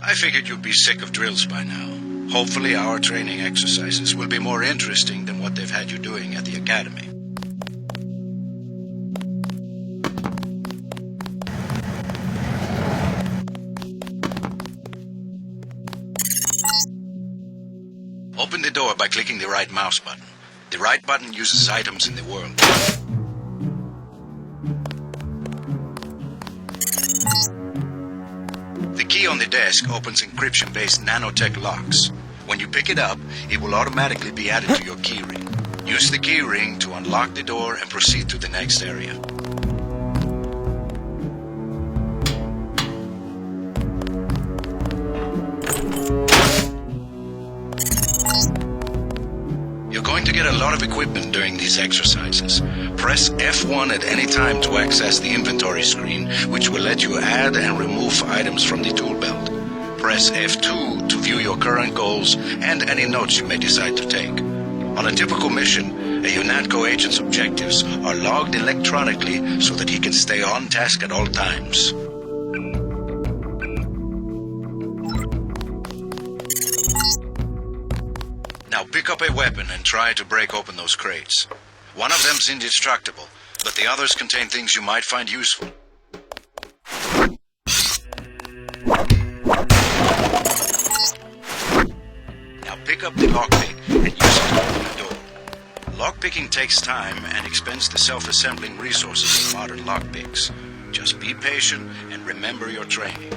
I figured you'd be sick of drills by now. Hopefully our training exercises will be more interesting than what they've had you doing at the academy. Open the door by clicking the right mouse button. The right button uses items in the world. The key on the desk opens encryption-based nanotech locks. When you pick it up, it will automatically be added to your keyring. Use the keyring to unlock the door and proceed to the next area. You're going to get a lot of equipment during these exercises. Press F1 at any time to access the inventory screen, which will let you add and remove items from the tool belt. Press F2 to view your current goals and any notes you may decide to take. On a typical mission, a UNATCO agent's objectives are logged electronically so that he can stay on task at all times. Now pick up a weapon and try to break open those crates. One of them's indestructible, but the others contain things you might find useful. Now pick up the lockpick and use it to open the door. Lockpicking takes time and expends the self-assembling resources of modern lockpicks. Just be patient and remember your training.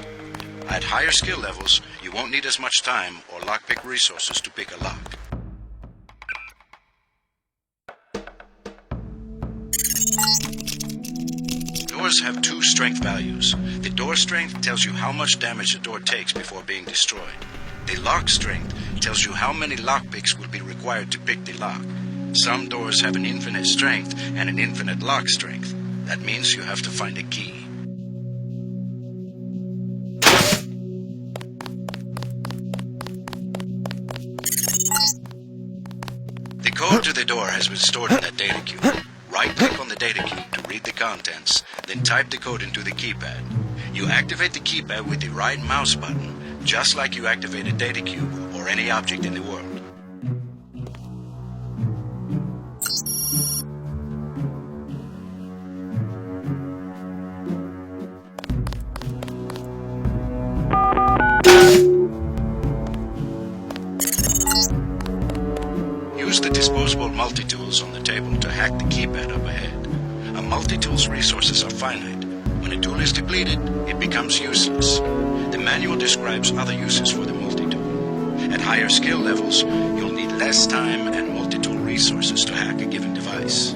At higher skill levels, you won't need as much time or lockpick resources to pick a lock. Doors have two strength values. The door strength tells you how much damage the door takes before being destroyed. The lock strength tells you how many lockpicks will be required to pick the lock. Some doors have an infinite strength and an infinite lock strength. That means you have to find a key. The code to the door has been stored in that data cube. Right-click on the data cube to read the contents, then type the code into the keypad. You activate the keypad with the right mouse button, just like you activate a data cube or any object in the world. Use the disposable multi-tools on the table to hack the keypad up ahead. A multi-tool's resources are finite. When a tool is depleted, it becomes useless. The manual describes other uses for the multi-tool. At higher skill levels, you'll need less time and multi-tool resources to hack a given device.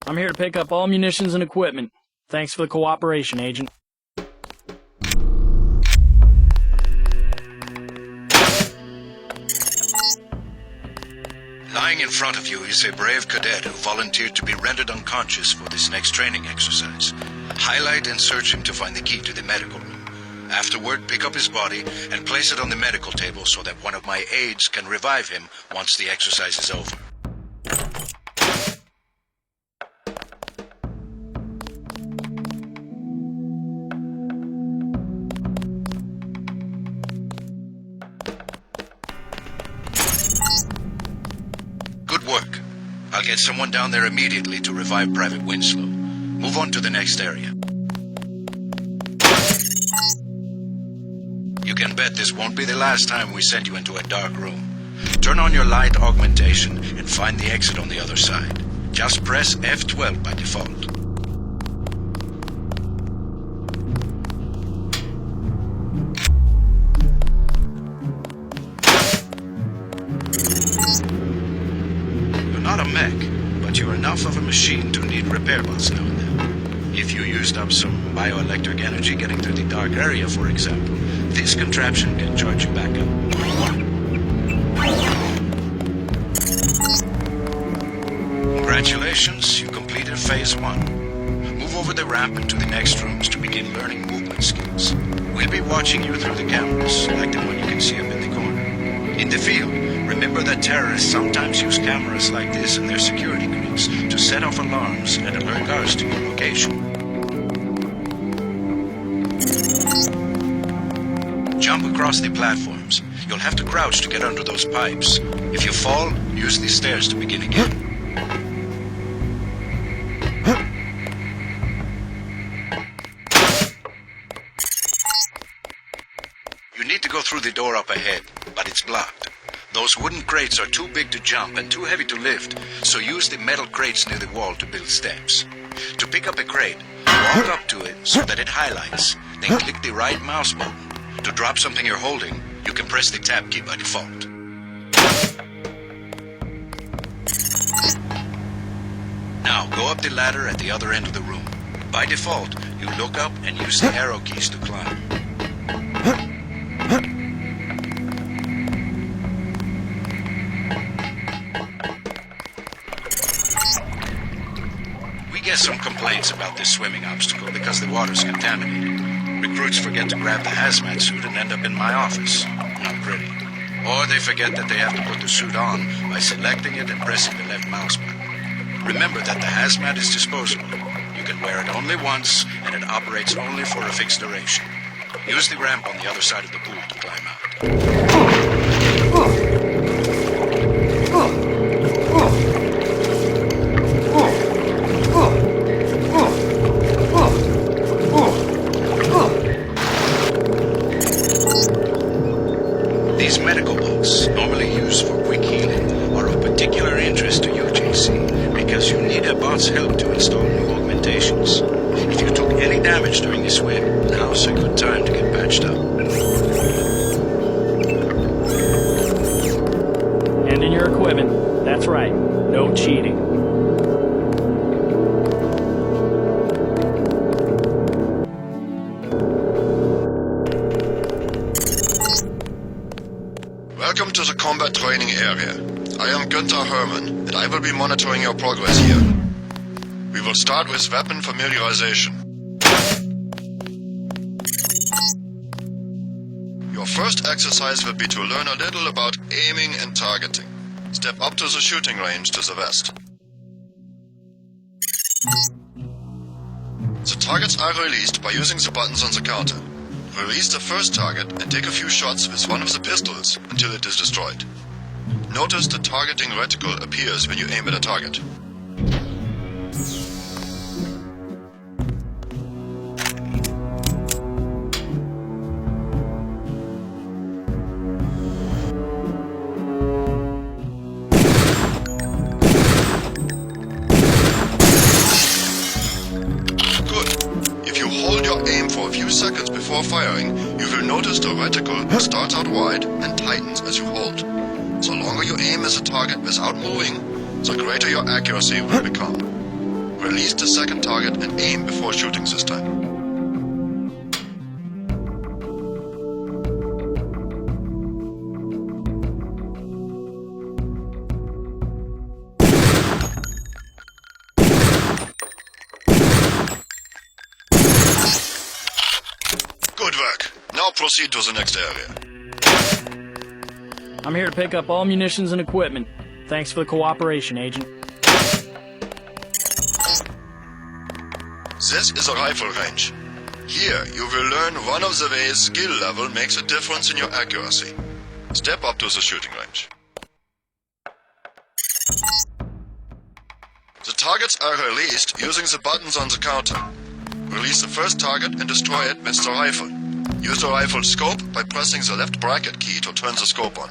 I'm here to pick up all munitions and equipment. Thanks for the cooperation, Agent. Lying in front of you is a brave cadet who volunteered to be rendered unconscious for this next training exercise. Highlight and search him to find the key to the medical room. Afterward, pick up his body and place it on the medical table so that one of my aides can revive him once the exercise is over. Good work. I'll get someone down there immediately to revive Private Winslow. Move on to the next area. You can bet this won't be the last time we send you into a dark room. Turn on your light augmentation and find the exit on the other side. Just press F12 by default. Not a mech, but you're enough of a machine to need repair bots now and then. If you used up some bioelectric energy getting through the dark area, for example, this contraption can charge you back up. Congratulations, you completed Phase 1. Move over the ramp into the next rooms to begin learning movement skills. We'll be watching you through the cameras, like the one you can see up in the corner. In the field, remember that terrorists sometimes use cameras like this in their security groups to set off alarms and alert guards to your location. Jump across the platforms. You'll have to crouch to get under those pipes. If you fall, use these stairs to begin again. You need to go through the door up ahead, but it's blocked. Those wooden crates are too big to jump and too heavy to lift, so use the metal crates near the wall to build steps. To pick up a crate, walk up to it so that it highlights, then click the right mouse button. To drop something you're holding, you can press the tab key by default. Now, go up the ladder at the other end of the room. By default, you look up and use the arrow keys to climb. We get some complaints about this swimming obstacle because the water's contaminated. Recruits forget to grab the hazmat suit and end up in my office. Not pretty. Or they forget that they have to put the suit on by selecting it and pressing the left mouse button. Remember that the hazmat is disposable. You can wear it only once, and it operates only for a fixed duration. Use the ramp on the other side of the pool to climb out. These medical books, normally used for quick healing, are of particular interest to you, JC, because you need a bot's help to install new augmentations. If you took any damage during the swim, now's a good time to get patched up. Hand in your equipment. That's right. No cheating. Welcome to the combat training area. I am Günther Hermann, and I will be monitoring your progress here. We will start with weapon familiarization. Your first exercise will be to learn a little about aiming and targeting. Step up to the shooting range to the west. The targets are released by using the buttons on the counter. Release the first target and take a few shots with one of the pistols until it is destroyed. Notice the targeting reticle appears when you aim at a target. Seconds before firing, you will notice the reticle starts out wide and tightens as you hold. The longer you aim as a target without moving, the greater your accuracy will become. Release the second target and aim before shooting this time. Good work. Now proceed to the next area. I'm here to pick up all munitions and equipment. Thanks for the cooperation, Agent. This is a rifle range. Here, you will learn one of the ways skill level makes a difference in your accuracy. Step up to the shooting range. The targets are released using the buttons on the counter. Release the first target and destroy it with the rifle. Use the rifle scope by pressing the left bracket key to turn the scope on.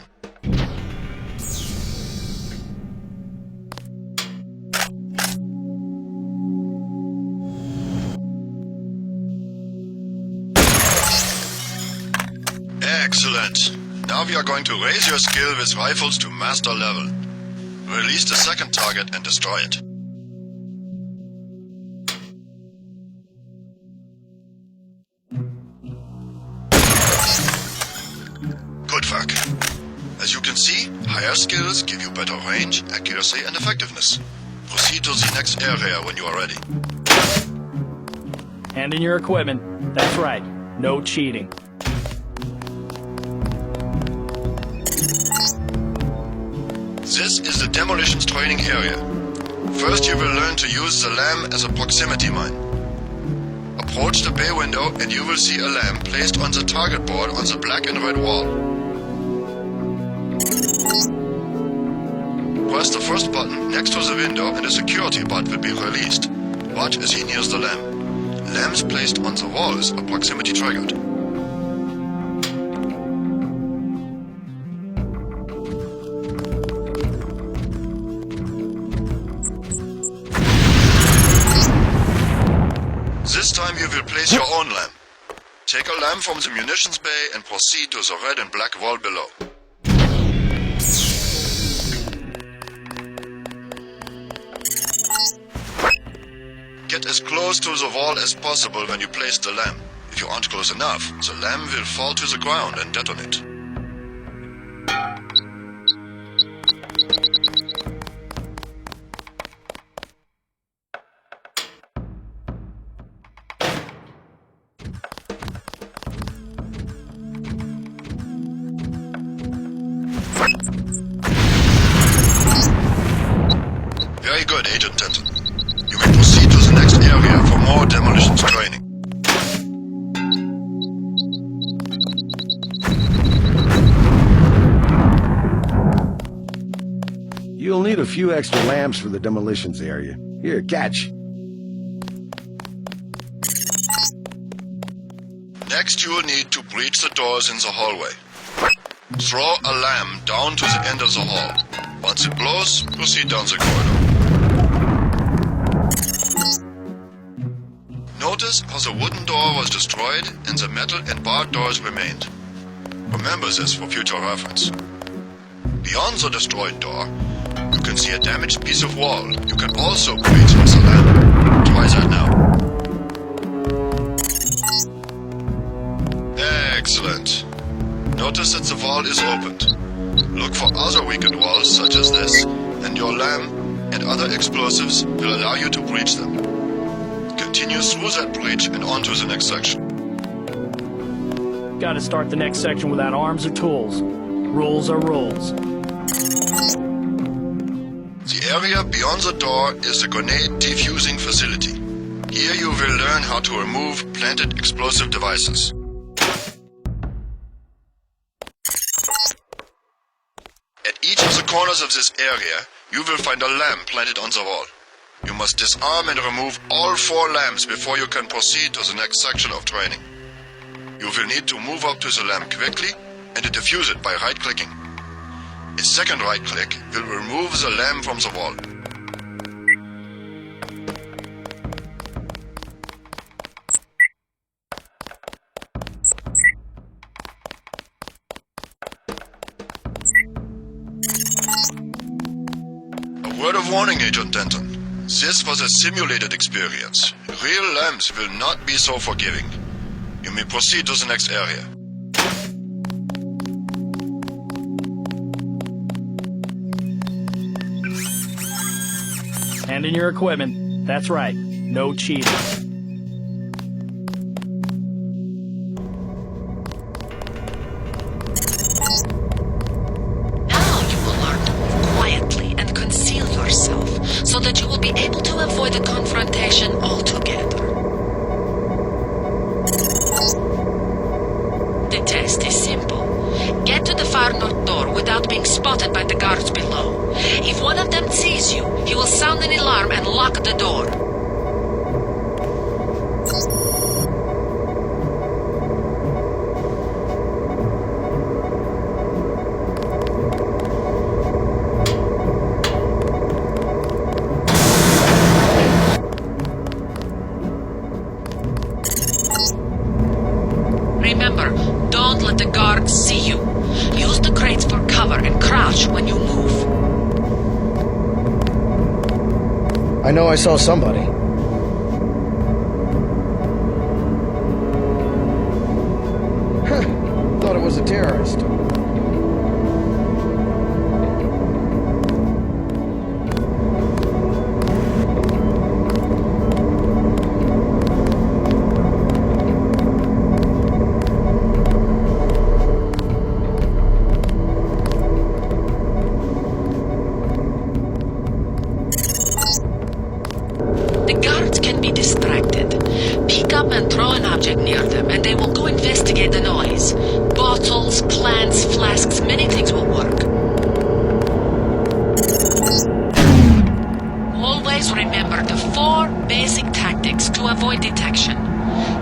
Excellent. Now we are going to raise your skill with rifles to master level. Release the second target and destroy it. Good work. As you can see, higher skills give you better range, accuracy, and effectiveness. Proceed to the next area when you are ready. Hand in your equipment. That's right. No cheating. This is the Demolitions training area. First you will learn to use the lamp as a proximity mine. Approach the bay window and you will see a lamp placed on the target board on the black and red wall. Press the first button next to the window and a security bot will be released. Watch as he nears the lamp. Lamps placed on the walls are proximity triggered. This time you will place your own lamp. Take a lamp from the munitions bay and proceed to the red and black wall below. Get as close to the wall as possible when you place the lamp. If you aren't close enough, the lamp will fall to the ground and detonate. Very good, Agent Denton. You may proceed to the next area for more demolitions training. You'll need a few extra lamps for the demolitions area. Here, catch. Next you will need to breach the doors in the hallway. Throw a lamp down to the end of the hall. Once it blows, proceed down the corridor. Notice how the wooden door was destroyed and the metal and barred doors remained. Remember this for future reference. Beyond the destroyed door, you can see a damaged piece of wall. You can also breach with a lamp. Try that now. Excellent. Notice that the wall is opened. Look for other weakened walls such as this, and your lamp and other explosives will allow you to breach them. Continue through that breach and on to the next section. Gotta start the next section without arms or tools. Rules are rules. The area beyond the door is the grenade defusing facility. Here you will learn how to remove planted explosive devices. At each of the corners of this area, you will find a lamp planted on the wall. You must disarm and remove all 4 lamps before you can proceed to the next section of training. You will need to move up to the lamp quickly and defuse it by right-clicking. A second right-click will remove the lamp from the wall. A word of warning, Agent Denton. This was a simulated experience. Real lamps will not be so forgiving. You may proceed to the next area. Hand in your equipment. That's right. No cheating. So that you will be able to avoid the confrontation altogether. The test is simple. Get to the far north door without being spotted by the guards below. If one of them sees you, he will sound an alarm and lock the door. Remember, don't let the guards see you. Use the crates for cover and crouch when you move. I know I saw somebody. Thought it was a terrorist. near them, and they will go investigate the noise. Bottles, plants, flasks, many things will work. Always remember the 4 basic tactics to avoid detection.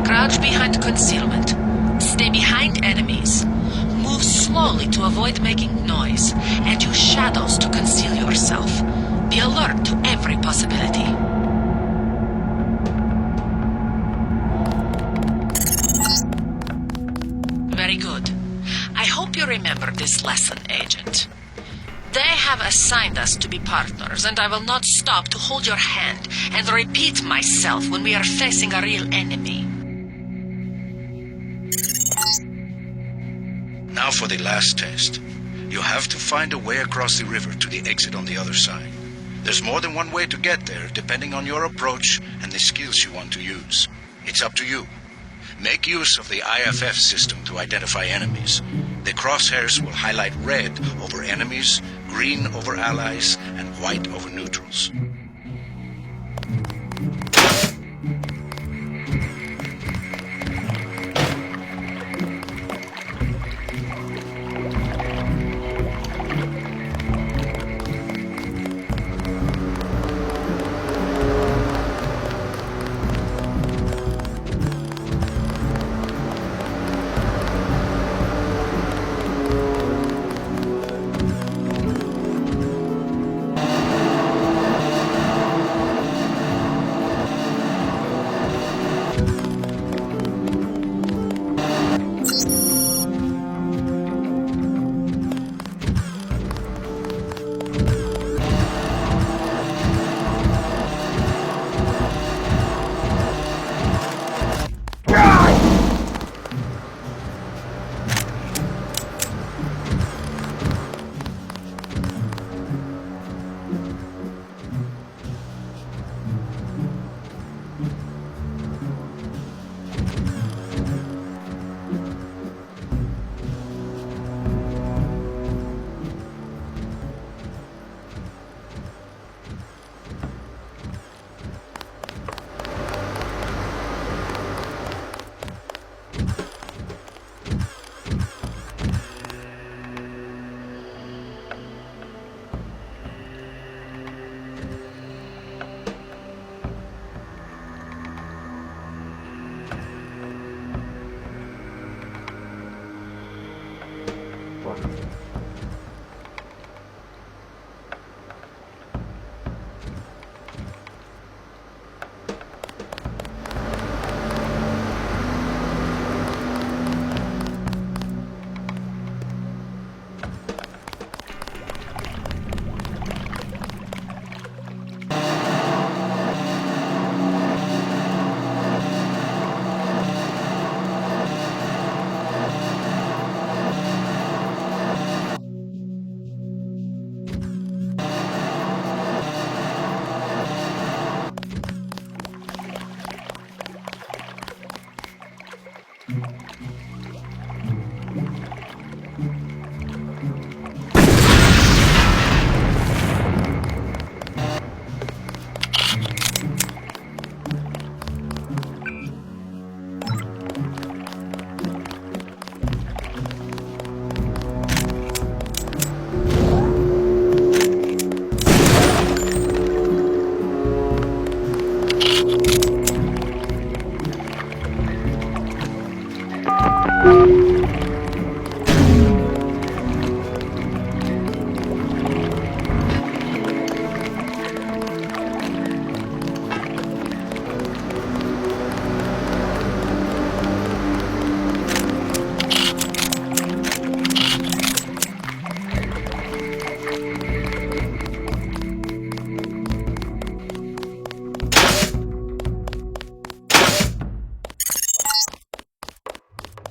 Crouch behind concealment. Stay behind enemies. Move slowly to avoid making noise, and use shadows to conceal yourself. Be alert to every possibility. Very good. I hope you remember this lesson, Agent. They have assigned us to be partners, and I will not stop to hold your hand and repeat myself when we are facing a real enemy. Now for the last test. You have to find a way across the river to the exit on the other side. There's more than one way to get there, depending on your approach and the skills you want to use. It's up to you. Make use of the IFF system to identify enemies. The crosshairs will highlight red over enemies, green over allies, and white over neutrals.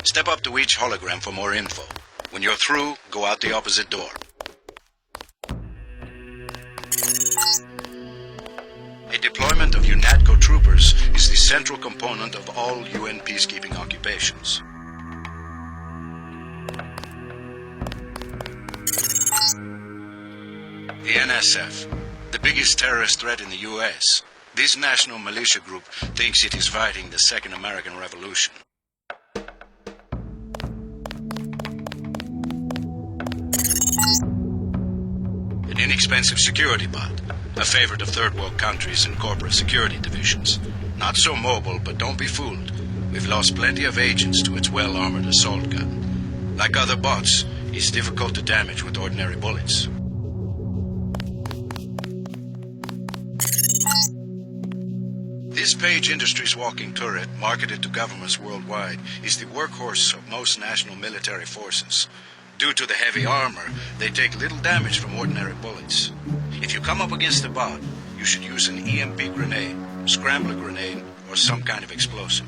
Step up to each hologram for more info. When you're through, go out the opposite door. A deployment of UNATCO troopers is the central component of all UN peacekeeping occupations. The NSF, the biggest terrorist threat in the US. This national militia group thinks it is fighting the Second American Revolution. Inexpensive security bot, a favorite of third world countries and corporate security divisions. Not so mobile, but don't be fooled. We've lost plenty of agents to its well-armored assault gun. Like other bots, it's difficult to damage with ordinary bullets. This Page Industries walking turret, marketed to governments worldwide, is the workhorse of most national military forces. Due to the heavy armor, they take little damage from ordinary bullets. If you come up against a bot, you should use an EMP grenade, scrambler grenade, or some kind of explosive.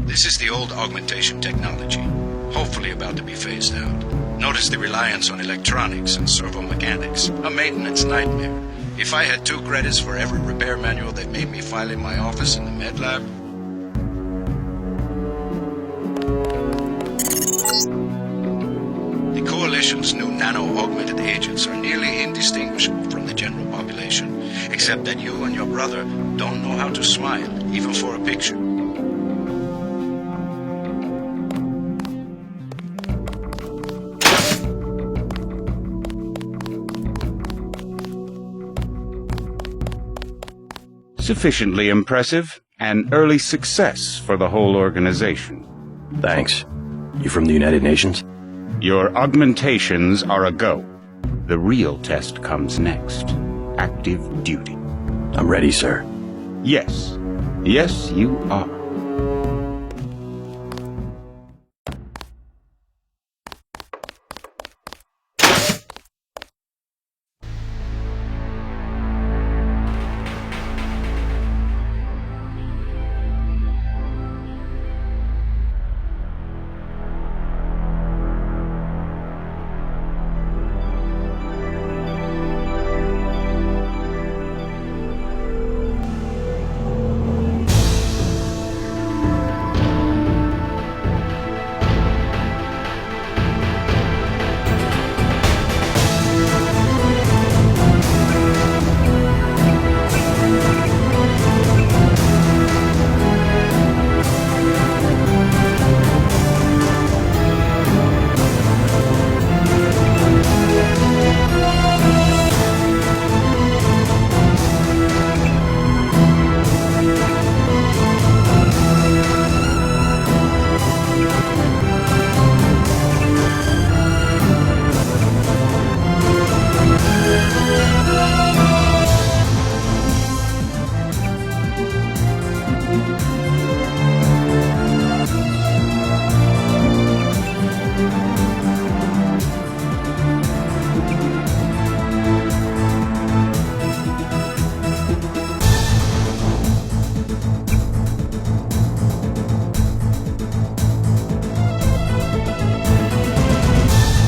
This is the old augmentation technology, hopefully about to be phased out. Notice the reliance on electronics and servo mechanics, a maintenance nightmare. If I had 2 credits for every repair manual they made me file in my office in the med lab. The Coalition's new nano-augmented agents are nearly indistinguishable from the general population, except that you and your brother don't know how to smile, even for a picture. Sufficiently impressive, an early success for the whole organization. Thanks. You from the United Nations? Your augmentations are a go. The real test comes next. Active duty. I'm ready, sir. Yes. Yes, you are.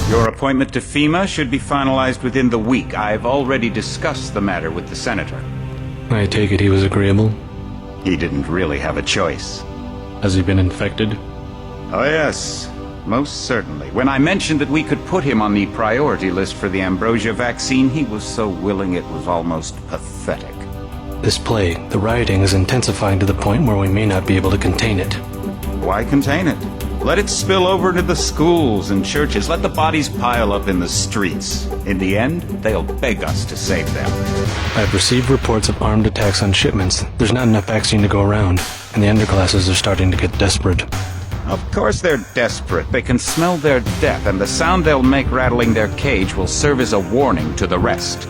Your appointment to FEMA should be finalized within the week. I've already discussed the matter with the senator. I take it he was agreeable? He didn't really have a choice. Has he been infected? Oh yes, most certainly. When I mentioned that we could put him on the priority list for the ambrosia vaccine, he was so willing it was almost pathetic. This plague, the rioting is intensifying to the point where we may not be able to contain it. Why contain it? Let it spill over to the schools and churches. Let the bodies pile up in the streets. In the end, they'll beg us to save them. I've received reports of armed attacks on shipments. There's not enough vaccine to go around, and the underclasses are starting to get desperate. Of course they're desperate. They can smell their death, and the sound they'll make rattling their cage will serve as a warning to the rest.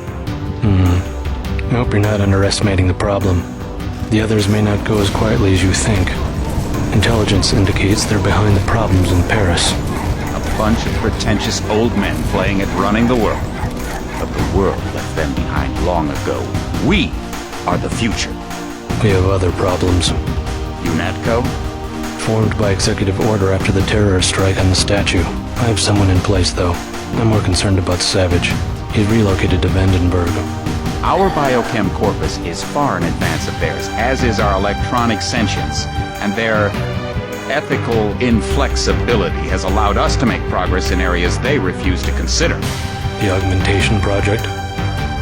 I hope you're not underestimating the problem. The others may not go as quietly as you think. Intelligence indicates they're behind the problems in Paris. A bunch of pretentious old men playing at running the world. But the world left them behind long ago. We are the future. We have other problems. UNATCO? Formed by executive order after the terrorist strike on the statue. I have someone in place, though. I'm more concerned about Savage. He's relocated to Vandenberg. Our biochem corpus is far in advance of theirs, as is our electronic sentience, and their ethical inflexibility has allowed us to make progress in areas they refuse to consider. The augmentation project?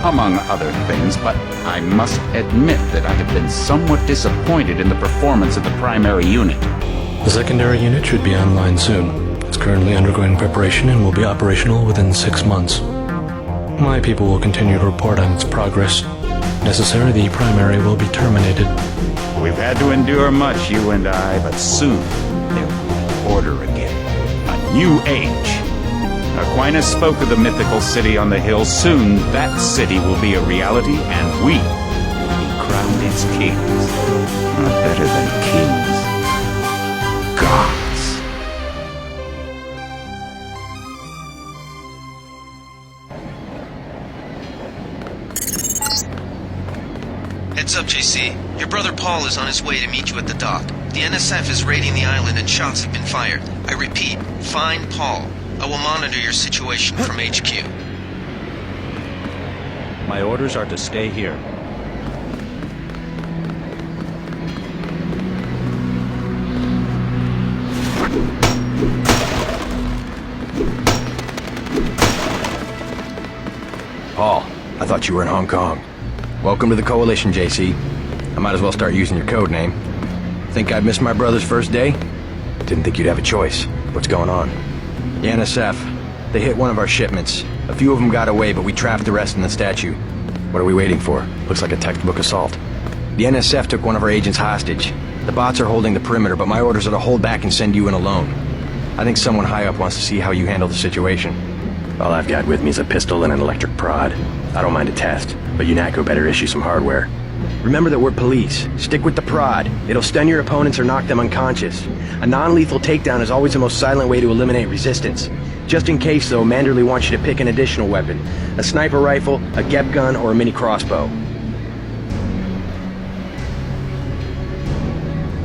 Among other things, but I must admit that I have been somewhat disappointed in the performance of the primary unit. The secondary unit should be online soon. It's currently undergoing preparation and will be operational within 6 months. My people will continue to report on its progress. If necessary, the primary will be terminated. We've had to endure much, you and I, but soon there will be order again. A new age. Aquinas spoke of the mythical city on the hill. Soon that city will be a reality, and we will be crowned its kings. Not better than kings. Gods. Heads up, JC. Your brother Paul is on his way to meet you at the dock. The NSF is raiding the island and shots have been fired. I repeat, find Paul. I will monitor your situation from HQ. My orders are to stay here. Paul, I thought you were in Hong Kong. Welcome to the Coalition, JC. I might as well start using your code name. Think I'd miss my brother's first day? Didn't think you'd have a choice. What's going on? The NSF. They hit one of our shipments. A few of them got away, but we trapped the rest in the statue. What are we waiting for? Looks like a textbook assault. The NSF took one of our agents hostage. The bots are holding the perimeter, but my orders are to hold back and send you in alone. I think someone high up wants to see how you handle the situation. All I've got with me is a pistol and an electric prod. I don't mind a test, but UNATCO better issue some hardware. Remember that we're police. Stick with the prod. It'll stun your opponents or knock them unconscious. A non-lethal takedown is always the most silent way to eliminate resistance. Just in case, though, Manderley wants you to pick an additional weapon. A sniper rifle, a GEP gun, or a mini crossbow.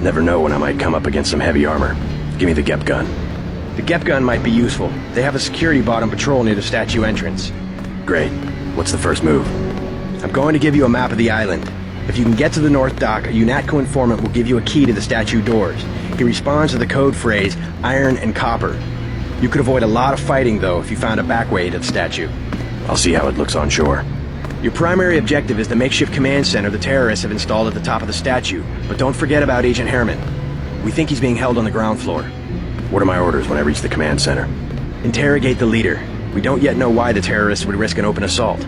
Never know when I might come up against some heavy armor. Give me the GEP gun. The GEP gun might be useful. They have a security bot on patrol near the statue entrance. Great. What's the first move? I'm going to give you a map of the island. If you can get to the North Dock, a UNATCO informant will give you a key to the statue doors. He responds to the code phrase, iron and copper. You could avoid a lot of fighting, though, if you found a back way to the statue. I'll see how it looks on shore. Your primary objective is the makeshift command center the terrorists have installed at the top of the statue. But don't forget about Agent Herman. We think he's being held on the ground floor. What are my orders when I reach the command center? Interrogate the leader. We don't yet know why the terrorists would risk an open assault.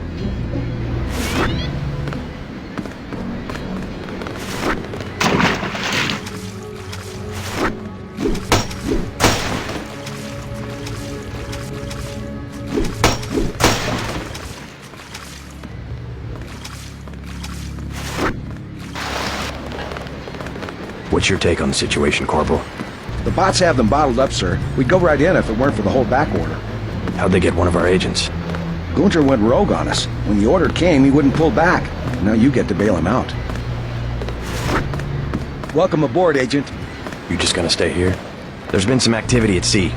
What's your take on the situation, Corporal? The bots have them bottled up, sir. We'd go right in if it weren't for the whole back order. How'd they get one of our agents? Gunter went rogue on us. When the order came, he wouldn't pull back. Now you get to bail him out. Welcome aboard, Agent. You just gonna stay here? There's been some activity at sea.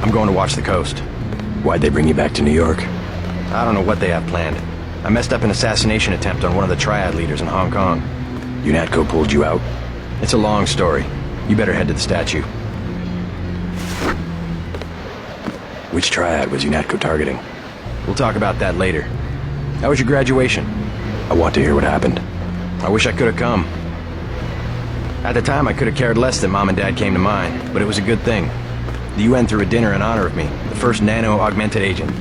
I'm going to watch the coast. Why'd they bring you back to New York? I don't know what they have planned. I messed up an assassination attempt on one of the Triad leaders in Hong Kong. UNATCO pulled you out? It's a long story. You better head to the statue. Which Triad was UNATCO targeting? We'll talk about that later. How was your graduation? I want to hear what happened. I wish I could have come. At the time, I could have cared less that Mom and Dad came to mine, but it was a good thing. The UN threw a dinner in honor of me, the first nano-augmented agent.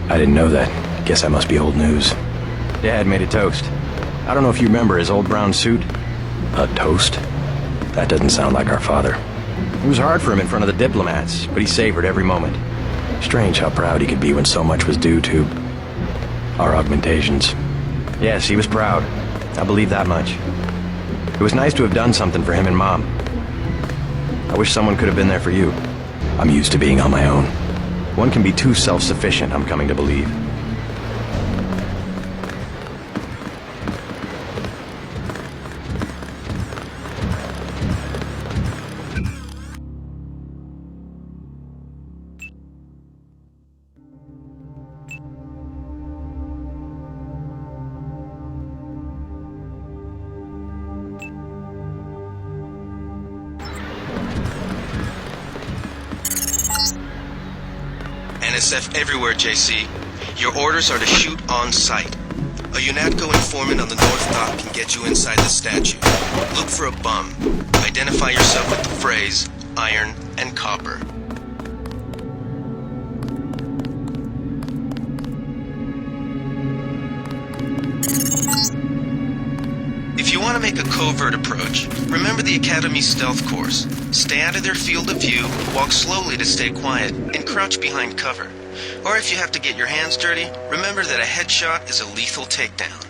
I didn't know that. Guess that must be old news. Dad made a toast. I don't know if you remember his old brown suit. A toast? That doesn't sound like our father. It was hard for him in front of the diplomats, but he savored every moment. Strange how proud he could be when so much was due to our augmentations. Yes, he was proud. I believe that much. It was nice to have done something for him and Mom. I wish someone could have been there for you. I'm used to being on my own. One can be too self-sufficient, I'm coming to believe. NSF everywhere, JC. Your orders are to shoot on sight. A UNATCO informant on the North Dock can get you inside the statue. Look for a bum. Identify yourself with the phrase, iron, and copper. If you want to make a covert approach, remember the Academy's stealth course. Stay out of their field of view, walk slowly to stay quiet, and crouch behind cover. Or if you have to get your hands dirty, remember that a headshot is a lethal takedown.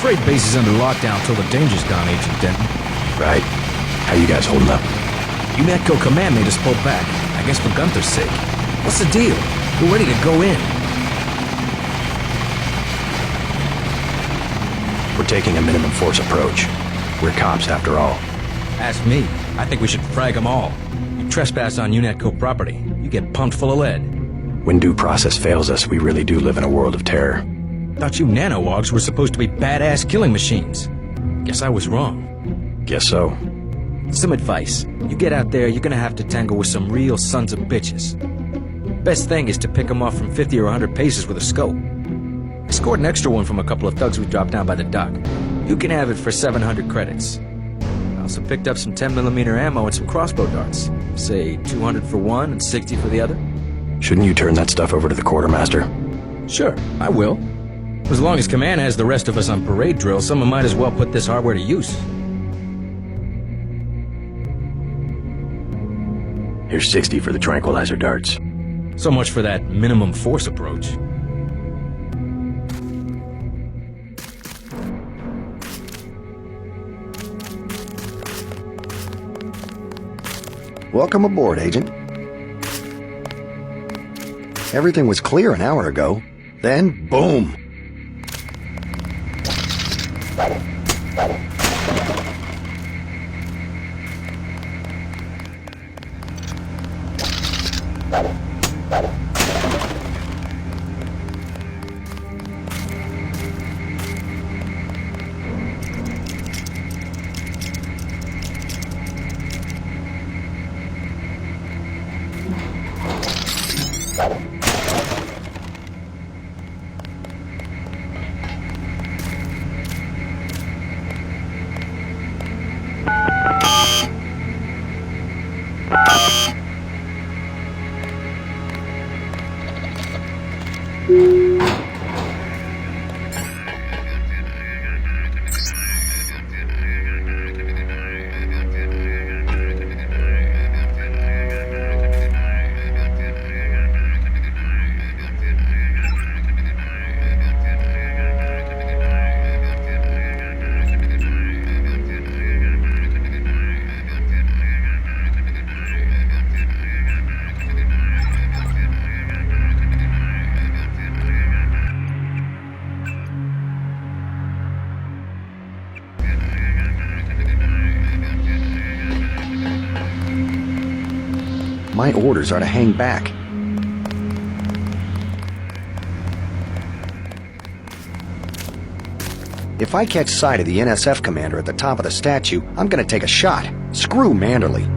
Freight base is under lockdown till the danger's gone, Agent Denton. Right. How you guys holding up? UNATCO command made us pull back. I guess for Gunther's sake. What's the deal? We're ready to go in. We're taking a minimum force approach. We're cops after all. Ask me. I think we should frag them all. You trespass on UNATCO property, you get pumped full of lead. When due process fails us, we really do live in a world of terror. Thought you nanowogs were supposed to be badass killing machines. Guess I was wrong. Guess so. Some advice. You get out there, you're gonna have to tangle with some real sons of bitches. Best thing is to pick them off from 50 or 100 paces with a scope. I scored an extra one from a couple of thugs we dropped down by the dock. You can have it for 700 credits. I also picked up some 10mm ammo and some crossbow darts. Say 200 for one and 60 for the other. Shouldn't you turn that stuff over to the quartermaster? Sure, I will. As long as Command has the rest of us on parade drill, someone might as well put this hardware to use. Here's 60 for the tranquilizer darts. So much for that minimum force approach. Welcome aboard, Agent. Everything was clear an hour ago. Then, boom! My orders are to hang back. If I catch sight of the NSF commander at the top of the statue, I'm gonna take a shot. Screw Manderley.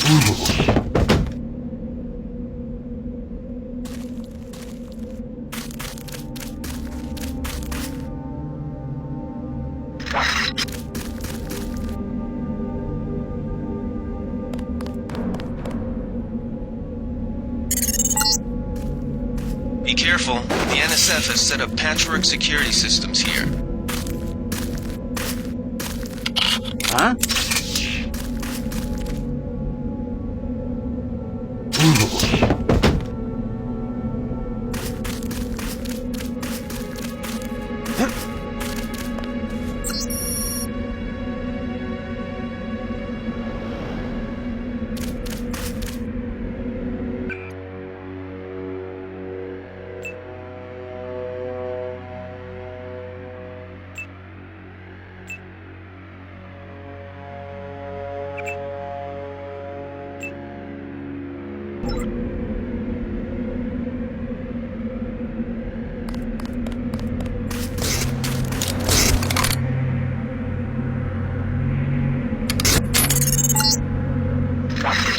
Be careful. The NSF has set up patchwork security systems here. Huh?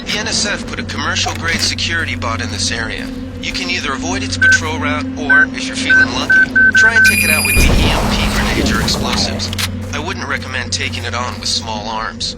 The NSF put a commercial-grade security bot in this area. You can either avoid its patrol route, or, if you're feeling lucky, try and take it out with the EMP grenades or explosives. I wouldn't recommend taking it on with small arms.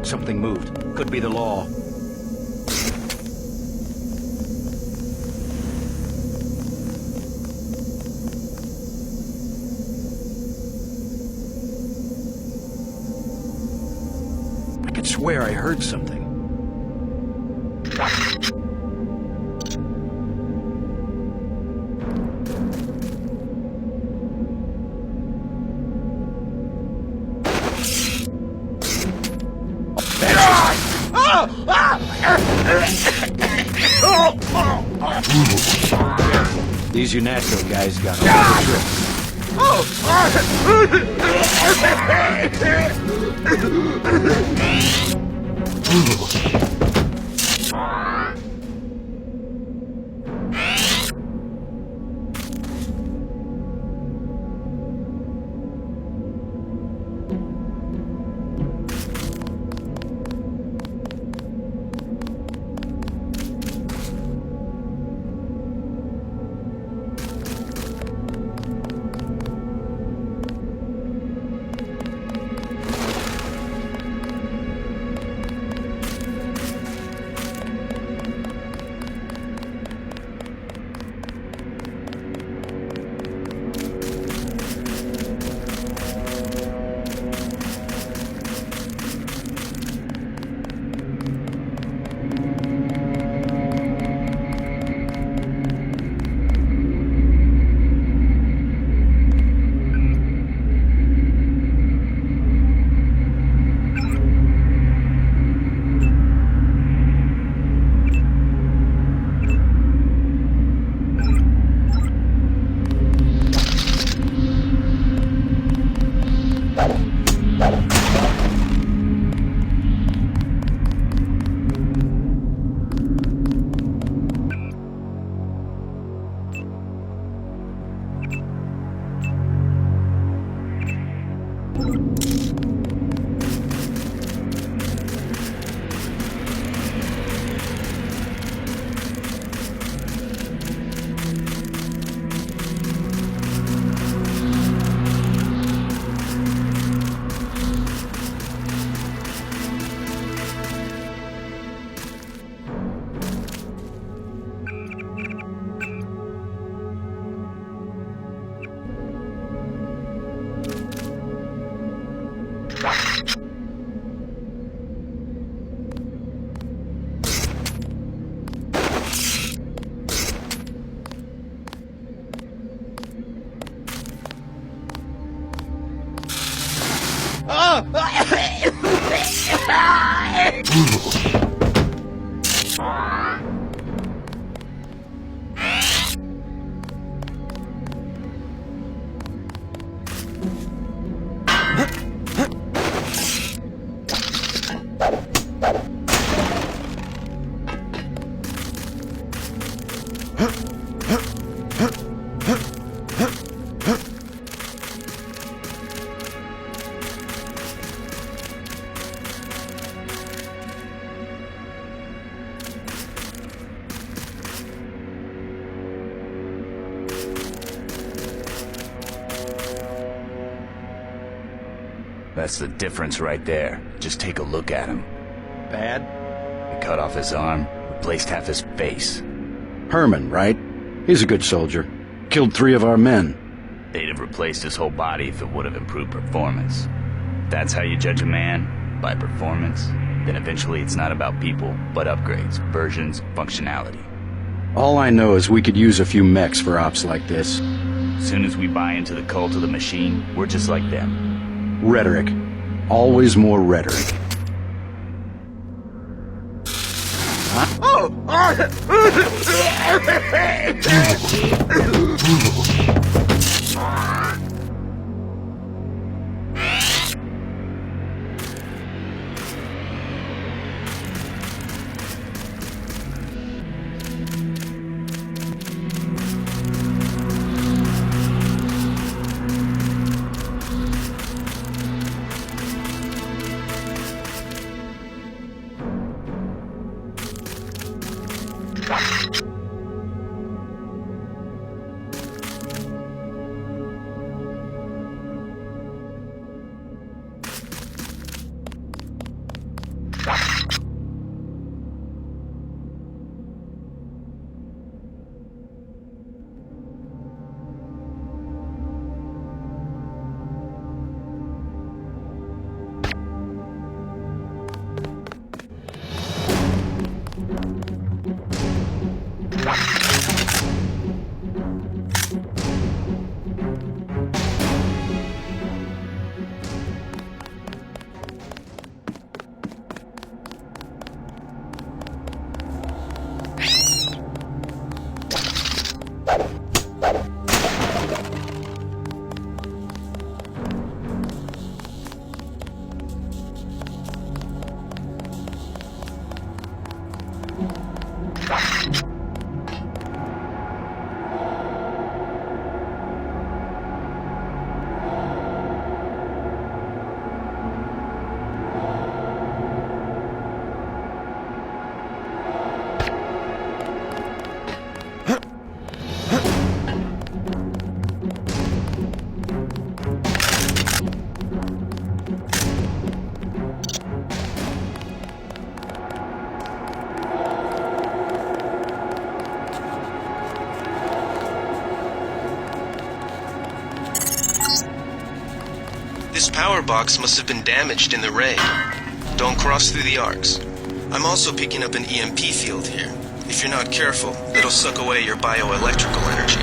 Something moved. Could be the law. I could swear I heard something. These UNATCO guys got a trip. That's the difference right there. Just take a look at him. Bad? We cut off his arm, replaced half his face. Herman, right? He's a good soldier. Killed 3 of our men. They'd have replaced his whole body if it would have improved performance. If that's how you judge a man, by performance, then eventually it's not about people, but upgrades, versions, functionality. All I know is we could use a few mechs for ops like this. As soon as we buy into the cult of the machine, we're just like them. Rhetoric. Always more rhetoric. This power box must have been damaged in the raid. Don't cross through the arcs. I'm also picking up an EMP field here. If you're not careful, it'll suck away your bioelectrical energy.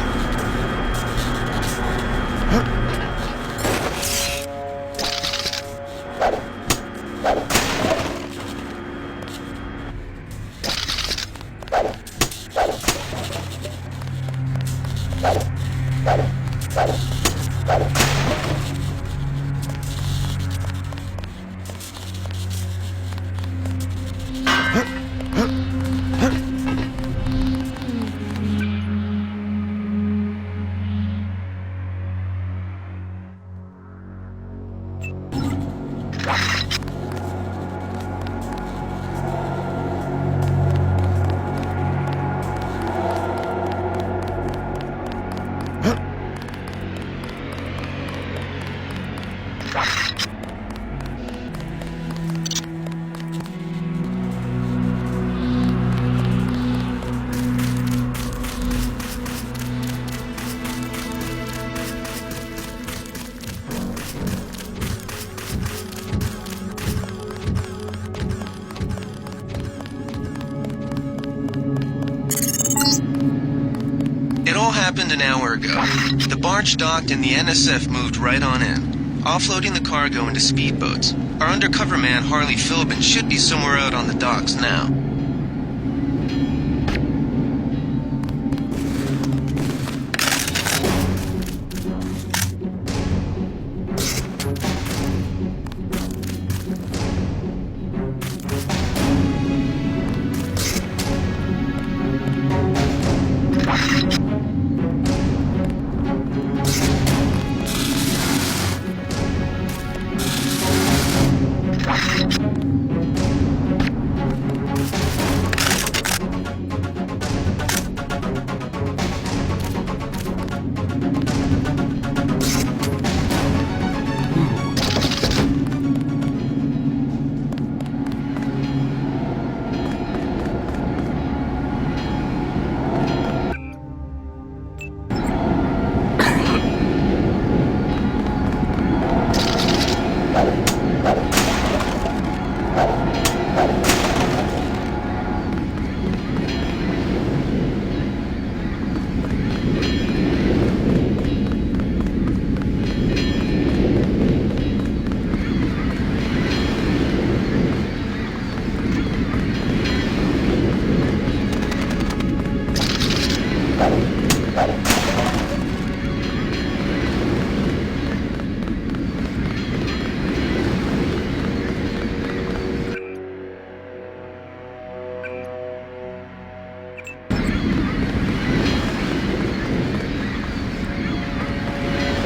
happened an hour ago. The barge docked and the NSF moved right on in, offloading the cargo into speedboats. Our undercover man, Harley Philbin, should be somewhere out on the docks now.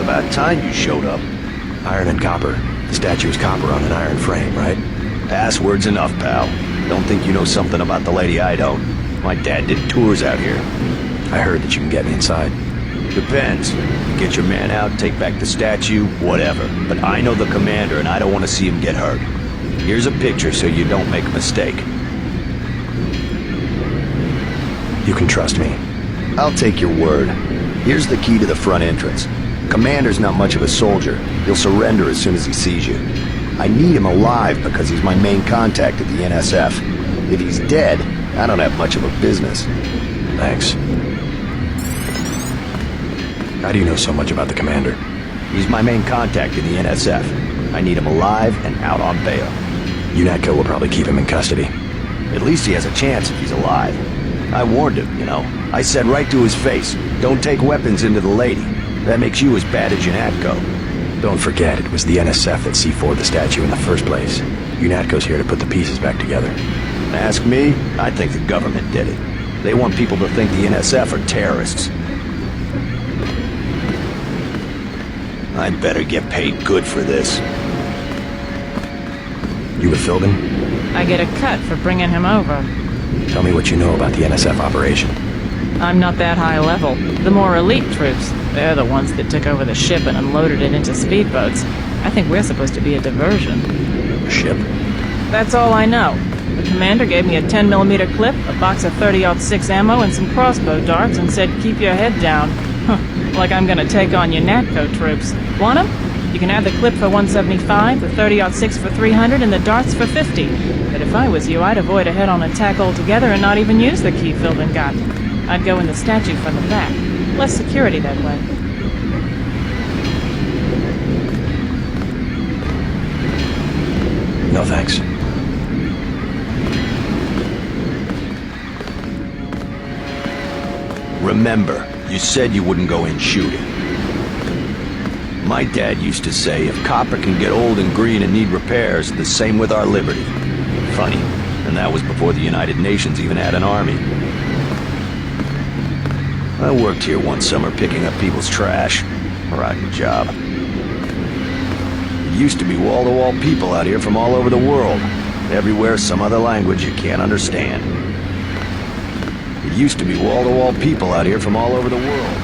About time you showed up. Iron and copper. The statue is copper on an iron frame, right? Password's enough, pal. Don't think you know something about the lady I don't. My dad did tours out here. I heard that you can get me inside. Depends. Get your man out, take back the statue, whatever. But I know the commander and I don't want to see him get hurt. Here's a picture so you don't make a mistake. You can trust me. I'll take your word. Here's the key to the front entrance. Commander's not much of a soldier. He'll surrender as soon as he sees you. I need him alive because he's my main contact at the NSF. If he's dead, I don't have much of a business. Thanks. How do you know so much about the commander? He's my main contact in the NSF. I need him alive and out on bail. UNATCO will probably keep him in custody. At least he has a chance if he's alive. I warned him, you know. I said right to his face, don't take weapons into the lady. That makes you as bad as UNATCO. Don't forget, it was the NSF that C4'd the statue in the first place. UNATCO's here to put the pieces back together. Ask me, I think the government did it. They want people to think the NSF are terrorists. I better get paid good for this. You with Philbin? I get a cut for bringing him over. Tell me what you know about the NSF operation. I'm not that high level. The more elite troops, they're the ones that took over the ship and unloaded it into speedboats. I think we're supposed to be a diversion. A ship? That's all I know. The commander gave me a 10mm clip, a box of 30-06 ammo, and some crossbow darts and said keep your head down. Like I'm gonna take on UNATCO troops. Want 'em? You can have the clip for 175, the 30-06 for 300, and the darts for 50. But if I was you, I'd avoid a head-on attack altogether and not even use the key Philbin got. I'd go in the statue from the back. Less security that way. No thanks. Remember, you said you wouldn't go in shooting. My dad used to say, if copper can get old and green and need repairs, the same with our liberty. Funny, and that was before the United Nations even had an army. I worked here one summer picking up people's trash. Rotten job. It used to be wall-to-wall people out here from all over the world. Everywhere some other language you can't understand. It used to be wall-to-wall people out here from all over the world.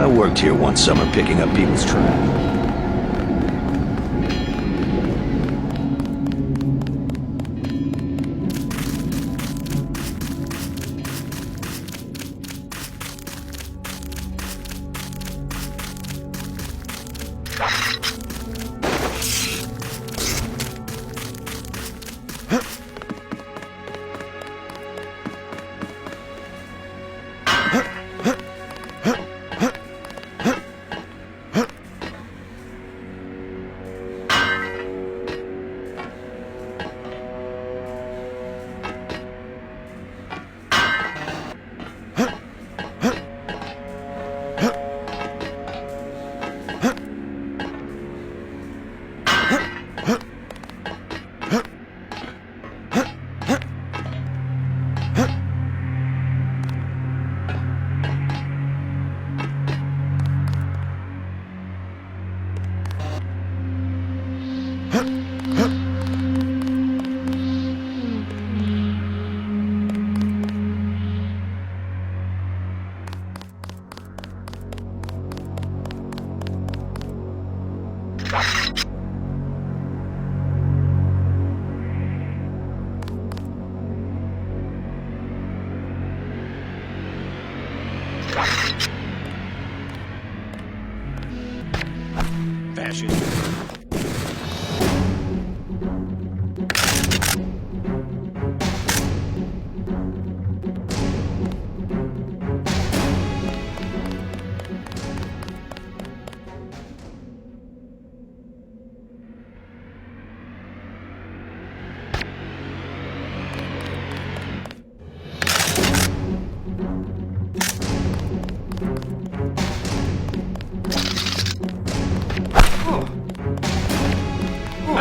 I worked here one summer picking up people's trash.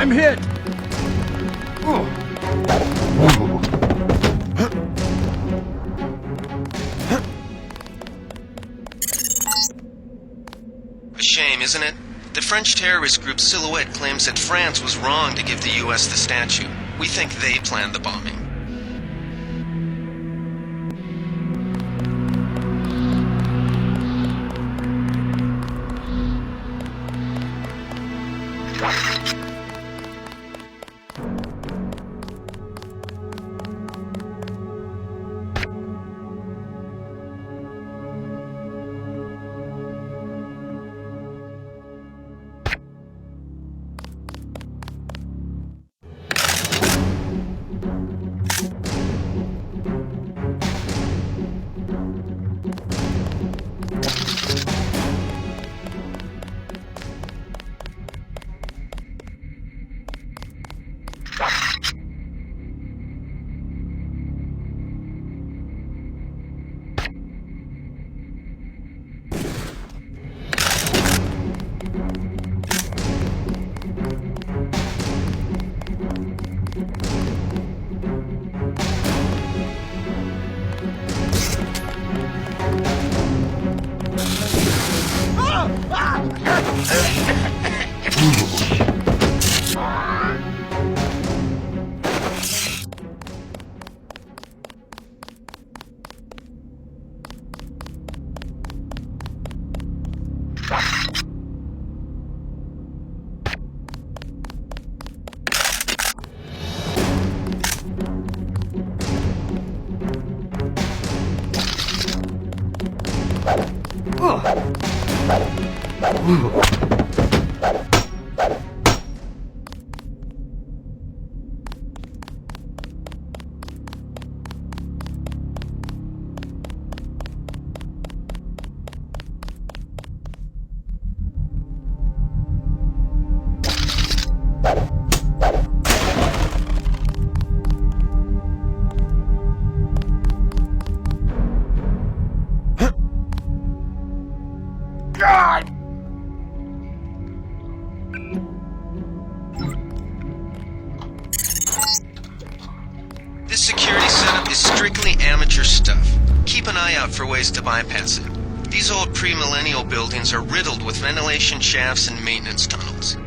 I'm hit! A shame, isn't it? The French terrorist group Silhouette claims that France was wrong to give the US the statue. We think they planned the bombing. This security setup is strictly amateur stuff. Keep an eye out for ways to bypass it. These old pre-millennial buildings are riddled with ventilation shafts and maintenance tunnels.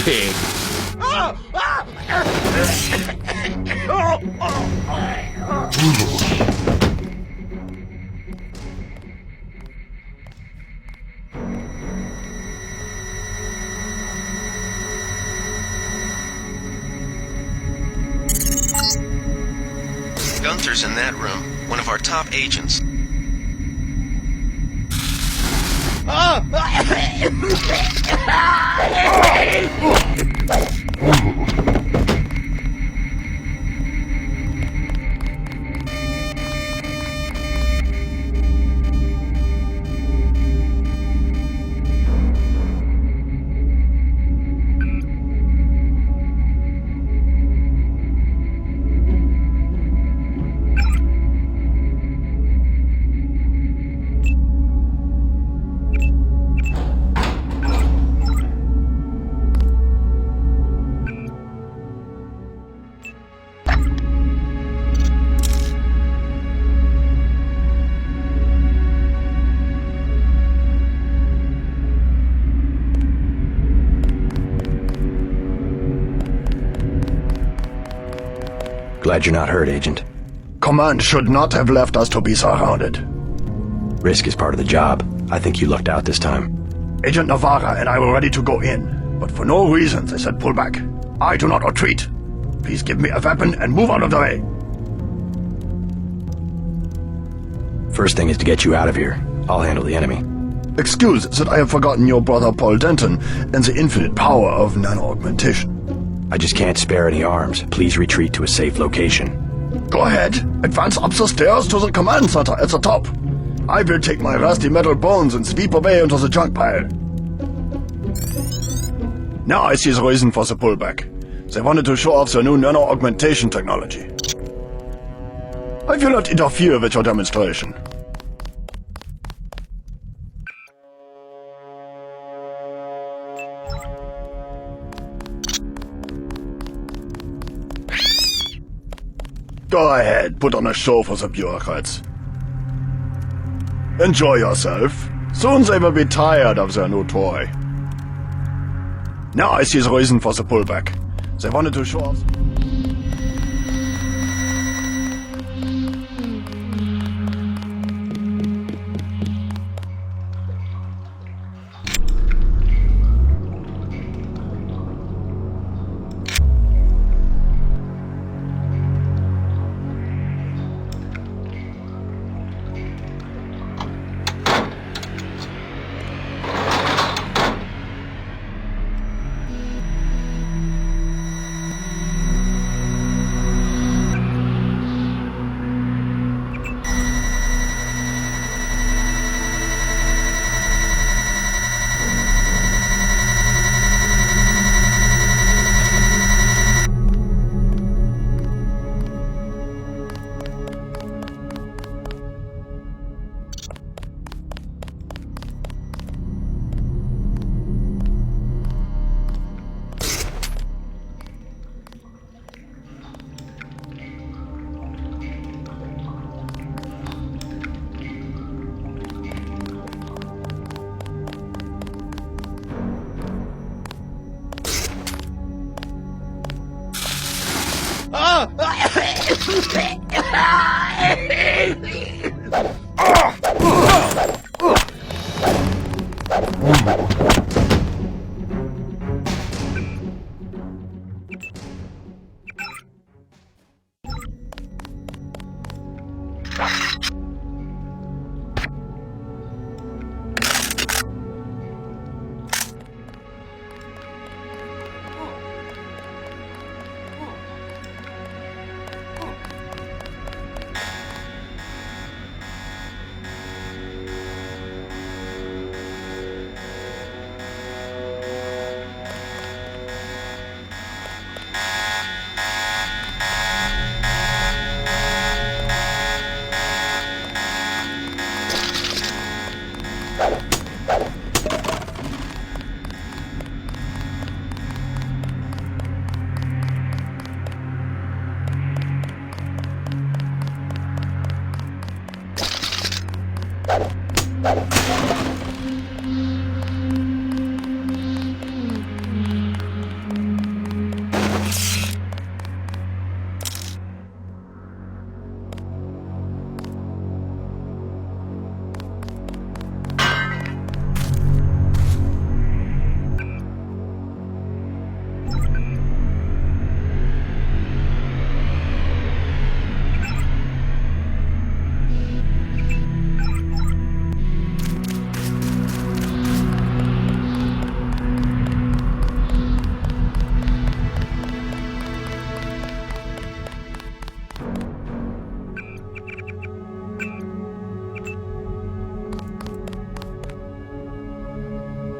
Pig. Gunther's in that room, one of our top agents. Glad you're not hurt, Agent. Command should not have left us to be surrounded. Risk is part of the job. I think you lucked out this time. Agent Navarra and I were ready to go in, but for no reason they said pull back. I do not retreat. Please give me a weapon and move out of the way. First thing is to get you out of here. I'll handle the enemy. Excuse that I have forgotten your brother Paul Denton and the infinite power of nano-augmentation. I just can't spare any arms. Please retreat to a safe location. Go ahead. Advance up the stairs to the command center at the top. I will take my rusty metal bones and sweep away into the junk pile. Now I see the reason for the pullback. They wanted to show off their new nano-augmentation technology. I will not interfere with your demonstration. Go ahead, put on a show for the bureaucrats. Enjoy yourself. Soon they will be tired of their new toy. Now I see the reason for the pullback. They wanted to show off...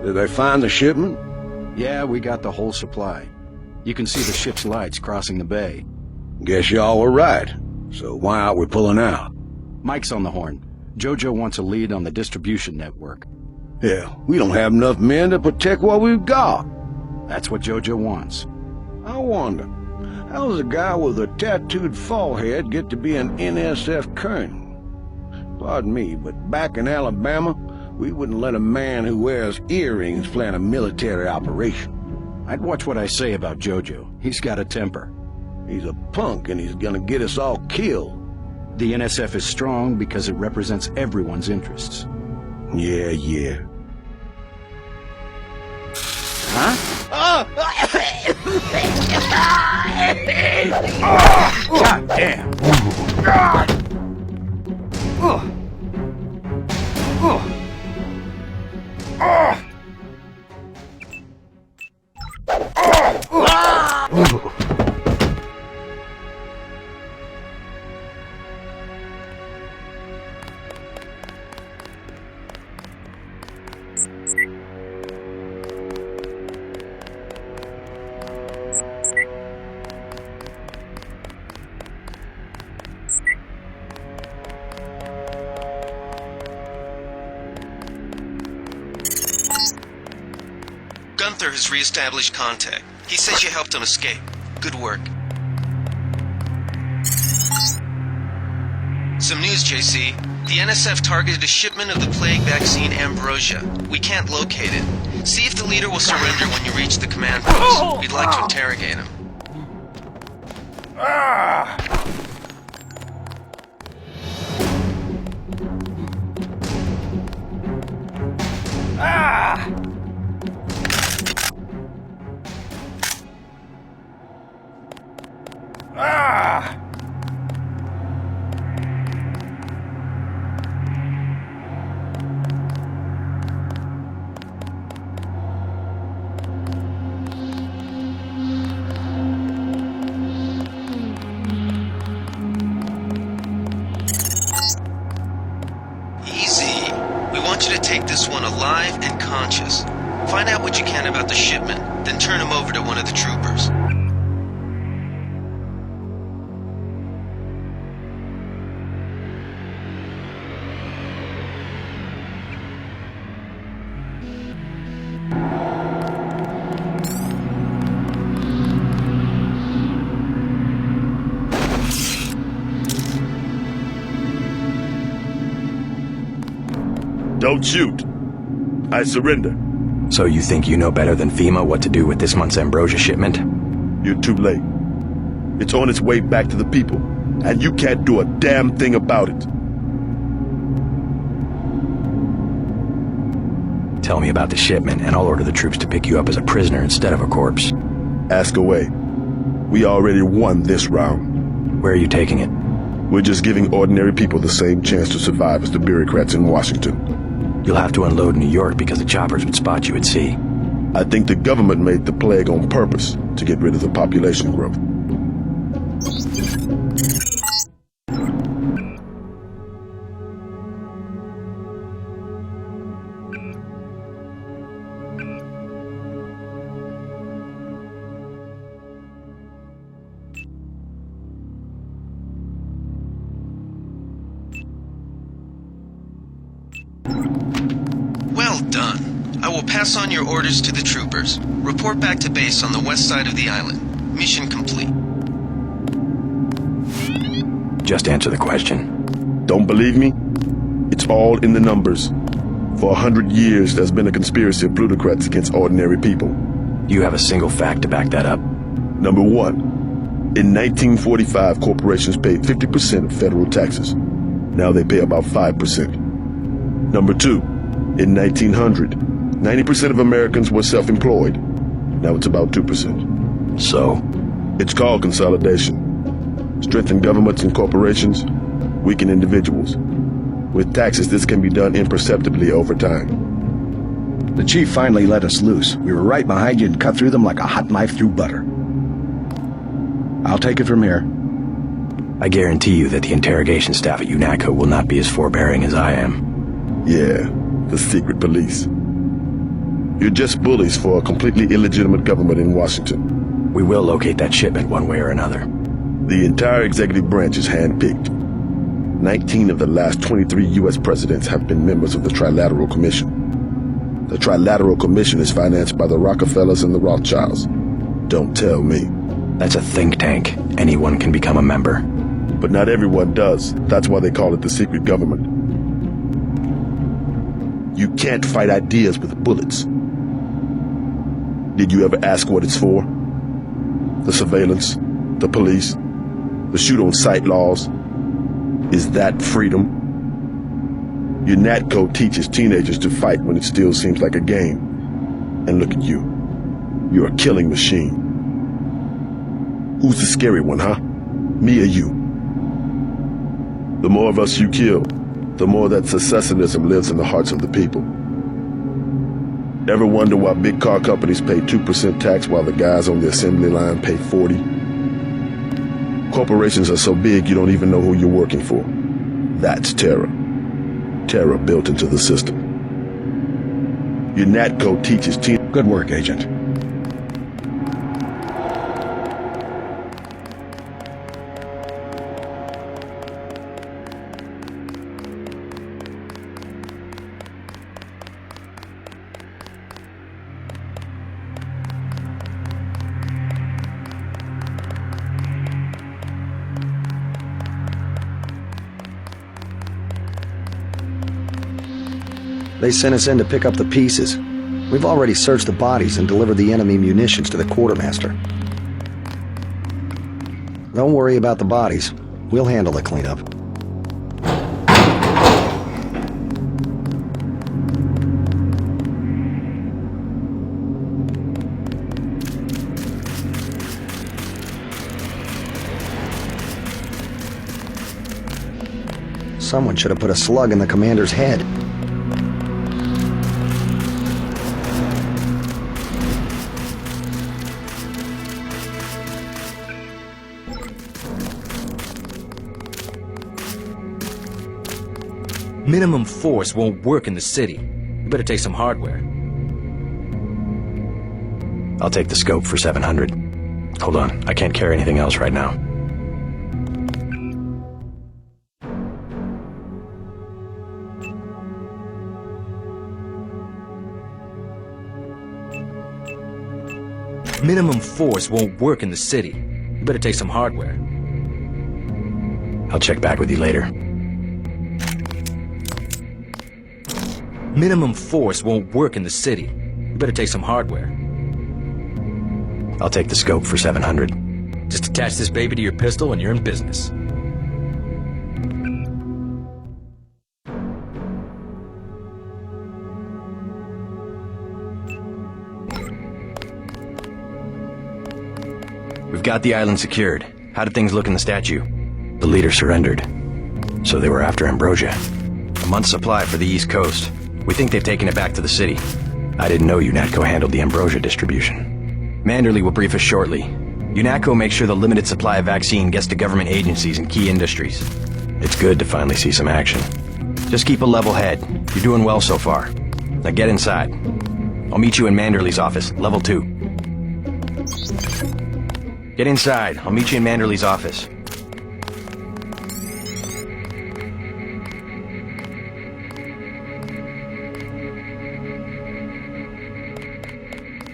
Did they find the shipment? Yeah, we got the whole supply. You can see the ship's lights crossing the bay. Guess y'all were right. So why aren't we pulling out? Mike's on the horn. Jojo wants a lead on the distribution network. Yeah, we don't have enough men to protect what we've got. That's what Jojo wants. I wonder, how does a guy with a tattooed forehead get to be an NSF colonel? Pardon me, but back in Alabama, we wouldn't let a man who wears earrings plan a military operation. I'd watch what I say about Jojo. He's got a temper. He's a punk and he's gonna get us all killed. The NSF is strong because it represents everyone's interests. Yeah. Huh? God damn! Gunther has re-established contact. He says you helped him escape. Good work. Some news, JC. The NSF targeted a shipment of the plague vaccine Ambrosia. We can't locate it. See if the leader will surrender when you reach the command post. We'd like to interrogate him. Easy. We want you to take this one alive and conscious. Find out what you can about the shipment, then turn him over to one of the troopers. Don't shoot. I surrender. So you think you know better than FEMA what to do with this month's Ambrosia shipment? You're too late. It's on its way back to the people, and you can't do a damn thing about it. Tell me about the shipment, and I'll order the troops to pick you up as a prisoner instead of a corpse. Ask away. We already won this round. Where are you taking it? We're just giving ordinary people the same chance to survive as the bureaucrats in Washington. You'll have to unload in New York because the choppers would spot you at sea. I think the government made the plague on purpose to get rid of the population growth. Well done. I will pass on your orders to the troopers. Report back to base on the west side of the island. Mission complete. Just answer the question. Don't believe me? It's all in the numbers. For 100 years, there's been a conspiracy of plutocrats against ordinary people. Do you have a single fact to back that up? Number one, in 1945, corporations paid 50% of federal taxes. Now they pay about 5%. Number two, in 1900, 90% of Americans were self-employed. Now it's about 2%. So? It's called consolidation. Strengthen governments and corporations, weaken individuals. With taxes, this can be done imperceptibly over time. The chief finally let us loose. We were right behind you and cut through them like a hot knife through butter. I'll take it from here. I guarantee you that the interrogation staff at UNATCO will not be as forbearing as I am. Yeah, the secret police. You're just bullies for a completely illegitimate government in Washington. We will locate that shipment one way or another. The entire executive branch is handpicked. 19 of the last 23 U.S. presidents have been members of the Trilateral Commission. The Trilateral Commission is financed by the Rockefellers and the Rothschilds. Don't tell me. That's a think tank. Anyone can become a member. But not everyone does. That's why they call it the secret government. You can't fight ideas with bullets. Did you ever ask what it's for? The surveillance, the police, the shoot-on-sight laws. Is that freedom? UNATCO teaches teenagers to fight when it still seems like a game. And look at you. You're a killing machine. Who's the scary one, huh? Me or you? The more of us you kill, the more that secessionism lives in the hearts of the people. Ever wonder why big car companies pay 2% tax while the guys on the assembly line pay 40%? Corporations are so big you don't even know who you're working for. That's terror. Terror built into the system. UNATCO teaches Good work, Agent. They sent us in to pick up the pieces. We've already searched the bodies and delivered the enemy munitions to the quartermaster. Don't worry about the bodies. We'll handle the cleanup. Someone should have put a slug in the commander's head. Minimum force won't work in the city. You better take some hardware. I'll take the scope for 700. Hold on, I can't carry anything else right now. Minimum force won't work in the city. You better take some hardware. I'll check back with you later. Minimum force won't work in the city. You better take some hardware. I'll take the scope for 700. Just attach this baby to your pistol and you're in business. We've got the island secured. How did things look in the statue? The leader surrendered. So they were after Ambrosia. A month's supply for the East Coast. We think they've taken it back to the city. I didn't know UNATCO handled the Ambrosia distribution. Manderley will brief us shortly. UNATCO makes sure the limited supply of vaccine gets to government agencies and key industries. It's good to finally see some action. Just keep a level head. You're doing well so far. Now get inside. I'll meet you in Manderley's office, level 2. Get inside. I'll meet you in Manderley's office.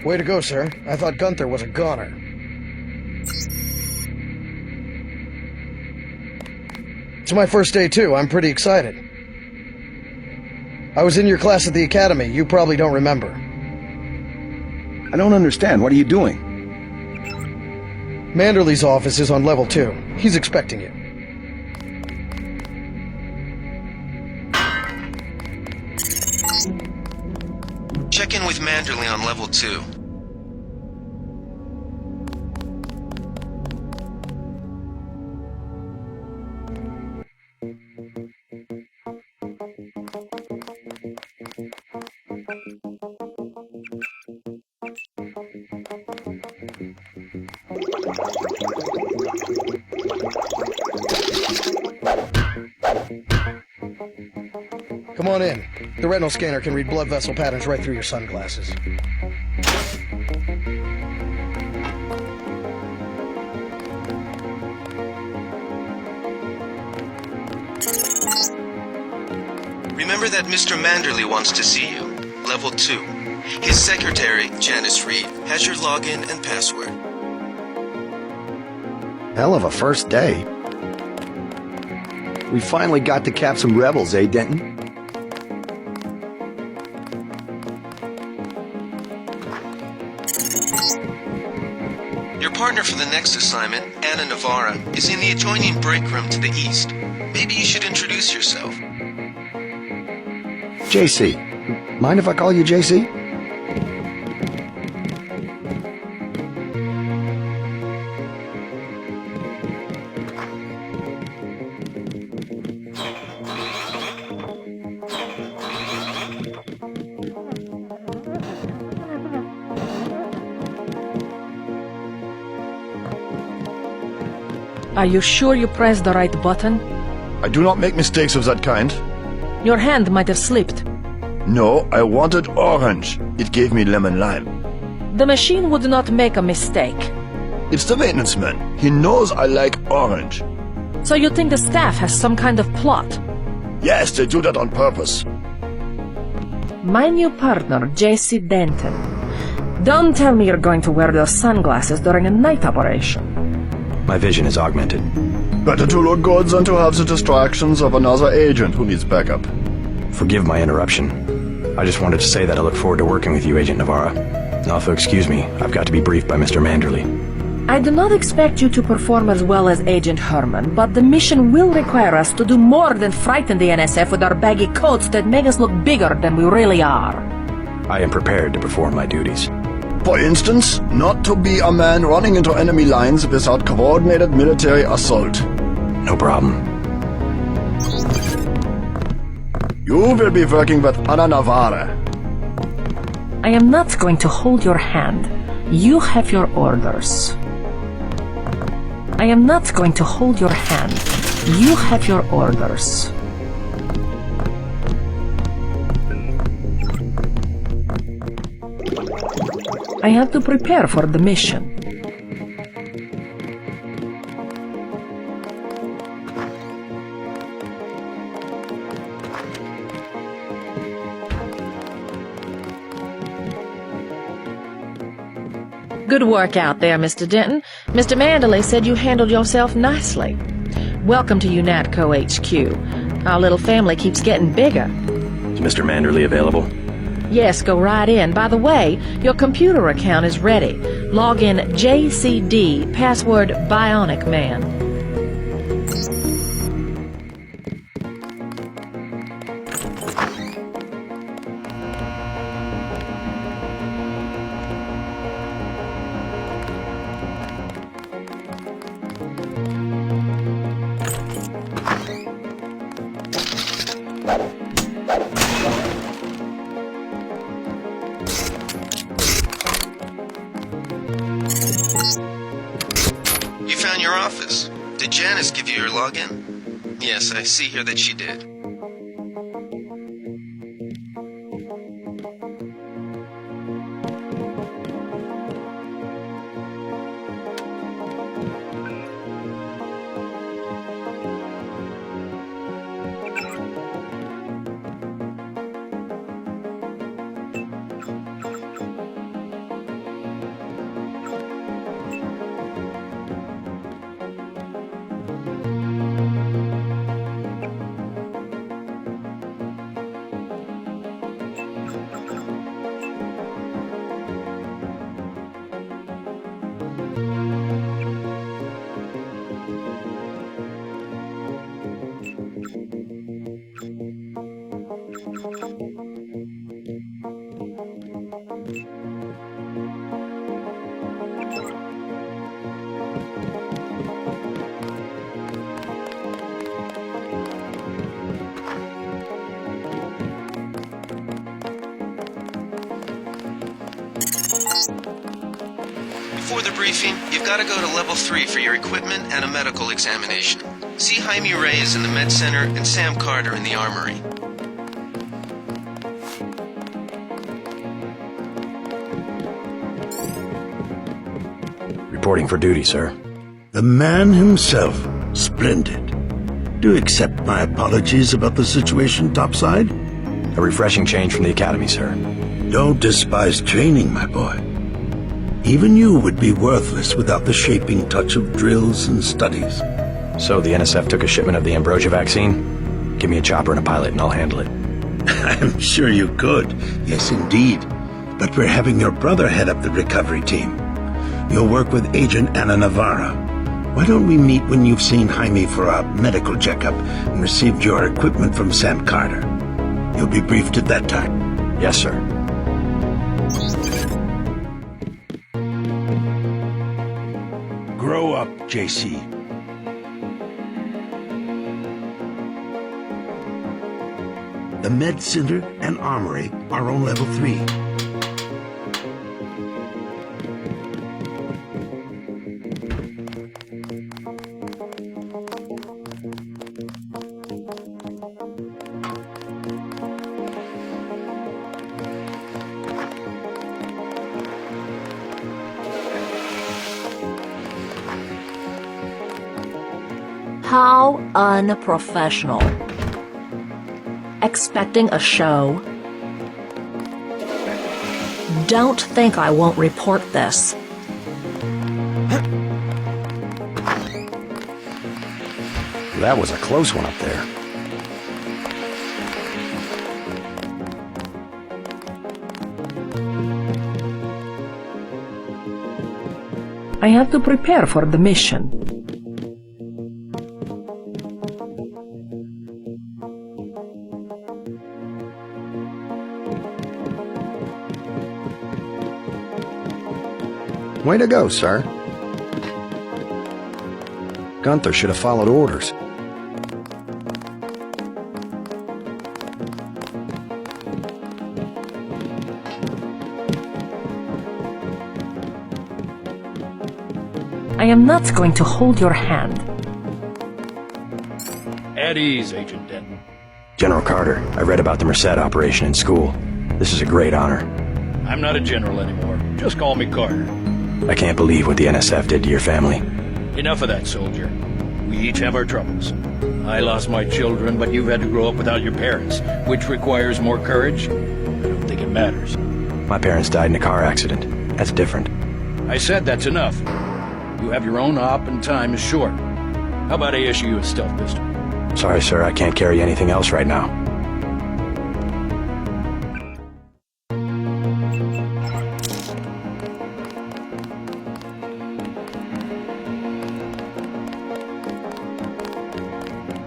Way to go, sir. I thought Gunther was a goner. It's my first day, too. I'm pretty excited. I was in your class at the academy. You probably don't remember. I don't understand. What are you doing? Manderley's office is on level 2. He's expecting you. Check in with Manderley on level 2. Come on in. The retinal scanner can read blood vessel patterns right through your sunglasses. Remember that Mr. Manderley wants to see you. Level 2. His secretary, Janice Reed, has your login and password. Hell of a first day. We finally got to cap some rebels, eh, Denton? Your partner for the next assignment, Anna Navarra, is in the adjoining break room to the east. Maybe you should introduce yourself. JC. Mind if I call you JC? Are you sure you pressed the right button? I do not make mistakes of that kind. Your hand might have slipped. No, I wanted orange. It gave me lemon lime. The machine would not make a mistake. It's the maintenance man. He knows I like orange. So you think the staff has some kind of plot? Yes, they do that on purpose. My new partner, J.C. Denton. Don't tell me you're going to wear those sunglasses during a night operation. My vision is augmented. Better to look good than to have the distractions of another agent who needs backup. Forgive my interruption. I just wanted to say that I look forward to working with you, Agent Navarra. Also, excuse me, I've got to be briefed by Mr. Manderley. I do not expect you to perform as well as Agent Herman, but the mission will require us to do more than frighten the NSF with our baggy coats that make us look bigger than we really are. I am prepared to perform my duties. For instance, not to be a man running into enemy lines without coordinated military assault. No problem. You will be working with Ana Navarra. I am not going to hold your hand. You have your orders. I am not going to hold your hand. You have your orders. I have to prepare for the mission. Good work out there, Mr. Denton. Mr. Manderley said you handled yourself nicely. Welcome to UNATCO HQ. Our little family keeps getting bigger. Is Mr. Manderley available? Yes, go right in. By the way, your computer account is ready. Log in JCD, password Bionic Man. Did Janice give you your login? Yes, I see here that she did. Before the briefing, you've got to go to level 3 for your equipment and a medical examination. See Jaime Reyes in the med center and Sam Carter in the armory. Reporting for duty, sir. The man himself. Splendid. Do accept my apologies about the situation topside? A refreshing change from the academy, sir. Don't despise training, my boy. Even you would be worthless without the shaping touch of drills and studies. So the NSF took a shipment of the Ambrosia vaccine? Give me a chopper and a pilot and I'll handle it. I'm sure you could. Yes, indeed. But we're having your brother head up the recovery team. You'll work with Agent Ana Navarra. Why don't we meet when you've seen Jaime for a medical checkup and received your equipment from Sam Carter? You'll be briefed at that time. Yes, sir. Grow up, JC. The Med Center and Armory are on level 3. How unprofessional. Expecting a show? Don't think I won't report this. That was a close one up there. I have to prepare for the mission. Way to go, sir. Gunther should have followed orders. I am not going to hold your hand. At ease, Agent Denton. General Carter, I read about the Merced operation in school. This is a great honor. I'm not a general anymore. Just call me Carter. I can't believe what the NSF did to your family. Enough of that, soldier. We each have our troubles. I lost my children, but you've had to grow up without your parents. Which requires more courage? I don't think it matters. My parents died in a car accident. That's different. I said that's enough. You have your own op and time is short. How about I issue you a stealth pistol? Sorry, sir, I can't carry anything else right now.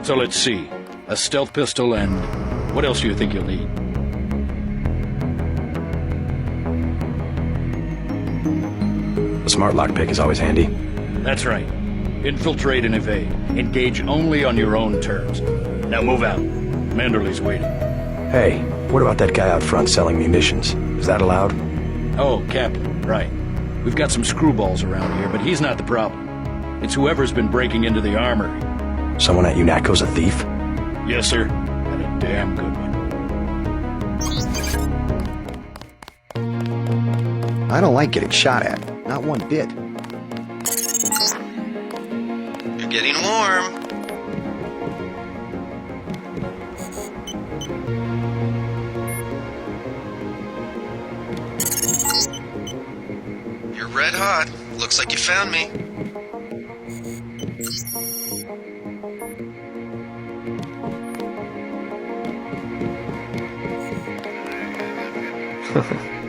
So let's see. A stealth pistol and... what else do you think you'll need? A smart lockpick is always handy. That's right. Infiltrate and evade. Engage only on your own terms. Now move out. Manderley's waiting. Hey, what about that guy out front selling munitions? Is that allowed? Oh, Kaplan, right. We've got some screwballs around here, but he's not the problem. It's whoever's been breaking into the armory. Someone at UNATCO's a thief? Yes, sir. And a damn good one. I don't like getting shot at. Not one bit. You're getting warm. You're red hot. Looks like you found me.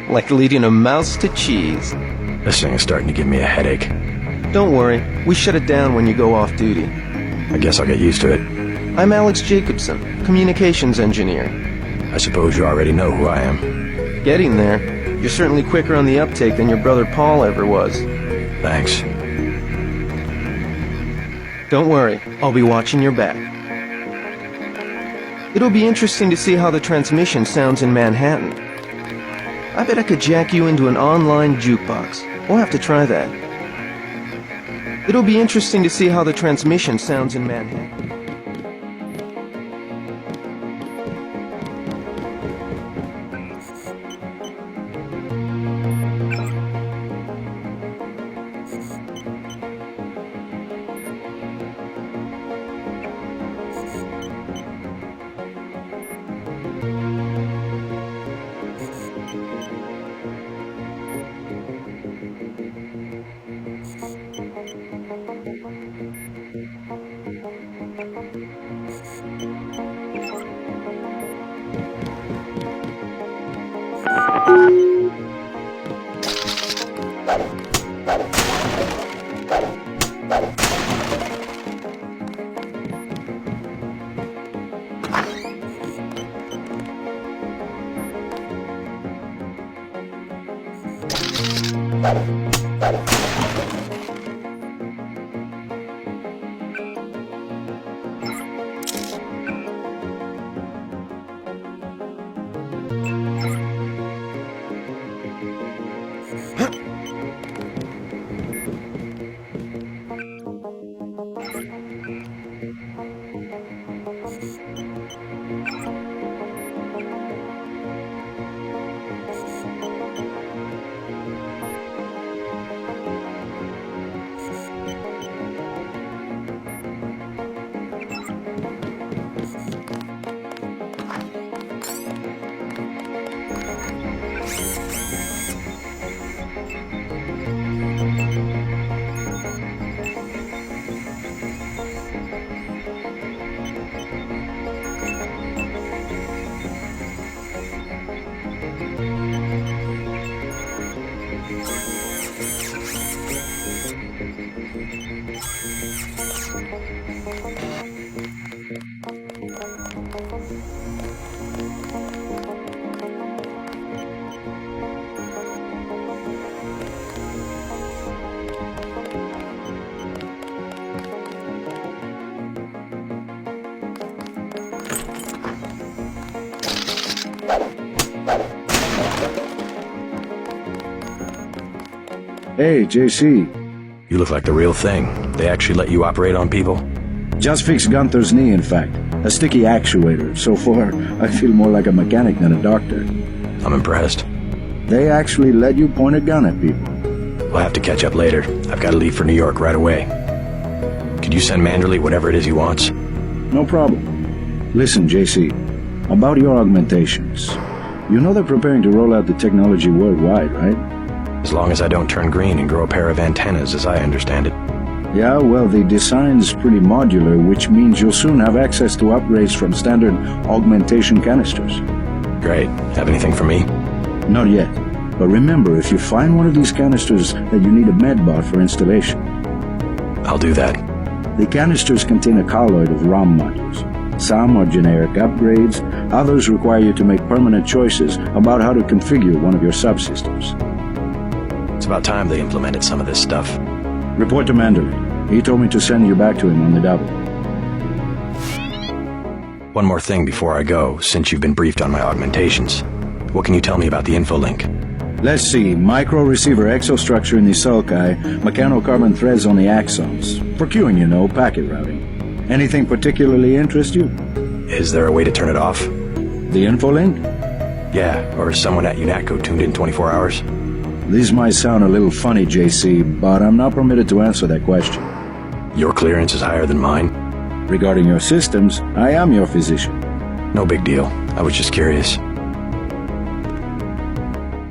Like leading a mouse to cheese. This thing is starting to give me a headache. Don't worry, we shut it down when you go off duty. I guess I'll get used to it. I'm Alex Jacobson, communications engineer. I suppose you already know who I am. Getting there. You're certainly quicker on the uptake than your brother Paul ever was. Thanks. Don't worry, I'll be watching your back. It'll be interesting to see how the transmission sounds in Manhattan. I bet I could jack you into an online jukebox. We'll have to try that. It'll be interesting to see how the transmission sounds in Manhattan. Hey, JC. You look like the real thing. They actually let you operate on people? Just fixed Gunther's knee, in fact. A sticky actuator. So far, I feel more like a mechanic than a doctor. I'm impressed. They actually let you point a gun at people. We'll have to catch up later. I've got to leave for New York right away. Could you send Manderley whatever it is he wants? No problem. Listen, JC. About your augmentations. You know they're preparing to roll out the technology worldwide, right? As long as I don't turn green and grow a pair of antennas, as I understand it. Yeah, well, the design's pretty modular, which means you'll soon have access to upgrades from standard augmentation canisters. Great. Have anything for me? Not yet. But remember, if you find one of these canisters, that you need a medbot for installation. I'll do that. The canisters contain a colloid of ROM modules. Some are generic upgrades, others require you to make permanent choices about how to configure one of your subsystems. It's about time they implemented some of this stuff. Report to Manderley. He told me to send you back to him on the double. One more thing before I go, since you've been briefed on my augmentations. What can you tell me about the info-link? Let's see. Micro-receiver exostructure in the sulci, mechanocarbon threads on the axons. For queuing, you know, packet routing. Anything particularly interest you? Is there a way to turn it off? The info-link? Yeah, or is someone at UNATCO tuned in 24 hours? This might sound a little funny, JC, but I'm not permitted to answer that question. Your clearance is higher than mine? Regarding your systems, I am your physician. No big deal. I was just curious.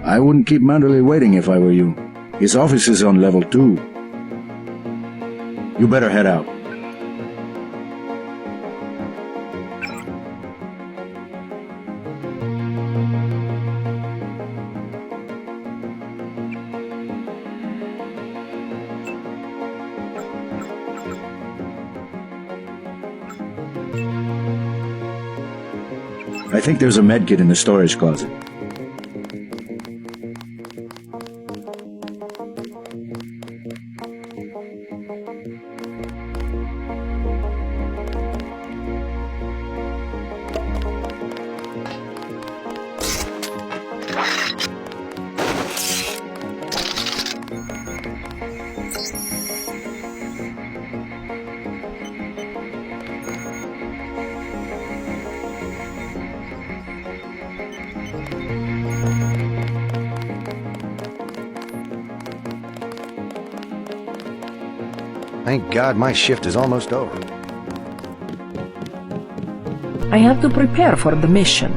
I wouldn't keep Manderley waiting if I were you. His office is on level 2. You better head out. I think there's a medkit in the storage closet. Thank God my shift is almost over. I have to prepare for the mission.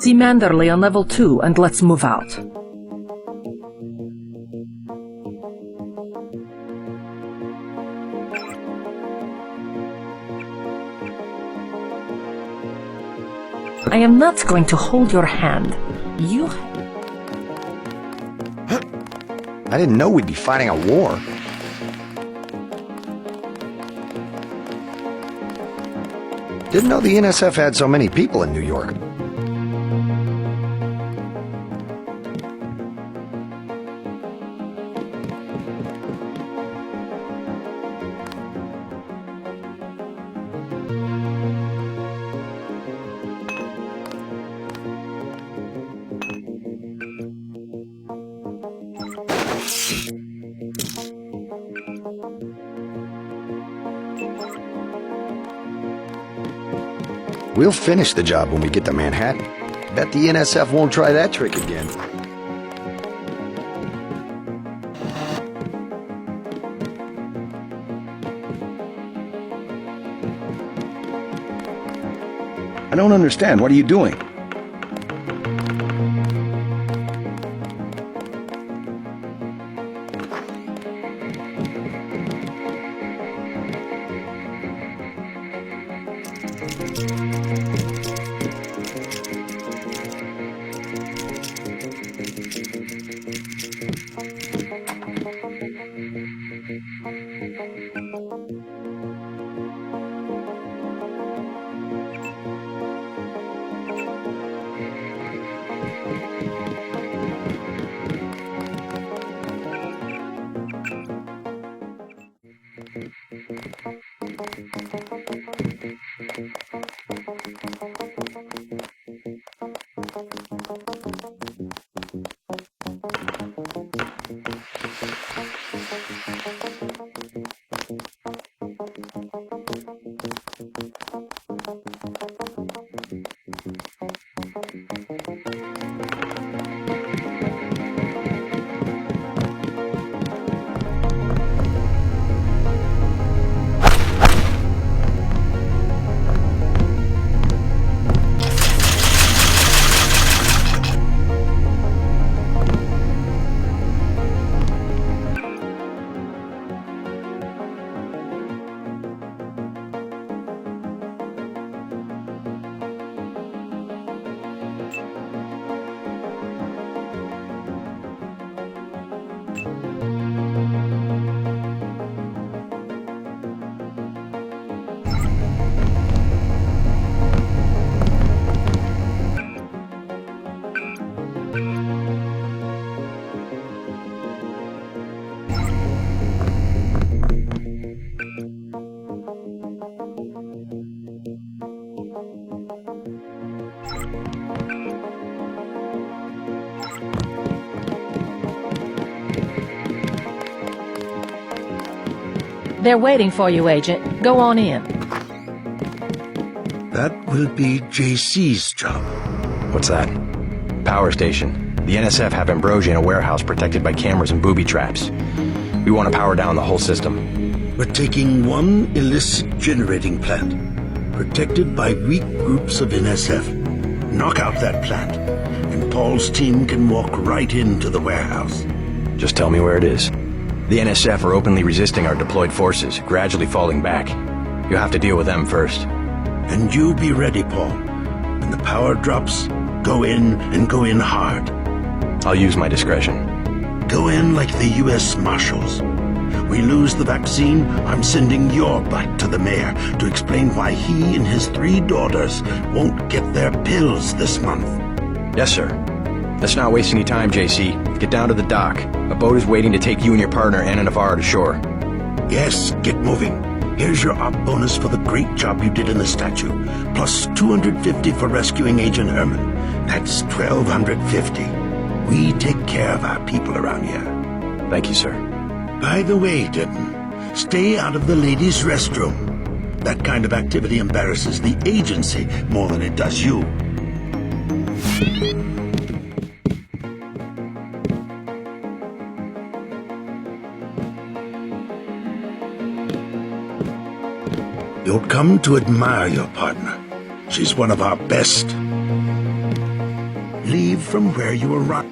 See Manderley on level 2 and let's move out. I am not going to hold your hand. You... I didn't know we'd be fighting a war. Didn't know the NSF had so many people in New York. We'll finish the job when we get to Manhattan. Bet the NSF won't try that trick again. I don't understand. What are you doing? They're waiting for you, Agent. Go on in. That will be JC's job. What's that? Power station. The NSF have Ambrosia in a warehouse protected by cameras and booby traps. We want to power down the whole system. We're taking one illicit generating plant, protected by weak groups of NSF. Knock out that plant, and Paul's team can walk right into the warehouse. Just tell me where it is. The NSF are openly resisting our deployed forces, gradually falling back. You'll have to deal with them first. And you be ready, Paul. When the power drops, go in and go in hard. I'll use my discretion. Go in like the U.S. Marshals. We lose the vaccine, I'm sending your butt to the mayor to explain why he and his 3 daughters won't get their pills this month. Yes, sir. Let's not waste any time, JC. Get down to the dock. A boat is waiting to take you and your partner, Anna Navarro, to shore. Yes, get moving. Here's your op bonus for the great job you did in the statue, plus 250 for rescuing Agent Herman. That's 1,250. We take care of our people around here. Thank you, sir. By the way, Denton, stay out of the ladies' restroom. That kind of activity embarrasses the agency more than it does you. You'll come to admire your partner. She's one of our best. Leave from where you arrived.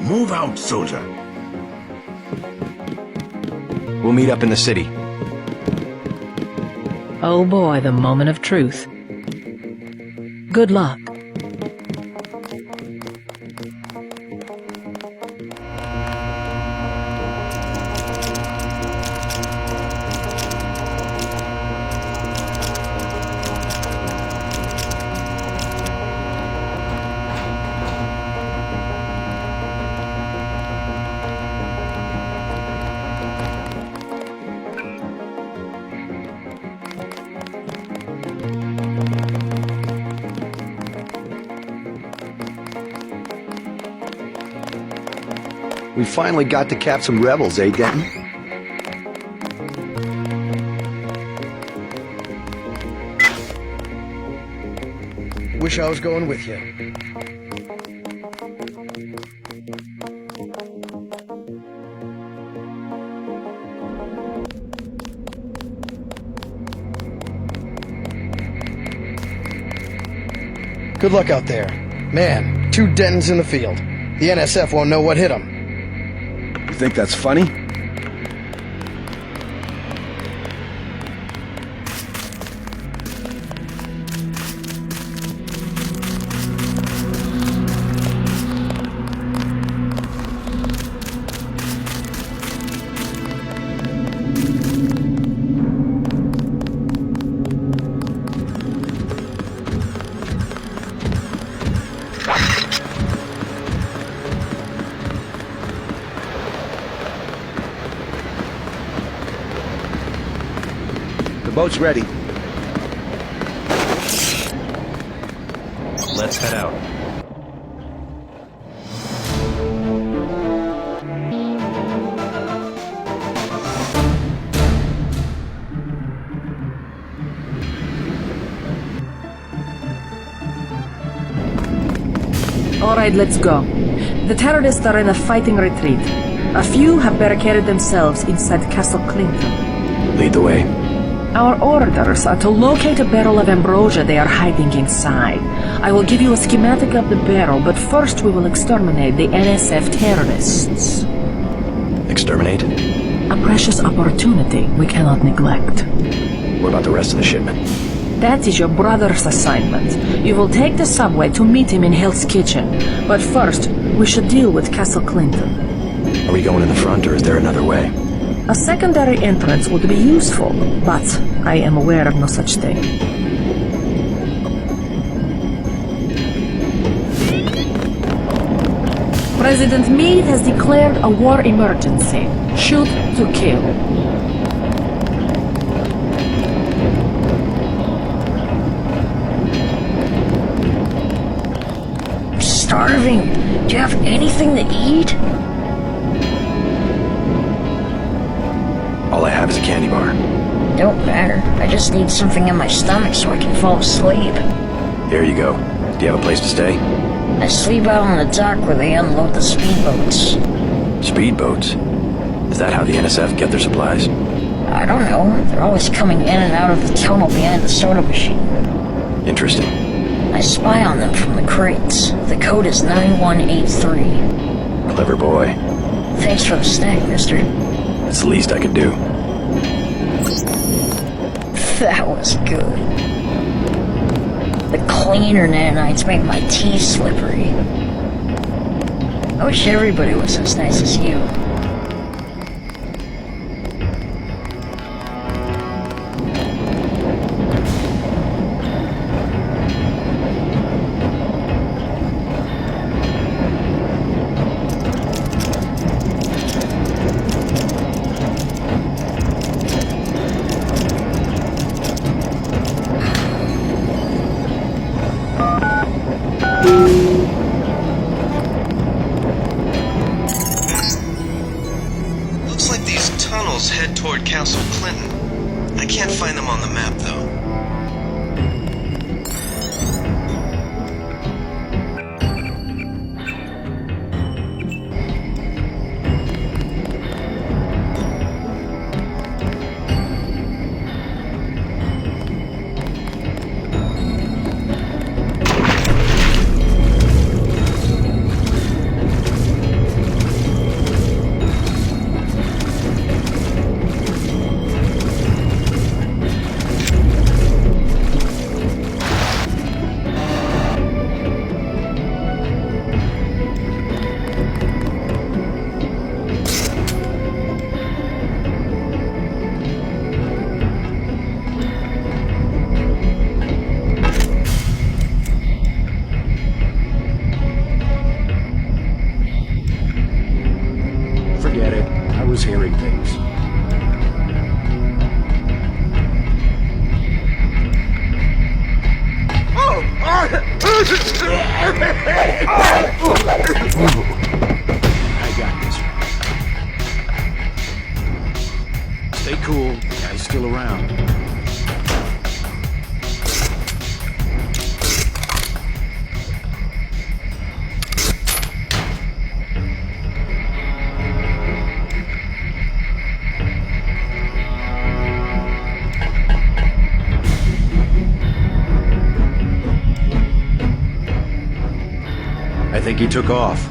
Move out, soldier. We'll meet up in the city. Oh boy, the moment of truth. Good luck. We finally got to cap some rebels, eh, Denton? Wish I was going with you. Good luck out there. Man, 2 Dentons in the field. The NSF won't know what hit them. You think that's funny? The boat's ready. Let's head out. All right, let's go. The terrorists are in a fighting retreat. A few have barricaded themselves inside Castle Clinton. Lead the way. Our orders are to locate a barrel of ambrosia they are hiding inside. I will give you a schematic of the barrel, but first we will exterminate the NSF terrorists. Exterminate? A precious opportunity we cannot neglect. What about the rest of the shipment? That is your brother's assignment. You will take the subway to meet him in Hell's Kitchen. But first, we should deal with Castle Clinton. Are we going in the front, or is there another way? A secondary entrance would be useful, but I am aware of no such thing. President Meade has declared a war emergency. Shoot to kill. Starving. Do you have anything to eat? have is a candy bar. Don't matter. I just need something in my stomach so I can fall asleep. Here you go. Do you have a place to stay? I sleep out on the dock where they unload the speedboats. Speedboats? Is that how the NSF get their supplies? I don't know. They're always coming in and out of the tunnel behind the soda machine. Interesting. I spy on them from the crates. The code is 9183. Clever boy. Thanks for the snack, mister. That's the least I could do. That was good. The cleaner nanites make my teeth slippery. I wish everybody was as nice as you. Head toward Castle Clinton. I can't find them on the map, though. Forget it. I was hearing things. I got this. Stay cool. Guy's still around. I think he took off.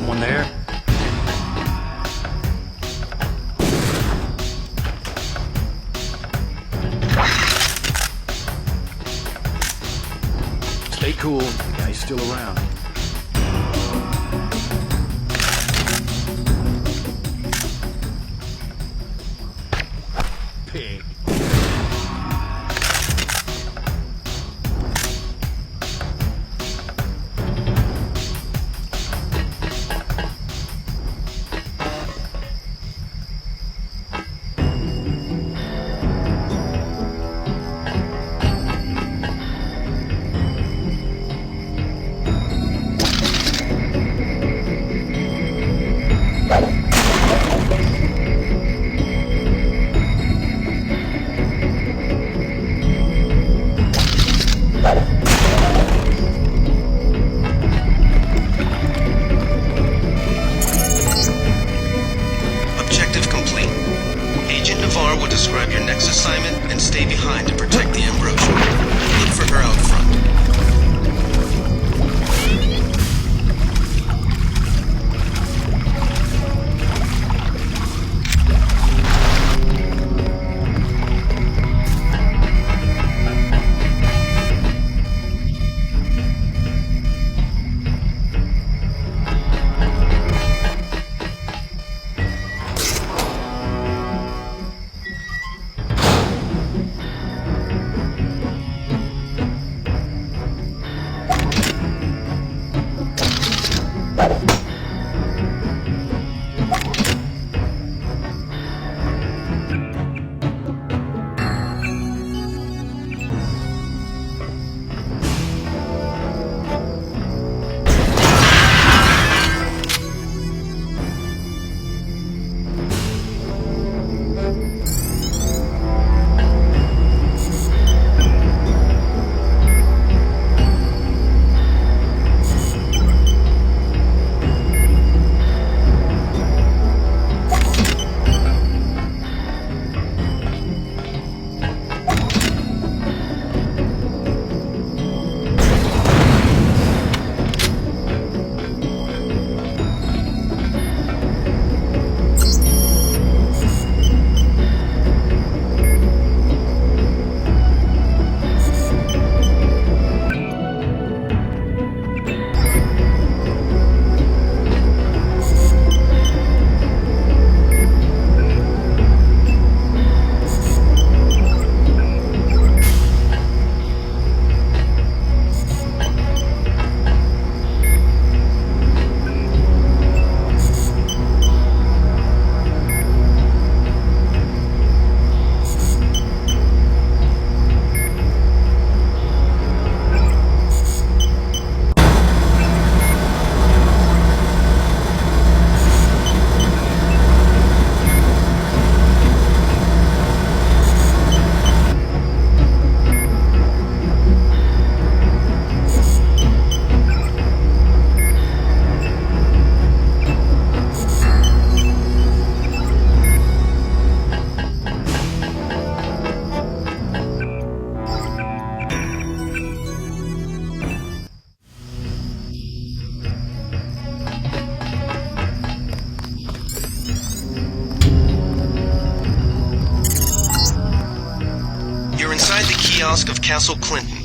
Someone there? Stay cool. The guy's still around. Pig. kiosk of Castle Clinton.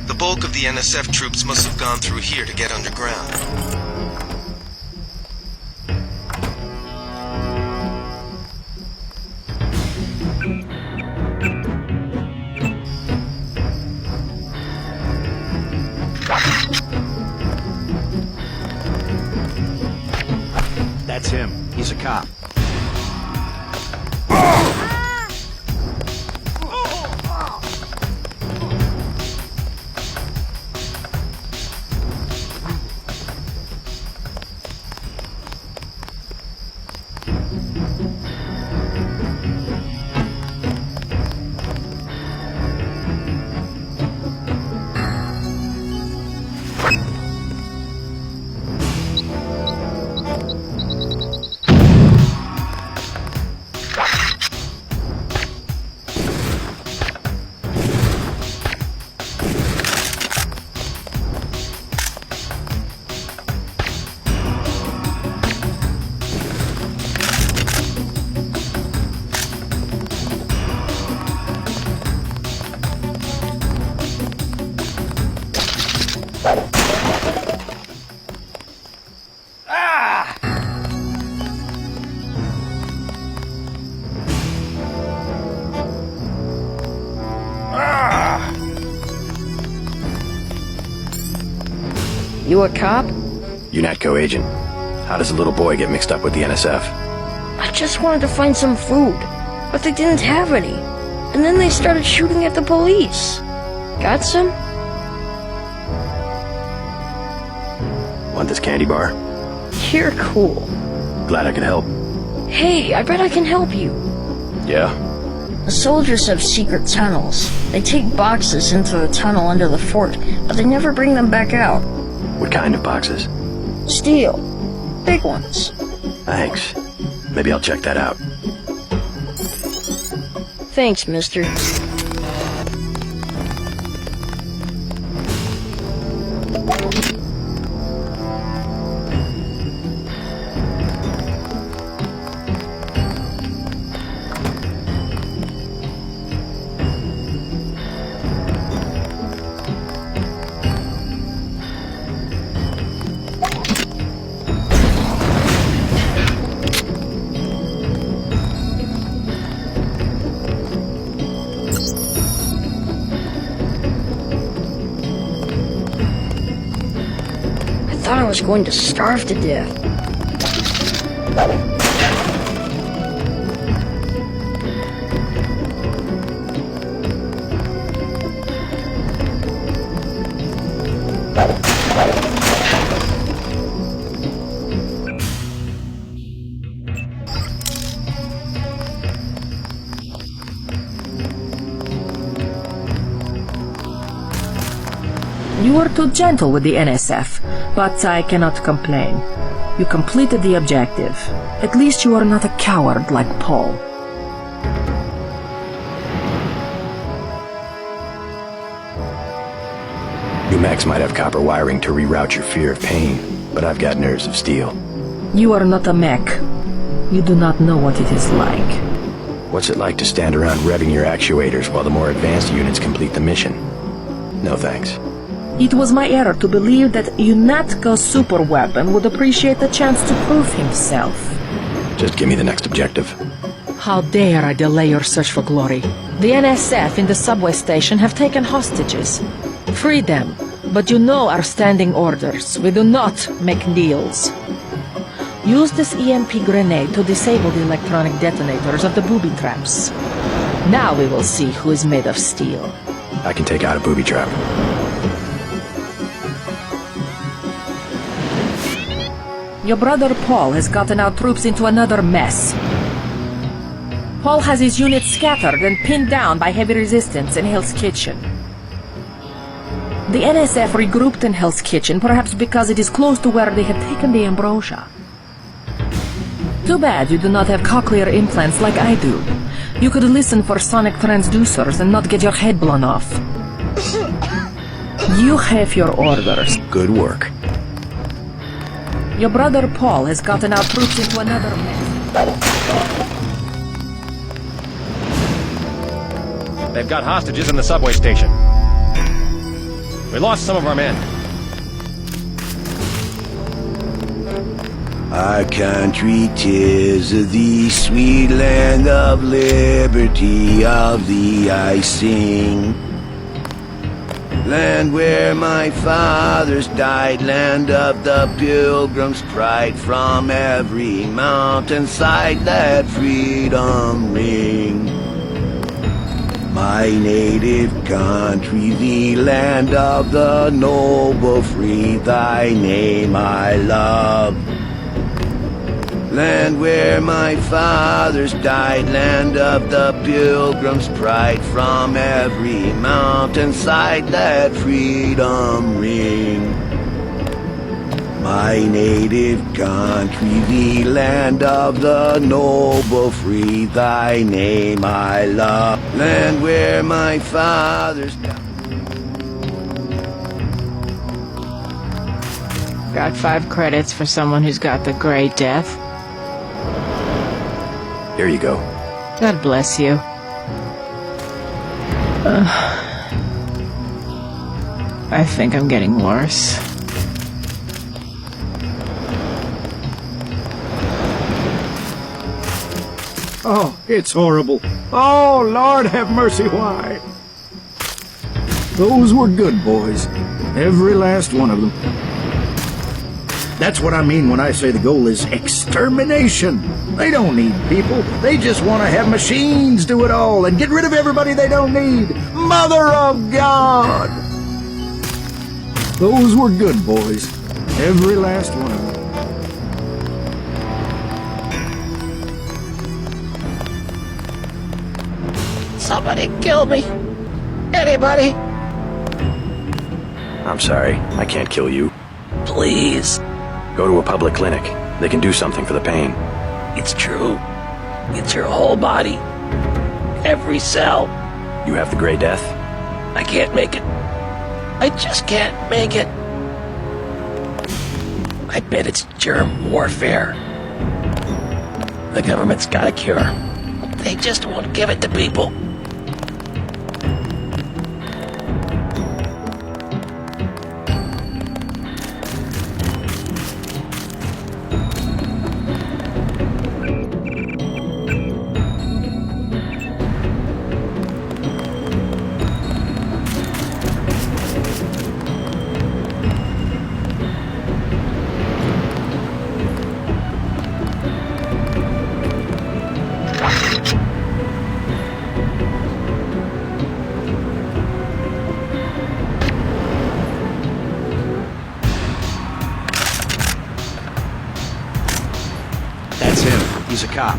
The bulk of the NSF troops must have gone through here to get underground. That's him. He's a cop. You a cop? UNATCO agent. How does a little boy get mixed up with the NSF? I just wanted to find some food, but they didn't have any. And then they started shooting at the police. Got some? Want this candy bar? You're cool. Glad I could help. Hey, I bet I can help you. Yeah? The soldiers have secret tunnels. They take boxes into the tunnel under the fort, but they never bring them back out. What kind of boxes? Steel. Big ones. Thanks. Maybe I'll check that out. Thanks, mister. I thought I was going to starve to death. You were too gentle with the NSF, but I cannot complain. You completed the objective. At least you are not a coward like Paul. You mechs might have copper wiring to reroute your fear of pain, but I've got nerves of steel. You are not a mech. You do not know what it is like. What's it like to stand around revving your actuators while the more advanced units complete the mission? No thanks. It was my error to believe that UNATCO's superweapon would appreciate the chance to prove himself. Just give me the next objective. How dare I delay your search for glory? The NSF in the subway station have taken hostages. Free them, but you know our standing orders. We do not make deals. Use this EMP grenade to disable the electronic detonators of the booby traps. Now we will see who is made of steel. I can take out a booby trap. Your brother Paul has gotten our troops into another mess. Paul has his units scattered and pinned down by heavy resistance in Hell's Kitchen. The NSF regrouped in Hell's Kitchen, perhaps because it is close to where they had taken the ambrosia. Too bad you do not have cochlear implants like I do. You could listen for sonic transducers and not get your head blown off. You have your orders. Good work. Your brother Paul has gotten our troops into another mess. They've got hostages in the subway station. We lost some of our men. Our country 'tis the sweet land of liberty, of thee I sing. Land where my fathers died, land of the pilgrim's pride, from every mountainside let freedom ring. My native country, the land of the noble free, thy name I love. Land where my fathers died, land of the pilgrim's pride, from every mountainside let freedom ring. My native country, the land of the noble free, thy name I love. Land where my fathers died. Got 5 credits for someone who's got the Grey Death. Here you go. God bless you. I think I'm getting worse. Oh, it's horrible. Oh, Lord have mercy, why? Those were good boys. Every last one of them. That's what I mean when I say the goal is extermination. They don't need people. They just want to have machines do it all and get rid of everybody they don't need. Mother of God! Those were good boys. Every last one of them. Somebody kill me. Anybody? I'm sorry, I can't kill you. Please. Go to a public clinic. They can do something for the pain. It's true. It's your whole body. Every cell. You have the Gray Death? I can't make it. I just can't make it. I bet it's germ warfare. The government's got a cure. They just won't give it to people. That's him. He's a cop.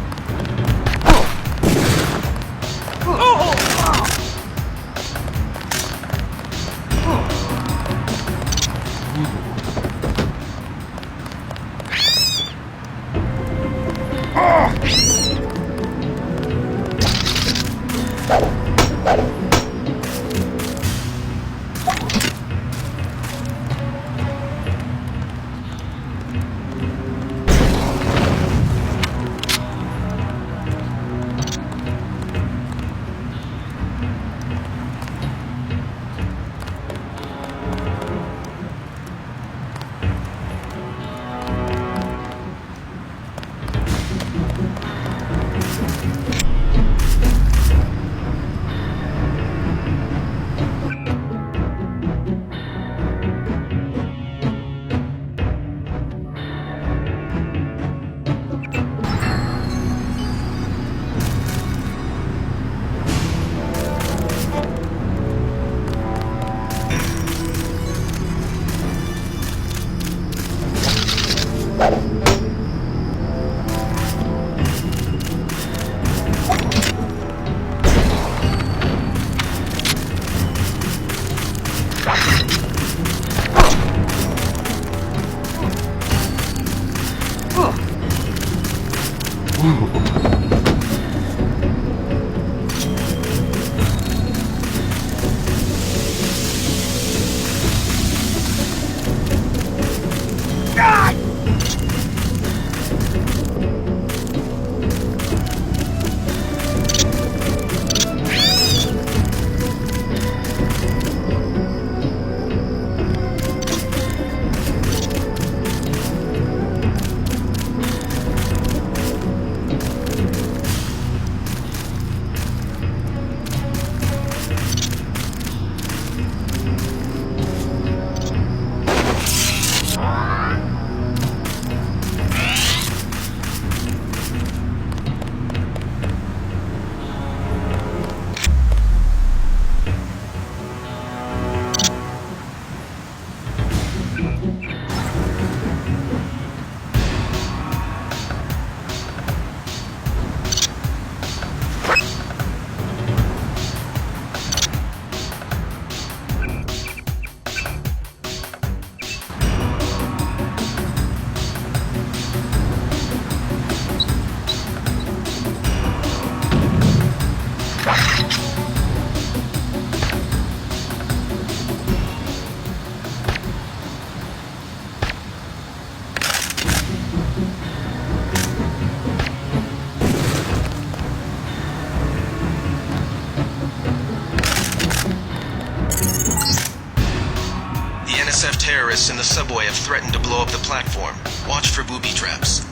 Terrorists in the subway have threatened to blow up the platform. Watch for booby traps.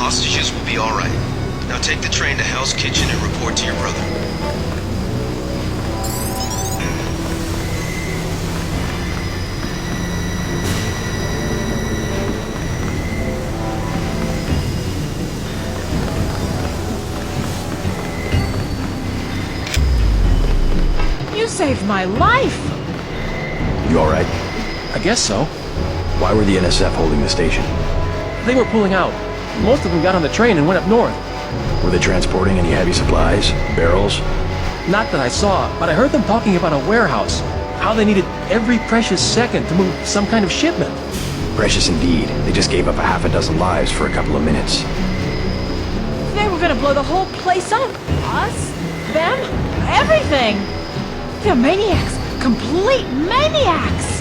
Hostages will be alright. Now take the train to Hell's Kitchen and report to your brother. You saved my life! You alright? I guess so. Why were the NSF holding the station? They were pulling out. Most of them got on the train and went up north. Were they transporting any heavy supplies? Barrels? Not that I saw, but I heard them talking about a warehouse. How they needed every precious second to move some kind of shipment. Precious indeed. They just gave up a half a dozen lives for a couple of minutes. They were gonna blow the whole place up. Us, them, everything. They're maniacs. Complete maniacs.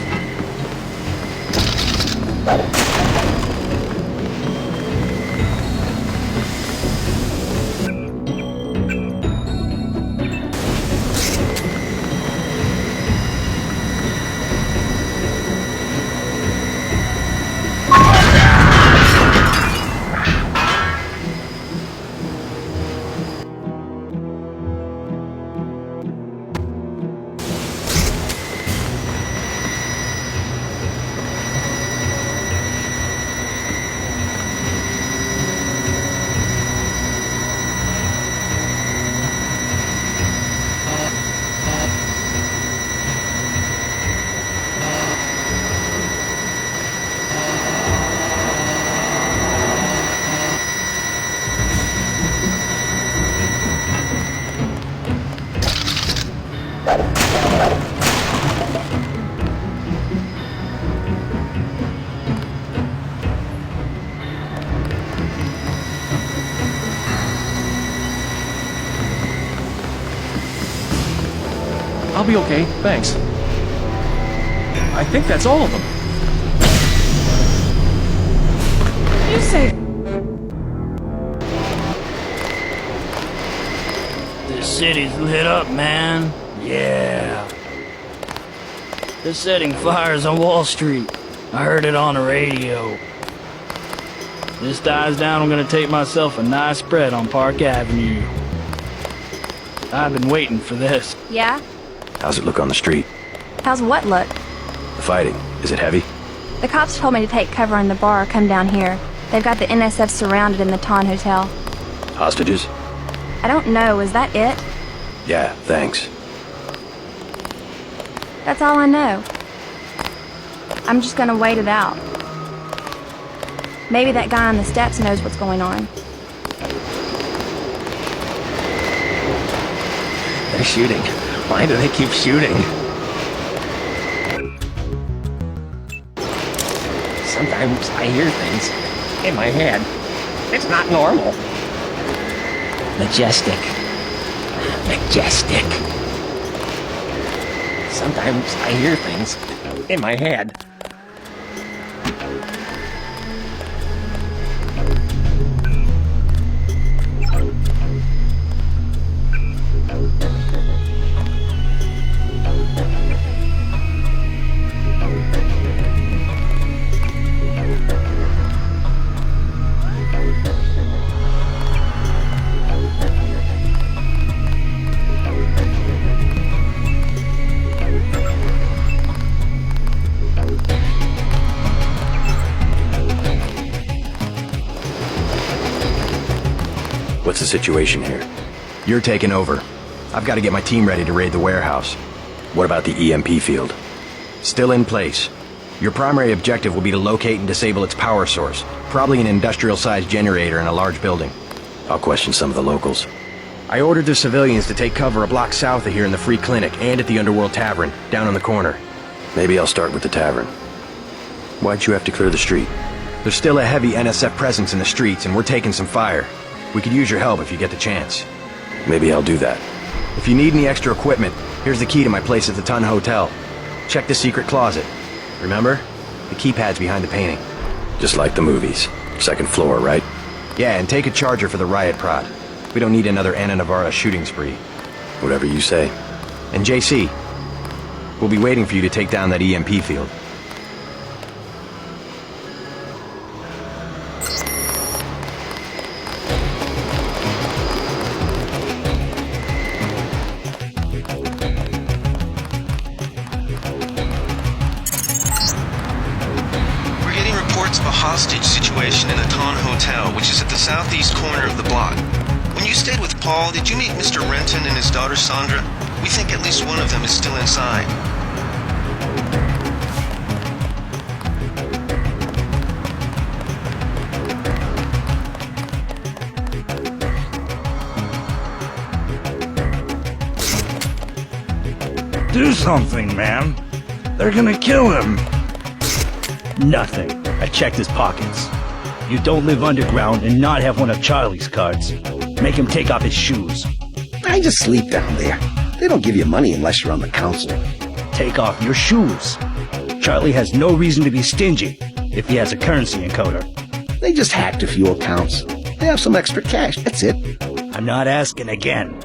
I'll be okay, thanks. I think that's all of them. You saved... This city's lit up, man. Yeah. They're setting fires on Wall Street. I heard it on the radio. This dies down, I'm gonna take myself a nice spread on Park Avenue. I've been waiting for this. Yeah? How's it look on the street? How's what look? The fighting. Is it heavy? The cops told me to take cover in the bar or come down here. They've got the NSF surrounded in the Ton Hotel. Hostages? I don't know, is that it? Yeah, thanks. That's all I know. I'm just gonna wait it out. Maybe that guy on the steps knows what's going on. They're shooting. Why do they keep shooting? Sometimes I hear things in my head. It's not normal. Majestic. Majestic. Sometimes I hear things in my head. What's the situation here? You're taking over. I've got to get my team ready to raid the warehouse. What about the EMP field? Still in place. Your primary objective will be to locate and disable its power source, probably an industrial-sized generator in a large building. I'll question some of the locals. I ordered the civilians to take cover a block south of here in the Free Clinic and at the Underworld Tavern, down on the corner. Maybe I'll start with the tavern. Why'd you have to clear the street? There's still a heavy NSF presence in the streets, and we're taking some fire. We could use your help if you get the chance. Maybe I'll do that. If you need any extra equipment, Here's the key to my place at the Ton Hotel. Check the secret closet. Remember? The keypad's behind the painting. Just like the movies. Second floor, right? Yeah, and take a charger for the riot prod. We don't need another Anna Navarra shooting spree. Whatever you say. And JC, we'll be waiting for you to take down that EMP field. We're getting reports of a hostage situation in the Ton Hotel, which is at the southeast corner of the block. When you stayed with Paul, did you meet Mr. Renton and his daughter Sandra? We think at least one of them is still inside. Do something, man. They're gonna kill him. Nothing. I checked his pockets. You don't live underground and not have one of Charlie's cards. Make him take off his shoes. I just sleep down there. They don't give you money unless you're on the council. Take off your shoes. Charlie has no reason to be stingy if he has a currency encoder. They just hacked a few accounts. They have some extra cash, that's it. I'm not asking again.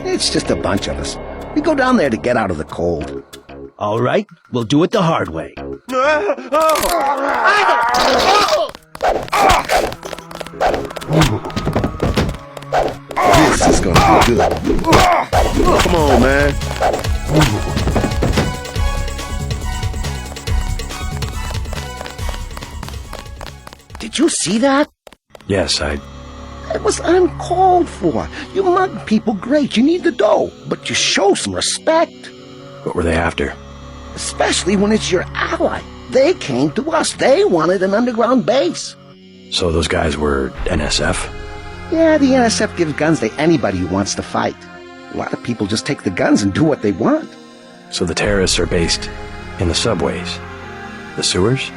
It's just a bunch of us. We go down there to get out of the cold. All right, we'll do it the hard way. This is gonna be good. Come on, man. Did you see that? Yes, It was uncalled for. You mug people, great. You need the dough. But you show some respect. What were they after? Especially when it's your ally. They came to us. They wanted an underground base. So those guys were NSF? Yeah, the NSF gives guns to anybody who wants to fight. A lot of people just take the guns and do what they want. So the terrorists are based in the subways? The sewers?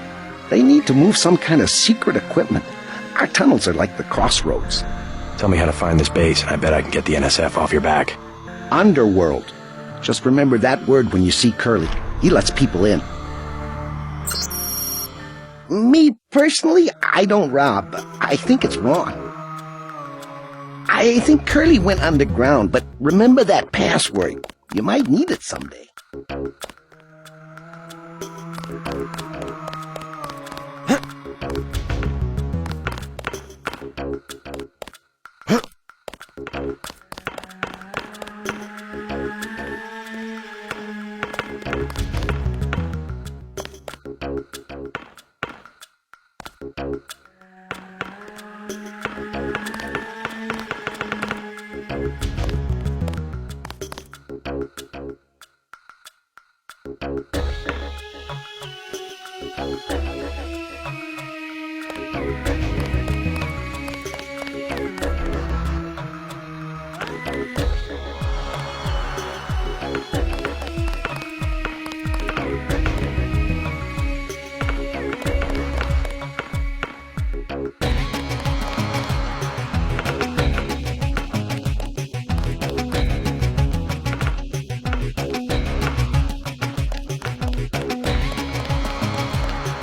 They need to move some kind of secret equipment. Our tunnels are like the crossroads. Tell me how to find this base, and I bet I can get the NSF off your back. Underworld. Just remember that word when you see Curly. He lets people in. Me, personally, I don't rob, but I think it's wrong. I think Curly went underground, but remember that password. You might need it someday.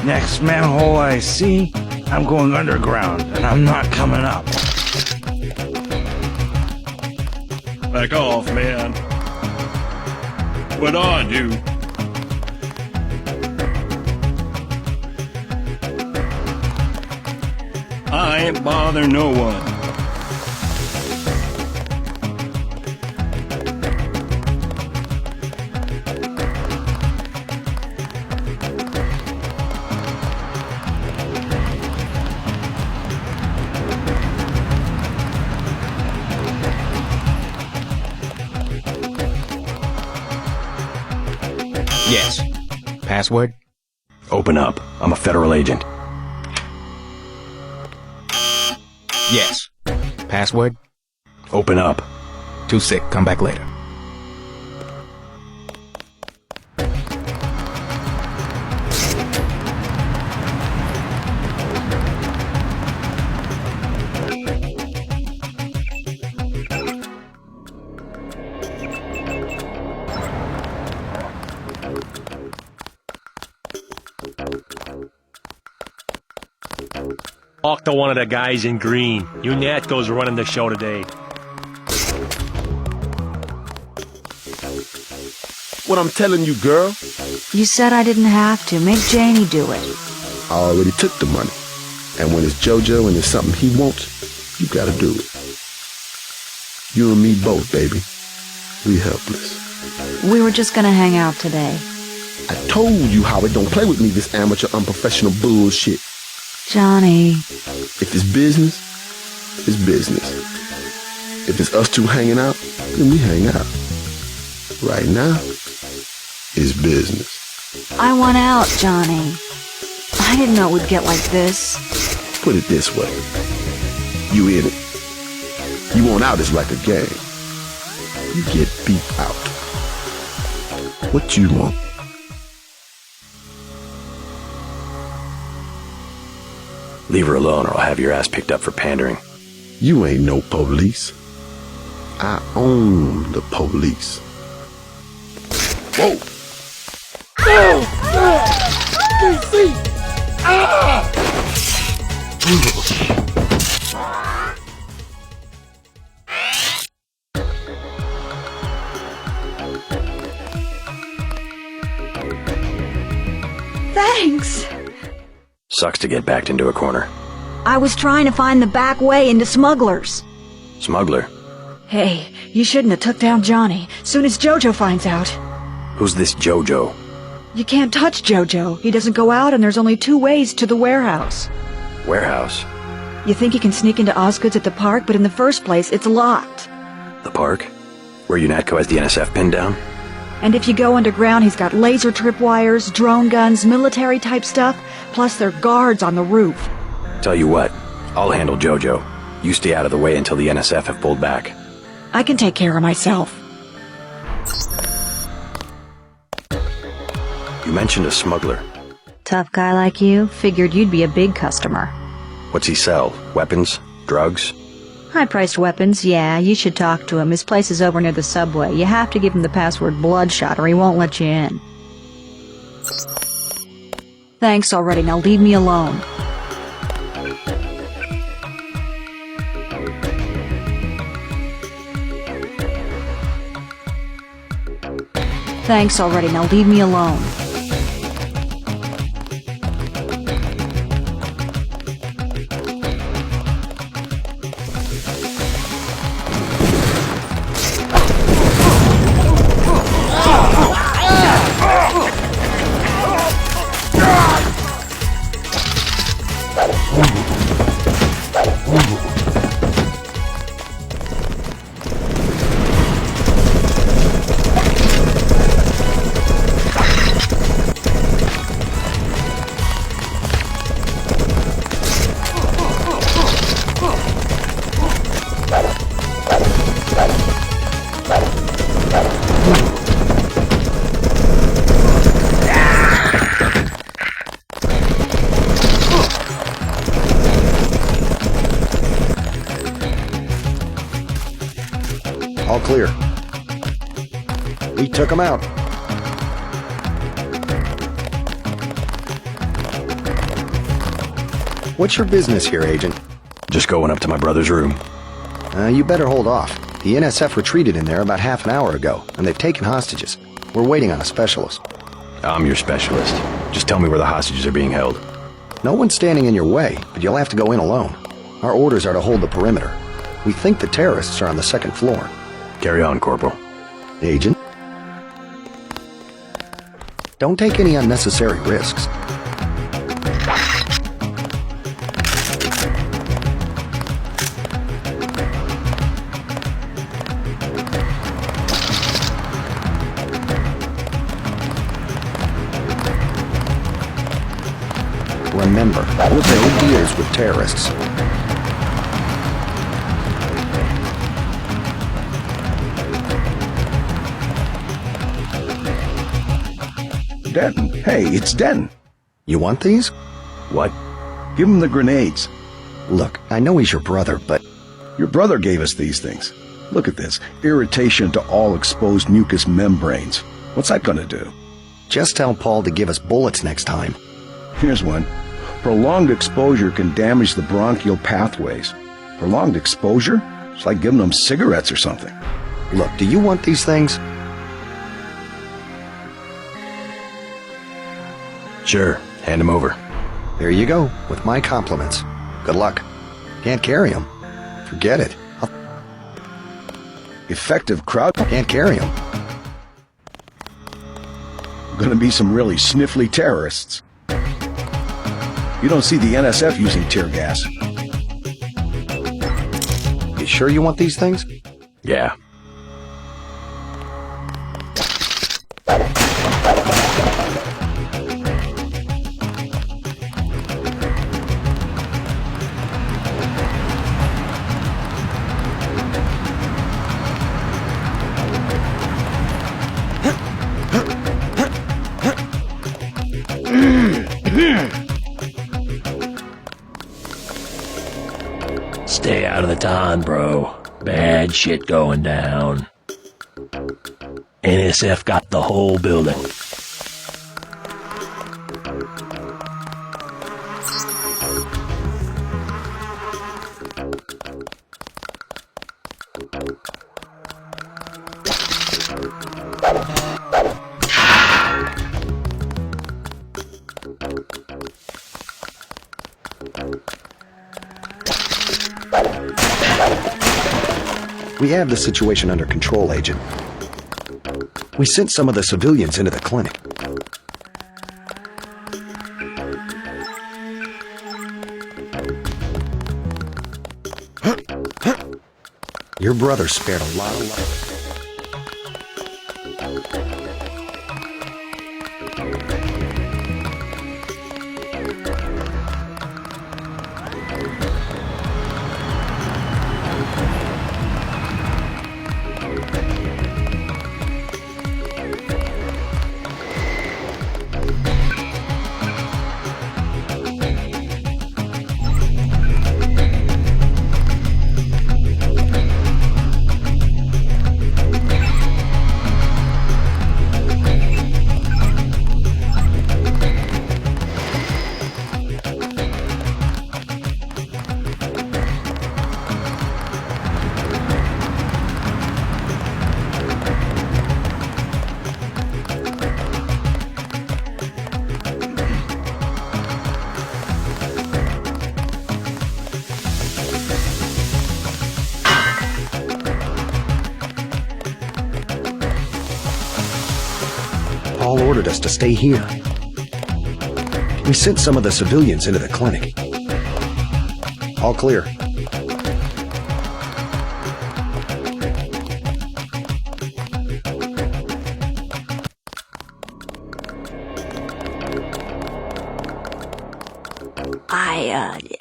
Next manhole I see, I'm going underground, and I'm not coming up. Back off, man. What on, you? I ain't bother no one. Yes. Password? Open up. I'm a federal agent. Yes. Password? Open up. Too sick. Come back later. Talk to one of the guys in green. UNATCO's running the show today. What I'm telling you, girl? You said I didn't have to. Make Janie do it. I already took the money. And when it's JoJo and it's something he wants, you gotta do it. You and me both, baby. We helpless. We were just gonna hang out today. I told you, Howard, don't play with me, this amateur, unprofessional bullshit. Johnny. If it's business, it's business. If it's us two hanging out, then we hang out. Right now, it's business. I want out, Johnny. I didn't know it would get like this. Put it this way. You in it. You want out is like a game. You get beat out. What you want? Leave her alone or I'll have your ass picked up for pandering. You ain't no police. I own the police. Whoa! DC! Ah! Thanks. Sucks to get backed into a corner. I was trying to find the back way into Smugglers. Smuggler? Hey, you shouldn't have took down Johnny. Soon as JoJo finds out. Who's this JoJo? You can't touch JoJo. He doesn't go out and there's only 2 ways to the warehouse. Warehouse? You think you can sneak into Osgood's at the park, but in the first place, it's locked. The park? Where UNATCO has the NSF pinned down? And if you go underground, he's got laser tripwires, drone guns, military-type stuff, plus there are guards on the roof. Tell you what, I'll handle JoJo. You stay out of the way until the NSF have pulled back. I can take care of myself. You mentioned a smuggler. Tough guy like you, figured you'd be a big customer. What's he sell? Weapons? Drugs? High-priced weapons, yeah, you should talk to him. His place is over near the subway. You have to give him the password Bloodshot or he won't let you in. Thanks already, now leave me alone. Thanks already, now leave me alone. All clear. We took him out. What's your business here, Agent? Just going up to my brother's room. You better hold off. The NSF retreated in there about half an hour ago, and they've taken hostages. We're waiting on a specialist. I'm your specialist. Just tell me where the hostages are being held. No one's standing in your way, but you'll have to go in alone. Our orders are to hold the perimeter. We think the terrorists are on the 2nd floor. Carry on, Corporal. Agent? Don't take any unnecessary risks. Remember, we're no deals with terrorists. Denton. Hey, it's Denton. You want these? What? Give him the grenades. Look, I know he's your brother, but... Your brother gave us these things. Look at this. Irritation to all exposed mucous membranes. What's that gonna do? Just tell Paul to give us bullets next time. Here's one. Prolonged exposure can damage the bronchial pathways. Prolonged exposure? It's like giving them cigarettes or something. Look, do you want these things? Sure, hand them over. There you go, with my compliments. Good luck. Can't carry them. Forget it. Effective crowd. Can't carry them. Gonna be some really sniffly terrorists. You don't see the NSF using tear gas. You sure you want these things? Yeah. Stay out of the ton, bro. Bad shit going down. NSF got the whole building. We have the situation under control, Agent. We sent some of the civilians into the clinic. Your brother spared a lot of life. Paul ordered us to stay here. We sent some of the civilians into the clinic. All clear.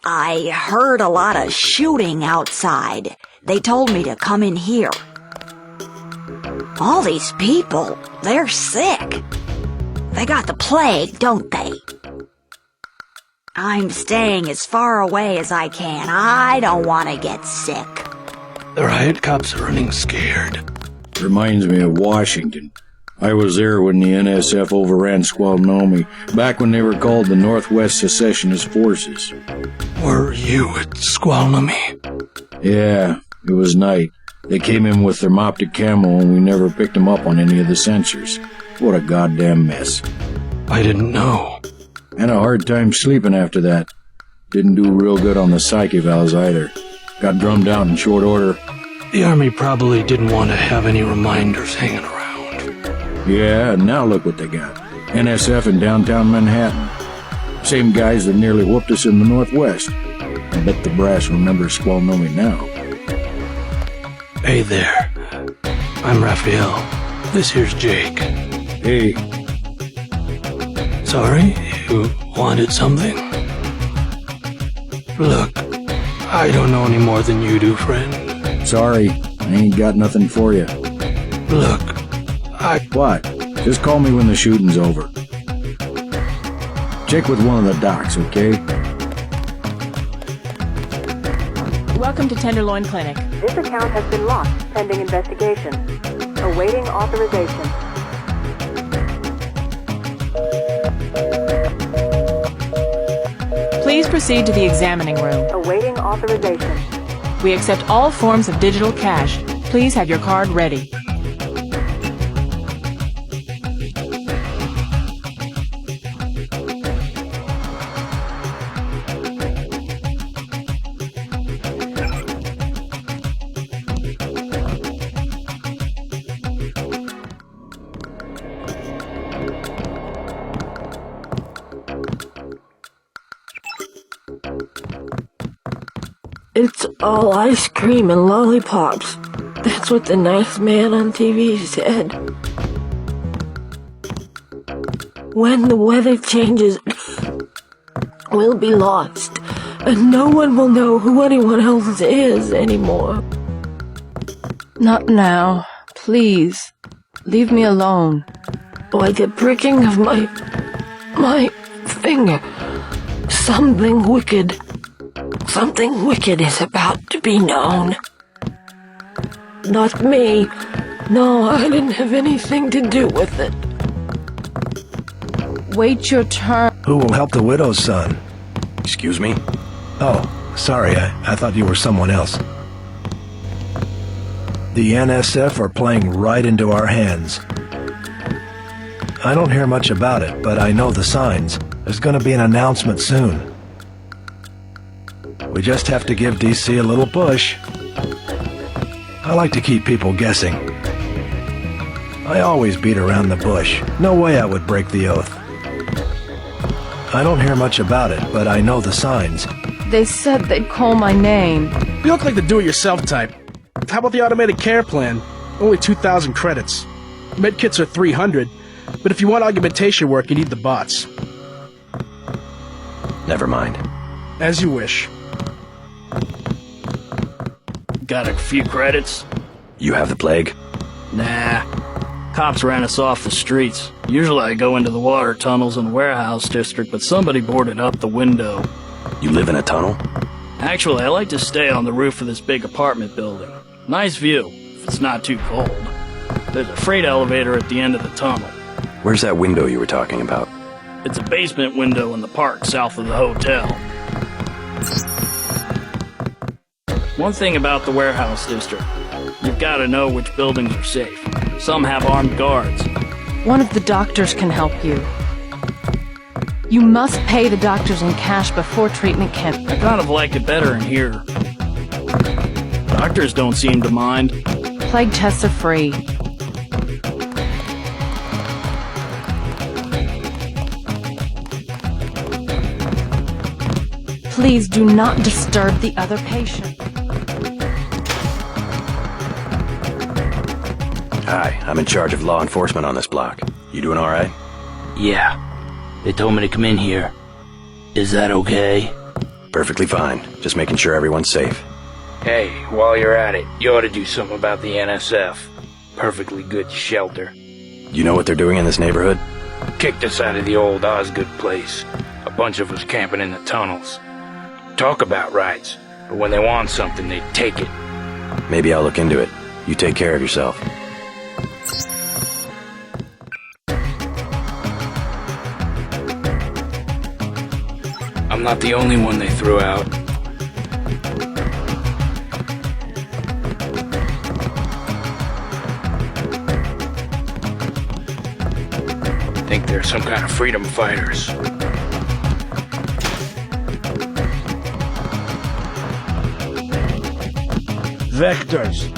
I heard a lot of shooting outside. They told me to come in here. All these people, they're sick. They got the plague, don't they? I'm staying as far away as I can. I don't want to get sick. The riot cops are running scared. Reminds me of Washington. I was there when the NSF overran Squalnomi, back when they were called the Northwest Secessionist Forces. Were you at Squalnomi? Yeah, it was night. They came in with thermoptic camo and we never picked them up on any of the sensors. What a goddamn mess. I didn't know. Had a hard time sleeping after that. Didn't do real good on the psych evals either. Got drummed out in short order. The Army probably didn't want to have any reminders hanging around. Yeah, and now look what they got. NSF in downtown Manhattan. Same guys that nearly whooped us in the Northwest. I bet the brass remembers Squalnomi now. Hey there. I'm Raphael. This here's Jake. Hey. Sorry, you wanted something? Look, I don't know any more than you do, friend. Sorry, I ain't got nothing for you. Look, What? Just call me when the shooting's over. Check with one of the docs, okay? Welcome to Tenderloin Clinic. This account has been locked pending investigation. Awaiting authorization. proceed to the examining room. Awaiting authorization. We accept all forms of digital cash. Please have your card ready. It's all ice cream and lollipops. That's what the nice man on TV said. When the weather changes, we'll be lost, and no one will know who anyone else is anymore. Not now. Please. Leave me alone. Like a pricking of my finger. Something wicked is about to be known. Not me. No, I didn't have anything to do with it. Wait your turn. Who will help the widow's son? Excuse me? Oh, sorry, I thought you were someone else. The NSF are playing right into our hands. I don't hear much about it, but I know the signs. There's gonna be an announcement soon. We just have to give DC a little push. I like to keep people guessing. I always beat around the bush. No way I would break the oath. I don't hear much about it, but I know the signs. They said they'd call my name. You look like the do-it-yourself type. How about the automated care plan? Only 2,000 credits. Medkits are 300, but if you want augmentation work, you need the bots. Never mind. As you wish. Got a few credits? You have the plague? Nah. Cops ran us off the streets. Usually I go into the water tunnels in the warehouse district, but somebody boarded up the window. You live in a tunnel? Actually, I like to stay on the roof of this big apartment building. Nice view, if it's not too cold. There's a freight elevator at the end of the tunnel. Where's that window you were talking about? It's a basement window in the park south of the hotel. One thing about the warehouse district, you've got to know which buildings are safe. Some have armed guards. One of the doctors can help you. You must pay the doctors in cash before treatment can... I kind of like it better in here. Doctors don't seem to mind. Plague tests are free. Please do not disturb the other patient. Hi, I'm in charge of law enforcement on this block. You doing all right? Yeah. They told me to come in here. Is that okay? Perfectly fine. Just making sure everyone's safe. Hey, while you're at it, you ought to do something about the NSF. Perfectly good shelter. You know what they're doing in this neighborhood? Kicked us out of the old Osgood place. A bunch of us camping in the tunnels. Talk about rights, but when they want something, they take it. Maybe I'll look into it. You take care of yourself. I'm not the only one they threw out. Think they're some kind of freedom fighters. Vectors.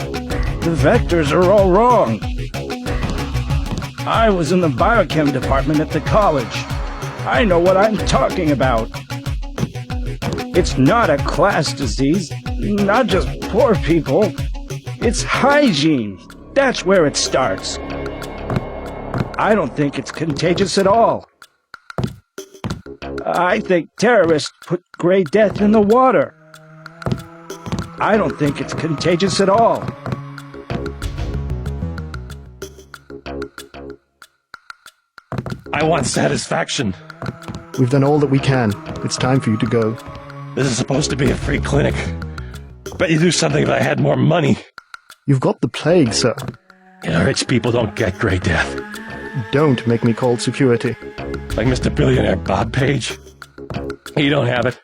The vectors are all wrong. I was in the biochem department at the college. I know what I'm talking about. It's not a class disease, not just poor people. It's hygiene. That's where it starts. I don't think it's contagious at all. I think terrorists put Grey Death in the water. I don't think it's contagious at all. I want satisfaction. We've done all that we can. It's time for you to go. This is supposed to be a free clinic. Bet you'd do something if I had more money. You've got the plague, sir. Yeah, rich people don't get Grey Death. Don't make me call security. Like Mr. Billionaire Bob Page. You don't have it.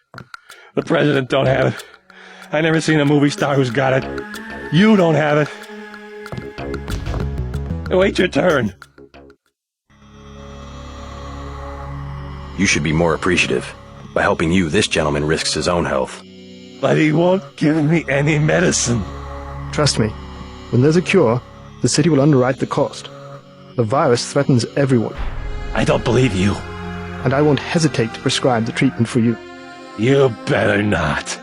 The president don't have it. I never seen a movie star who's got it. You don't have it. Wait your turn. You should be more appreciative. By helping you, this gentleman risks his own health. But he won't give me any medicine. Trust me, when there's a cure, the city will underwrite the cost. The virus threatens everyone. I don't believe you. And I won't hesitate to prescribe the treatment for you. You better not.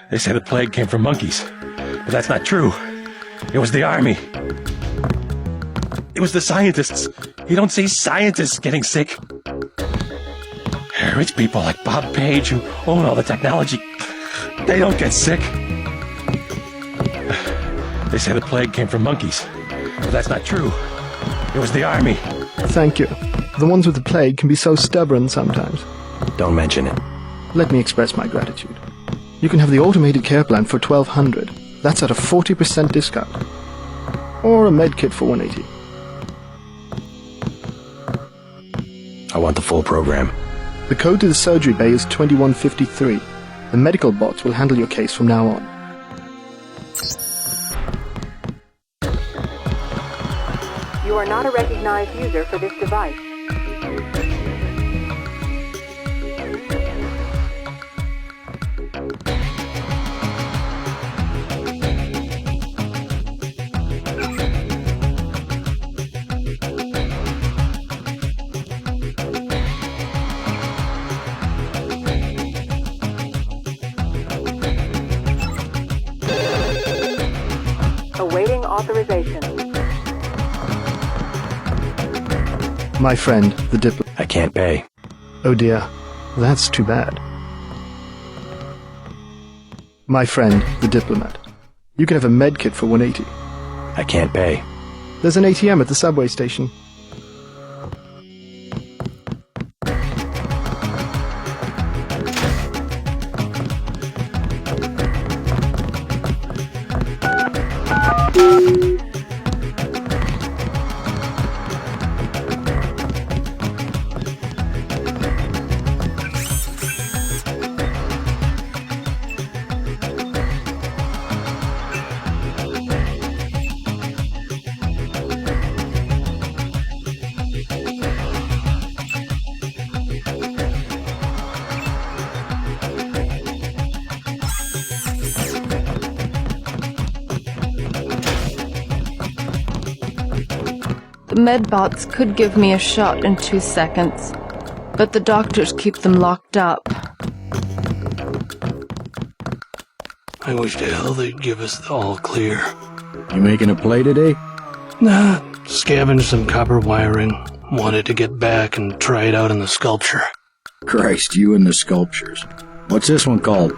They say the plague came from monkeys, but that's not true. It was the army. It was the scientists. You don't see scientists getting sick. Rich people like Bob Page who own all the technology, they don't get sick. They say the plague came from monkeys, but that's not true. It was the army. Thank you. The ones with the plague can be so stubborn sometimes. Don't mention it. Let me express my gratitude. You can have the automated care plan for $1,200. That's at a 40% discount. Or a med kit for $180. I want the full program. The code to the surgery bay is 2153. The medical bots will handle your case from now on. You are not a recognized user for this device. Awaiting authorization. My friend, the diplomat. I can't pay. Oh dear, that's too bad. My friend, the diplomat. You can have a med kit for $180. I can't pay. There's an ATM at the subway station. The medbots could give me a shot in 2 seconds, but the doctors keep them locked up. I wish to hell they'd give us the all clear. You making a play today? Nah, scavenged some copper wiring. Wanted to get back and try it out in the sculpture. Christ, you and the sculptures. What's this one called?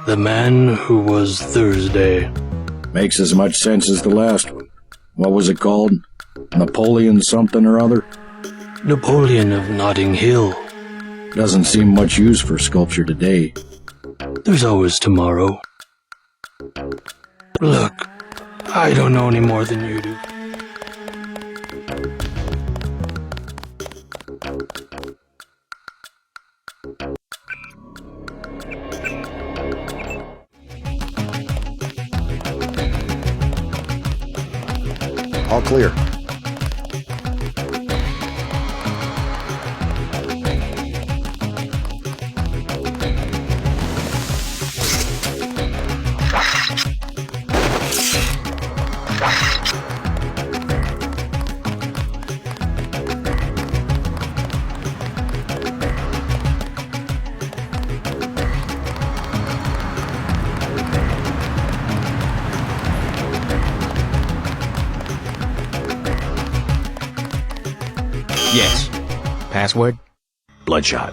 The Man Who Was Thursday. Makes as much sense as the last one. What was it called? Napoleon something or other? Napoleon of Notting Hill. Doesn't seem much use for sculpture today. There's always tomorrow. Look, I don't know any more than you do. All clear. Yes. Password? Bloodshot.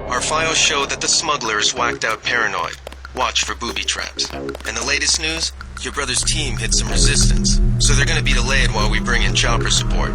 Our files show that the smuggler is whacked out paranoid. Watch for booby traps. And the latest news? Your brother's team hit some resistance, so they're gonna be delayed while we bring in chopper support.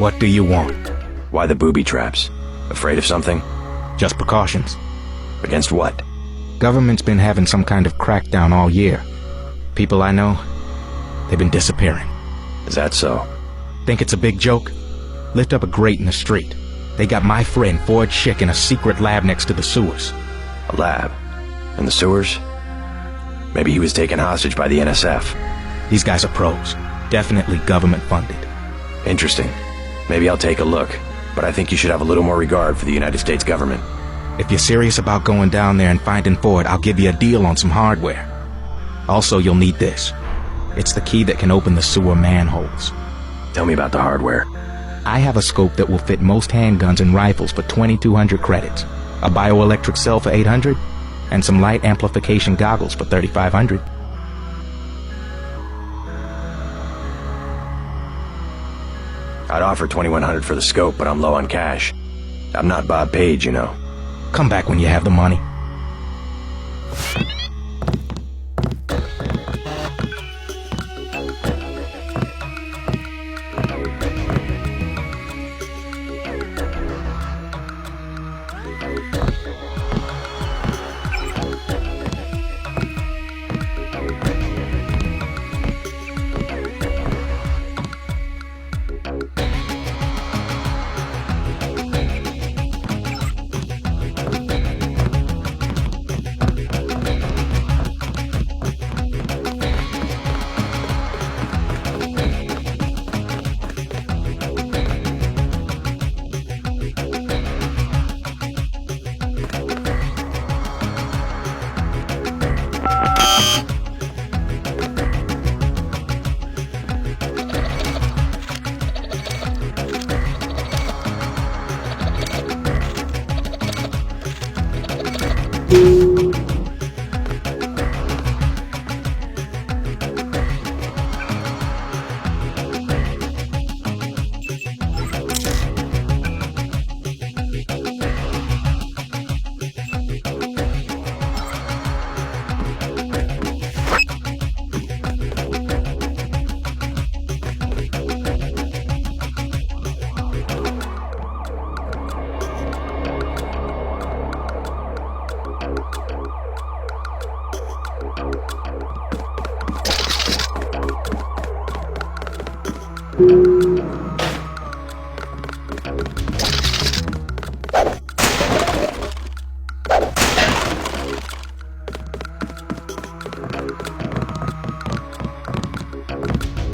What do you want? Why the booby traps? Afraid of something? Just precautions. Against what? Government's been having some kind of crackdown all year. People I know, they've been disappearing. Is that so? Think it's a big joke? Lift up a grate in the street. They got my friend Ford Schick in a secret lab next to the sewers. A lab? In the sewers? Maybe he was taken hostage by the NSF. These guys are pros. Definitely government funded. Interesting. Maybe I'll take a look, but I think you should have a little more regard for the United States government. If you're serious about going down there and finding Ford, I'll give you a deal on some hardware. Also, you'll need this. It's the key that can open the sewer manholes. Tell me about the hardware. I have a scope that will fit most handguns and rifles for 2,200 credits, a bioelectric cell for 800, and some light amplification goggles for 3,500. I'd offer 2,100 for the scope, but I'm low on cash. I'm not Bob Page, you know. Come back when you have the money.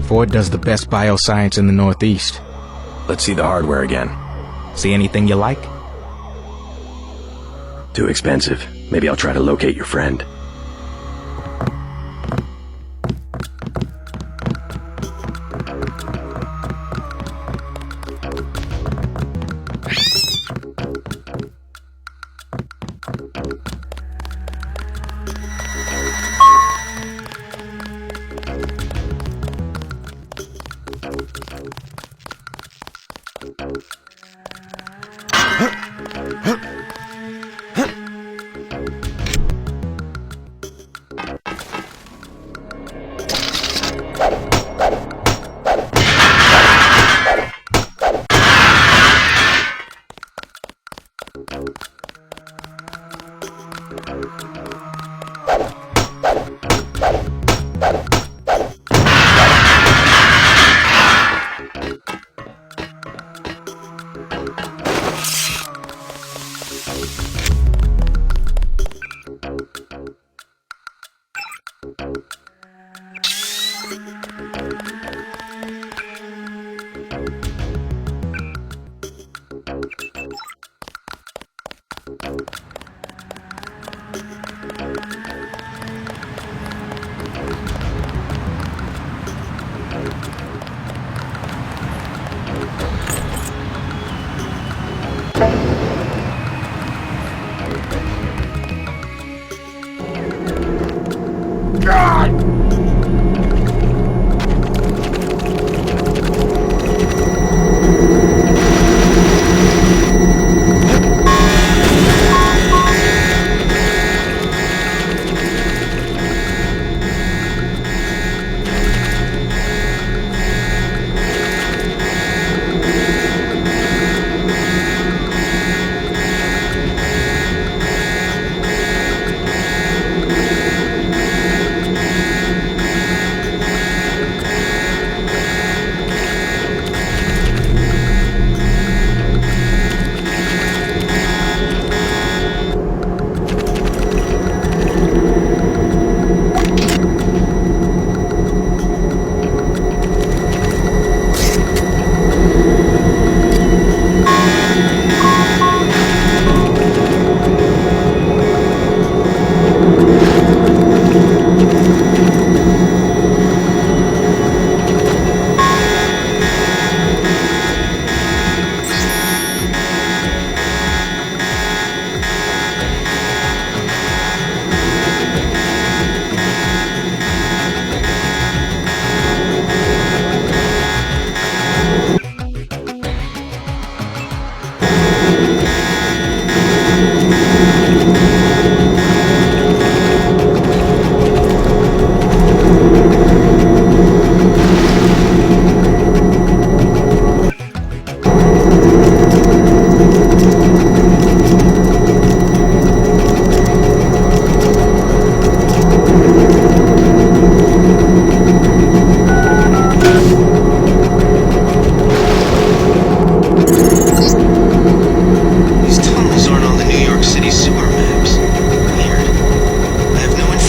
Ford does the best bioscience in the Northeast. Let's see the hardware again. See anything you like? Too expensive. Maybe I'll try to locate your friend.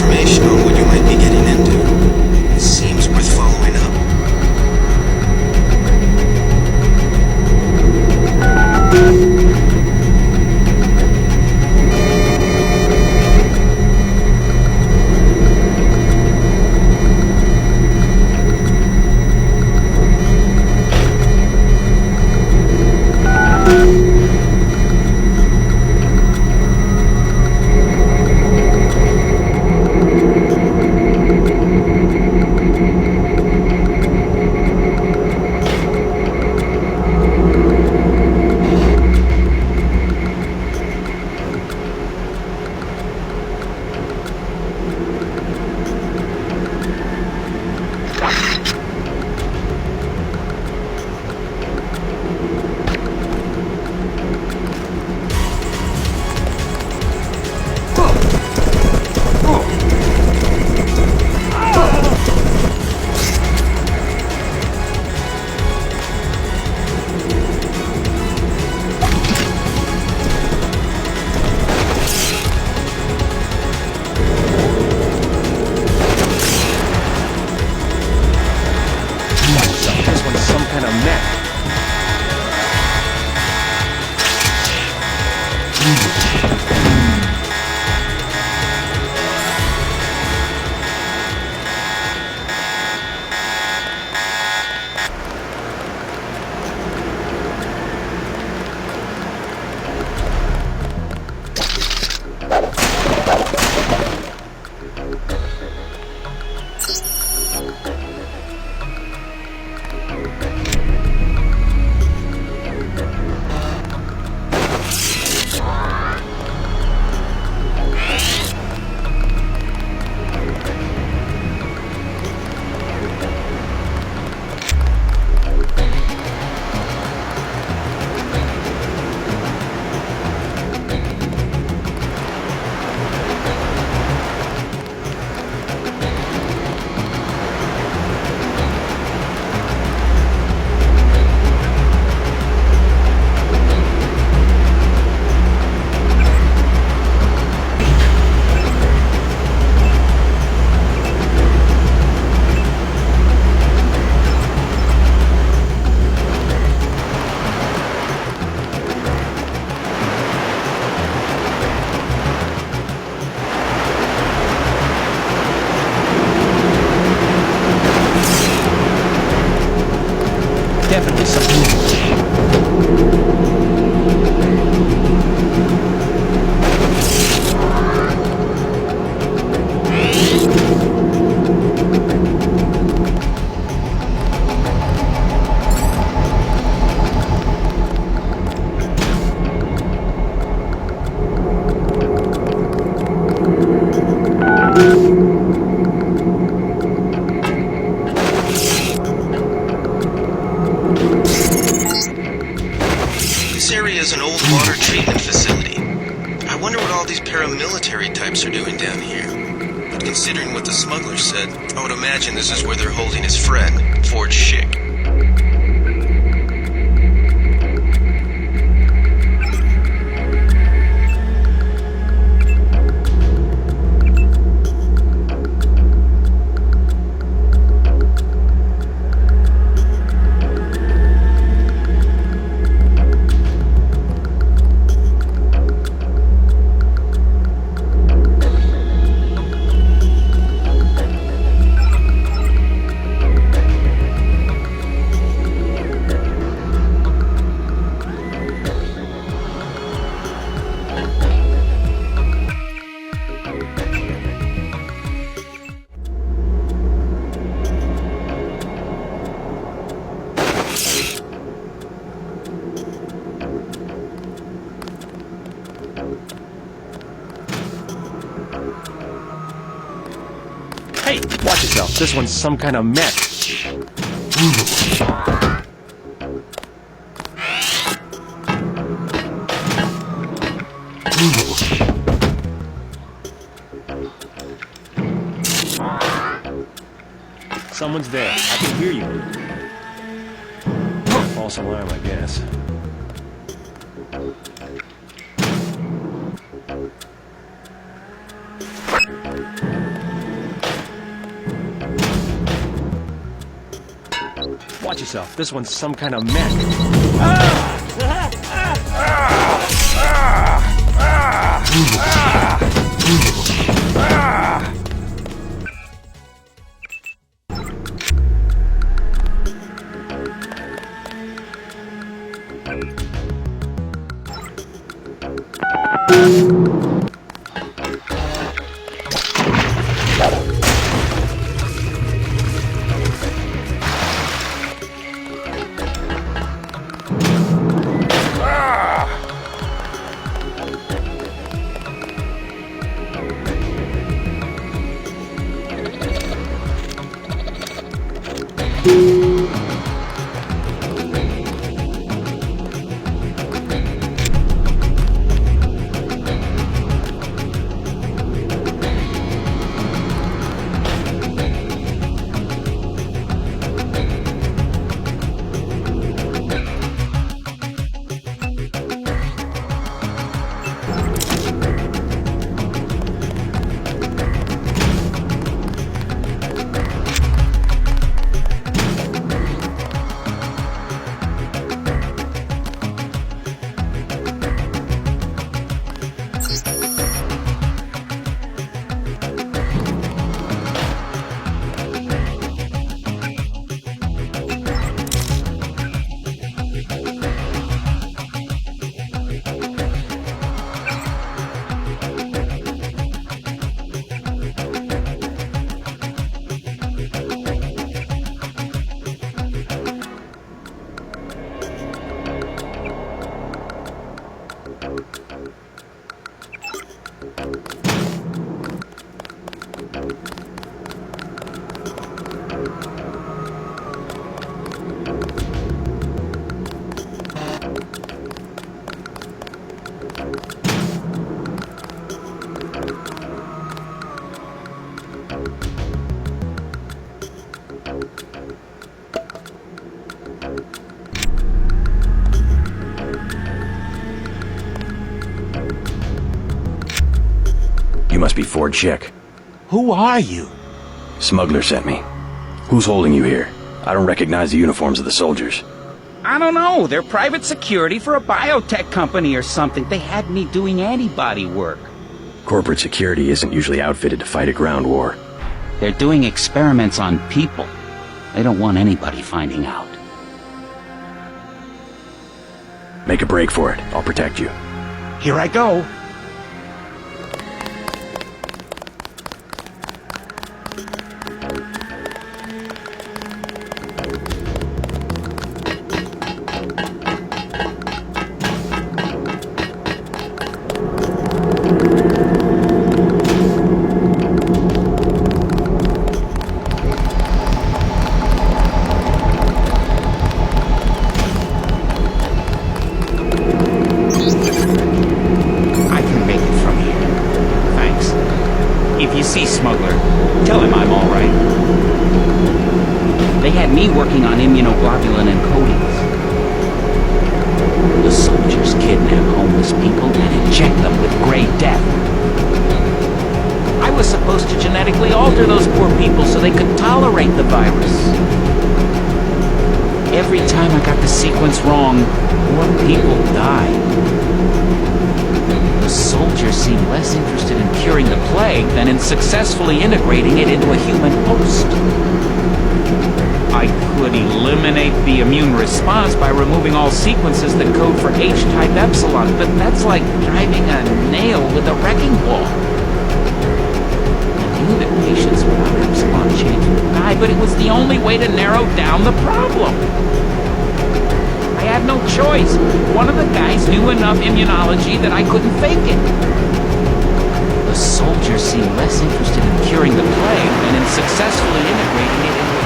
information on what you might be getting into. It seems worth following up. Definitely something. This area is an old water treatment facility. I wonder what all these paramilitary types are doing down here. But considering what the smuggler said, I would imagine this is where they're holding his friend, Forge Schick. Hey, watch yourself. This one's some kind of mech. Someone's there. I can hear you. False alarm, I guess. Watch yourself. This one's some kind of mess. Must be Ford Chick. Who are you? Smuggler sent me. Who's holding you here? I don't recognize the uniforms of the soldiers. I don't know. They're private security for a biotech company or something. They had me doing antibody work. Corporate security isn't usually outfitted to fight a ground war. They're doing experiments on people. They don't want anybody finding out. Make a break for it. I'll protect you. Here I go. Working on immunoglobulin encodings. The soldiers kidnap homeless people and inject them with gray death. I was supposed to genetically alter those poor people so they could tolerate the virus. Every time I got the sequence wrong, more people died. The soldiers seem less interested in curing the plague than in successfully integrating it into a human host. I could eliminate the immune response by removing all sequences that code for H-type epsilon, but that's like driving a nail with a wrecking ball. I knew that patients without epsilon change would die, but it was the only way to narrow down the problem. I had no choice. One of the guys knew enough immunology that I couldn't fake it. The soldiers seem less interested in curing the plague than in successfully integrating it into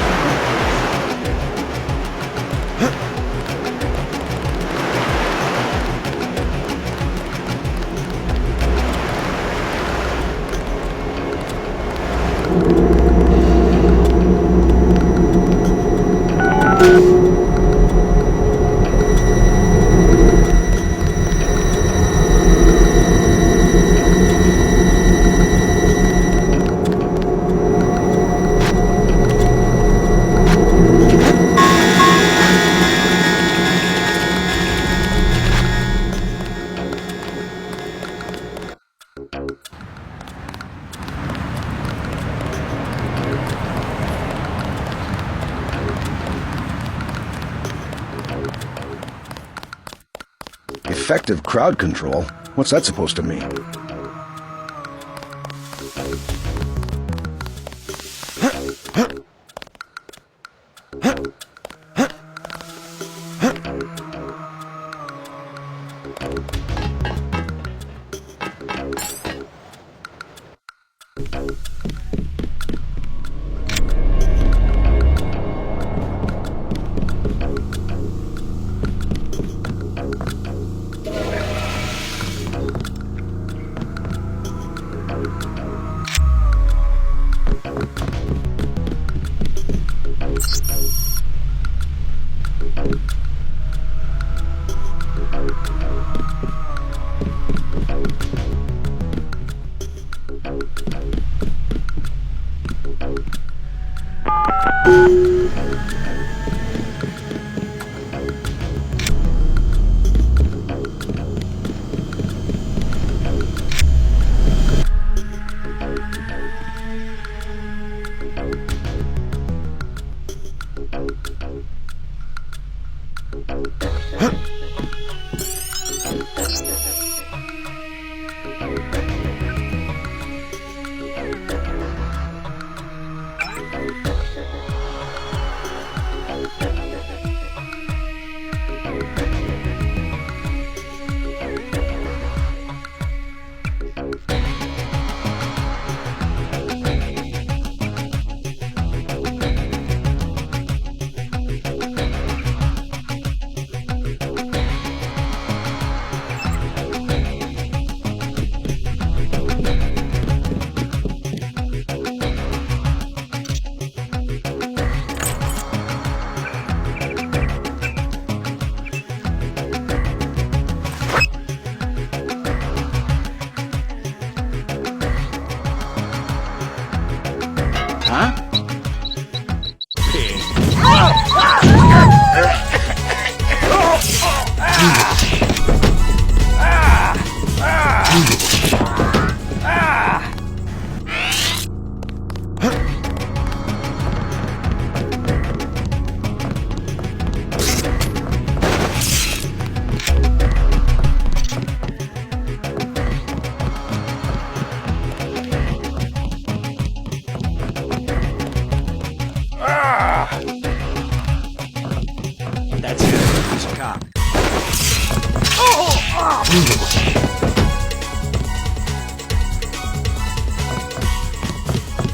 Effective crowd control? What's that supposed to mean?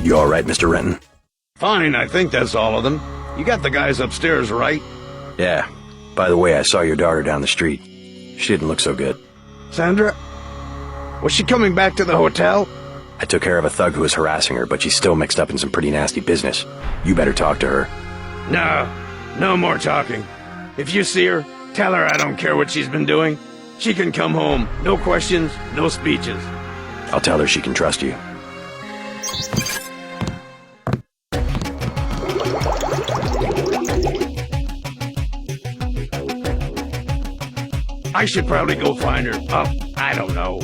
You all right, Mr. Renton? Fine, I think that's all of them. You got the guys upstairs, right? Yeah. By the way, I saw your daughter down the street. She didn't look so good. Sandra? Was she coming back to the hotel? I took care of a thug who was harassing her, but she's still mixed up in some pretty nasty business. You better talk to her. No more talking. If you see her, tell her I don't care what she's been doing. She can come home. No questions, no speeches. I'll tell her she can trust you. I should probably go find her. Oh, I don't know.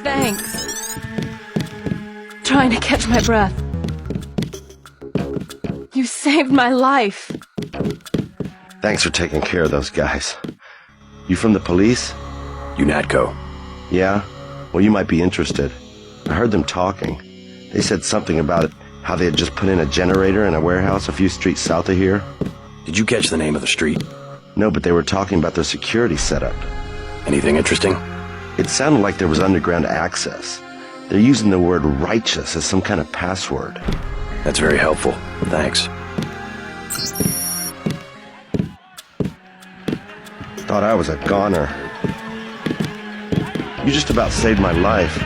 Thanks. Trying to catch my breath. You saved my life. Thanks for taking care of those guys. You from the police? UNATCO. Yeah? Well, you might be interested. I heard them talking. They said something about how they had just put in a generator in a warehouse a few streets south of here. Did you catch the name of the street? No, but they were talking about their security setup. Anything interesting? It sounded like there was underground access. They're using the word righteous as some kind of password. That's very helpful. Thanks. Thought I was a goner. You just about saved my life.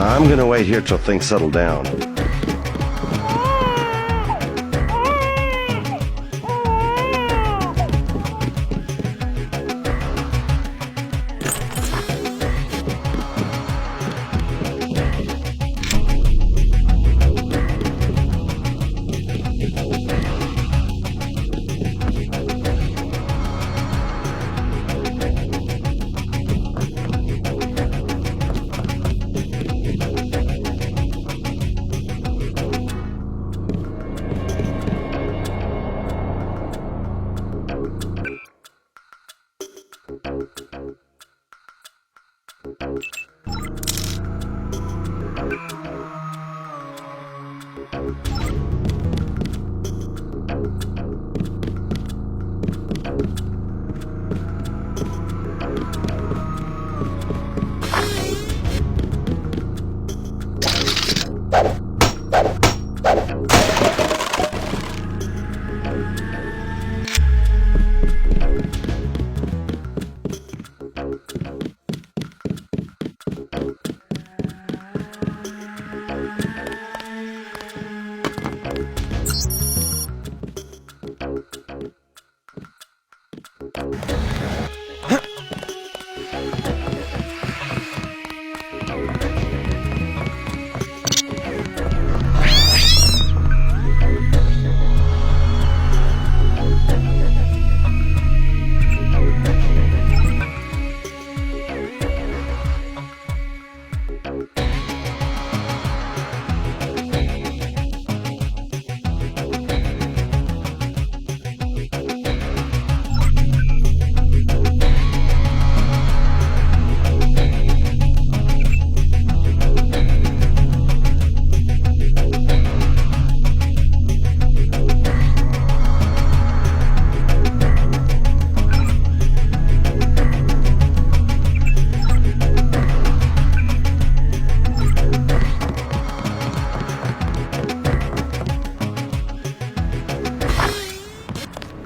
I'm gonna wait here till things settle down.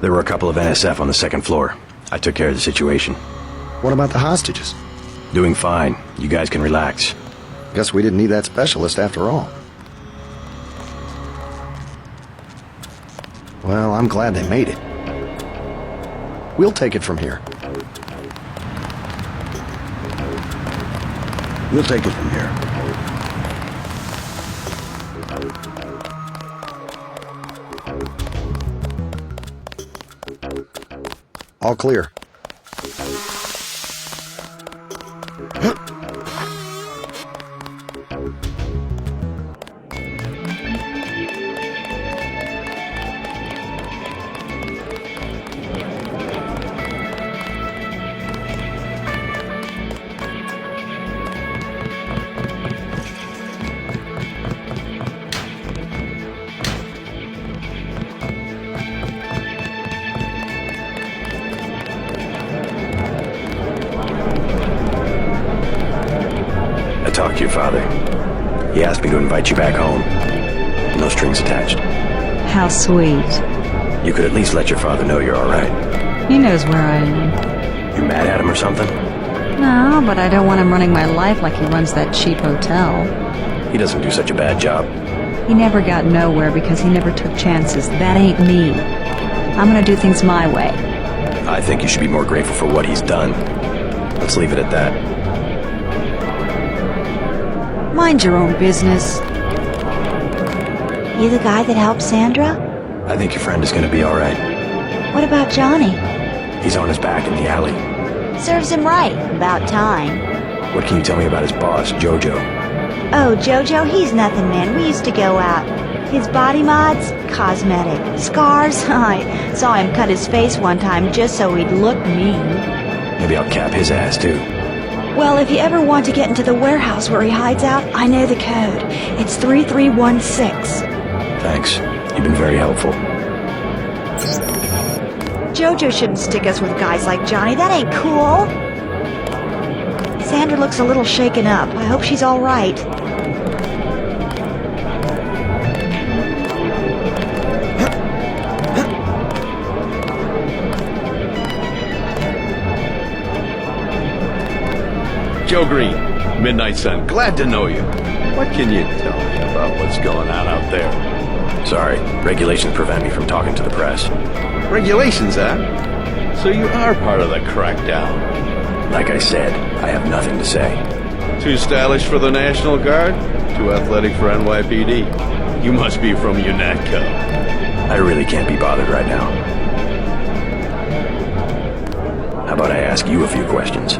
There were a couple of NSF on the second floor. I took care of the situation. What about the hostages? Doing fine. You guys can relax. Guess we didn't need that specialist after all. Well, I'm glad they made it. We'll take it from here. We'll take it from here. All clear. Talk to your father. He asked me to invite you back home. No strings attached. How sweet. You could at least let your father know you're alright. He knows where I am. You mad at him or something? No, but I don't want him running my life like he runs that cheap hotel. He doesn't do such a bad job. He never got nowhere because he never took chances. That ain't me. I'm gonna do things my way. I think you should be more grateful for what he's done. Let's leave it at that. Mind your own business. You the guy that helped Sandra? I think your friend is gonna be alright. What about Johnny? He's on his back in the alley. Serves him right. About time. What can you tell me about his boss, Jojo? Oh, Jojo, he's nothing, man. We used to go out. His body mods? Cosmetic. Scars? I saw him cut his face one time just so he'd look mean. Maybe I'll cap his ass, too. Well, if you ever want to get into the warehouse where he hides out, I know the code. It's 3316. Thanks. You've been very helpful. Jojo shouldn't stick us with guys like Johnny. That ain't cool. Sandra looks a little shaken up. I hope she's all right. Joe Green, Midnight Sun, glad to know you. What can you tell me about what's going on out there? Sorry, regulations prevent me from talking to the press. Regulations, huh? So you are part of the crackdown. Like I said, I have nothing to say. Too stylish for the National Guard? Too athletic for NYPD? You must be from UNATCO. I really can't be bothered right now. How about I ask you a few questions?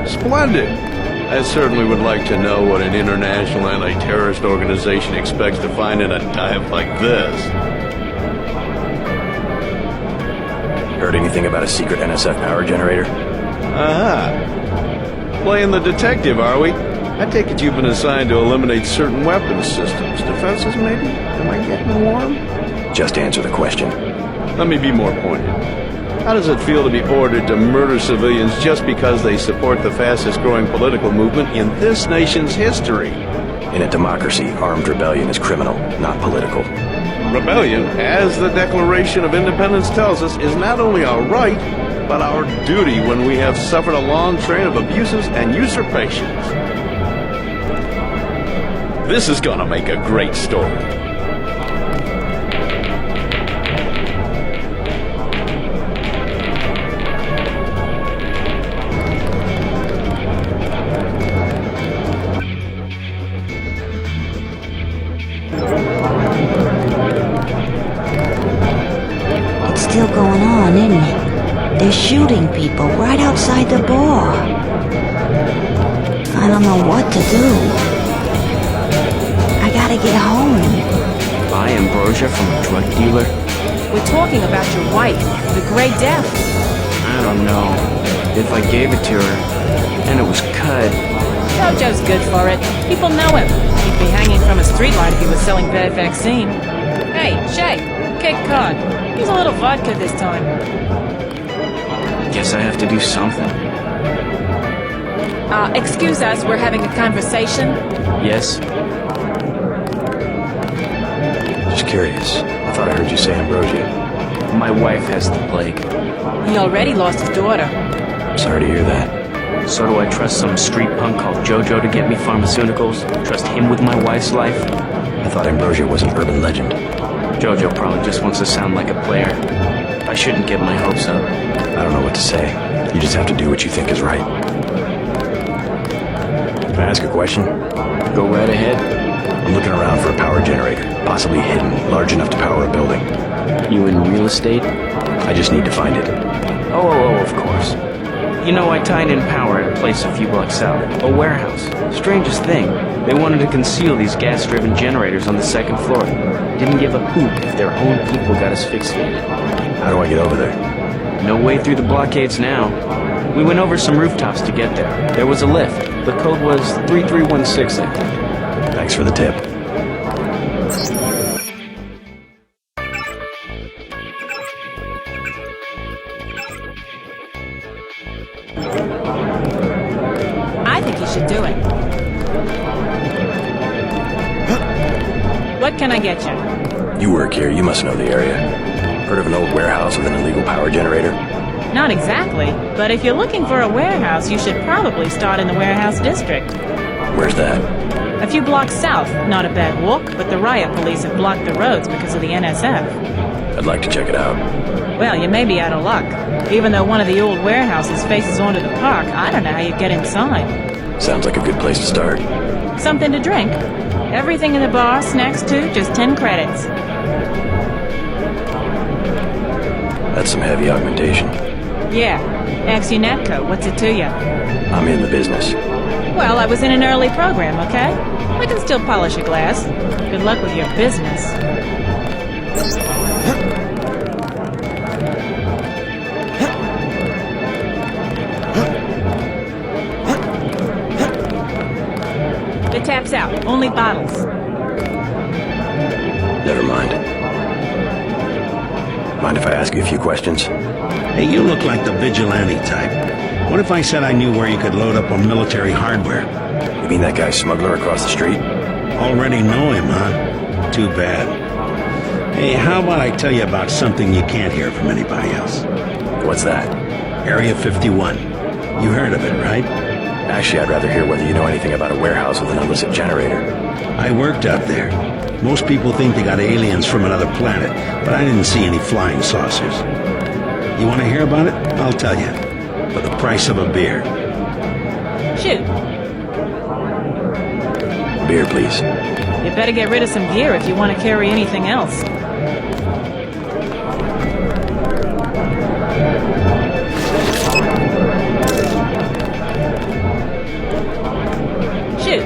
Splendid. I certainly would like to know what an international anti-terrorist organization expects to find in a dive like this. Heard anything about a secret NSF power generator? Aha. Playing the detective, are we? I take it you've been assigned to eliminate certain weapons systems. Defenses, maybe? Am I getting warm? Just answer the question. Let me be more pointed. How does it feel to be ordered to murder civilians just because they support the fastest-growing political movement in this nation's history? In a democracy, armed rebellion is criminal, not political. Rebellion, as the Declaration of Independence tells us, is not only our right, but our duty when we have suffered a long train of abuses and usurpations. This is gonna make a great story. It's still going on, isn't it? They're shooting people right outside the bar. I don't know what to do. I gotta get home. Buy ambrosia from a drug dealer? We're talking about your wife, the Grey Death. I don't know. If I gave it to her, and it was cut... Jojo's good for it. People know him. He'd be hanging from a streetlight if he was selling bad vaccine. Hey, Shay, kick card. Use a little vodka this time. Guess I have to do something. Excuse us, we're having a conversation. Yes? Just curious. I thought I heard you say ambrosia. My wife has the plague. He already lost his daughter. Sorry to hear that. So do I trust some street punk called Jojo to get me pharmaceuticals? Trust him with my wife's life? I thought ambrosia was an urban legend. Jojo probably just wants to sound like a player. I shouldn't get my hopes up. I don't know what to say. You just have to do what you think is right. Can I ask a question? Go right ahead. I'm looking around for a power generator, possibly hidden, large enough to power a building. You in real estate? I just need to find it. Oh, of course. You know, I tied in power at a place a few blocks south. A warehouse. Strangest thing, they wanted to conceal these gas-driven generators on the second floor. Didn't give a hoot if their own people got asphyxiated. How do I get over there? No way through the blockades now. We went over some rooftops to get there. There was a lift. The code was 3316, I think. Thanks for the tip. I think you should do it. What can I get you? You work here, you must know the area. Heard of an old warehouse with an illegal power generator? Not exactly, but if you're looking for a warehouse, you should probably start in the warehouse district. Where's that? A few blocks south. Not a bad walk, but the riot police have blocked the roads because of the NSF. I'd like to check it out. Well, you may be out of luck. Even though one of the old warehouses faces onto the park, I don't know how you get inside. Sounds like a good place to start. Something to drink. Everything in the bar, snacks too, just 10 credits. That's some heavy augmentation. Yeah. Ask UNATCO, what's it to you? I'm in the business. Well, I was in an early program, okay? I can still polish a glass. Good luck with your business. The tap's out. Only bottles. Never mind. Mind if I ask you a few questions? Hey, you look like the vigilante type. What if I said I knew where you could load up on military hardware? You mean that guy smuggler across the street? Already know him, huh? Too bad. Hey, how about I tell you about something you can't hear from anybody else? What's that? Area 51. You heard of it, right? Actually, I'd rather hear whether you know anything about a warehouse with an illicit generator. I worked up there. Most people think they got aliens from another planet, but I didn't see any flying saucers. You want to hear about it? I'll tell you. For the price of a beer. Shoot. Beer, please. You better get rid of some gear if you want to carry anything else. Shoot.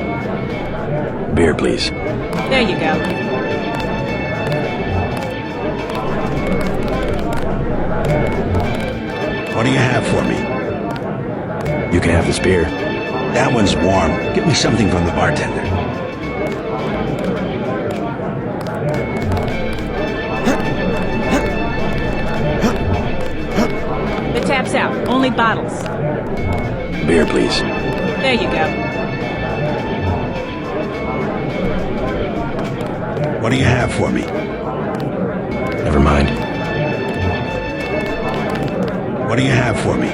Beer, please. There you go. What do you have for me? You can have this beer. That one's warm. Get me something from the bartender. The tap's out. Only bottles. Beer, please. There you go. What do you have for me? Never mind. What do you have for me?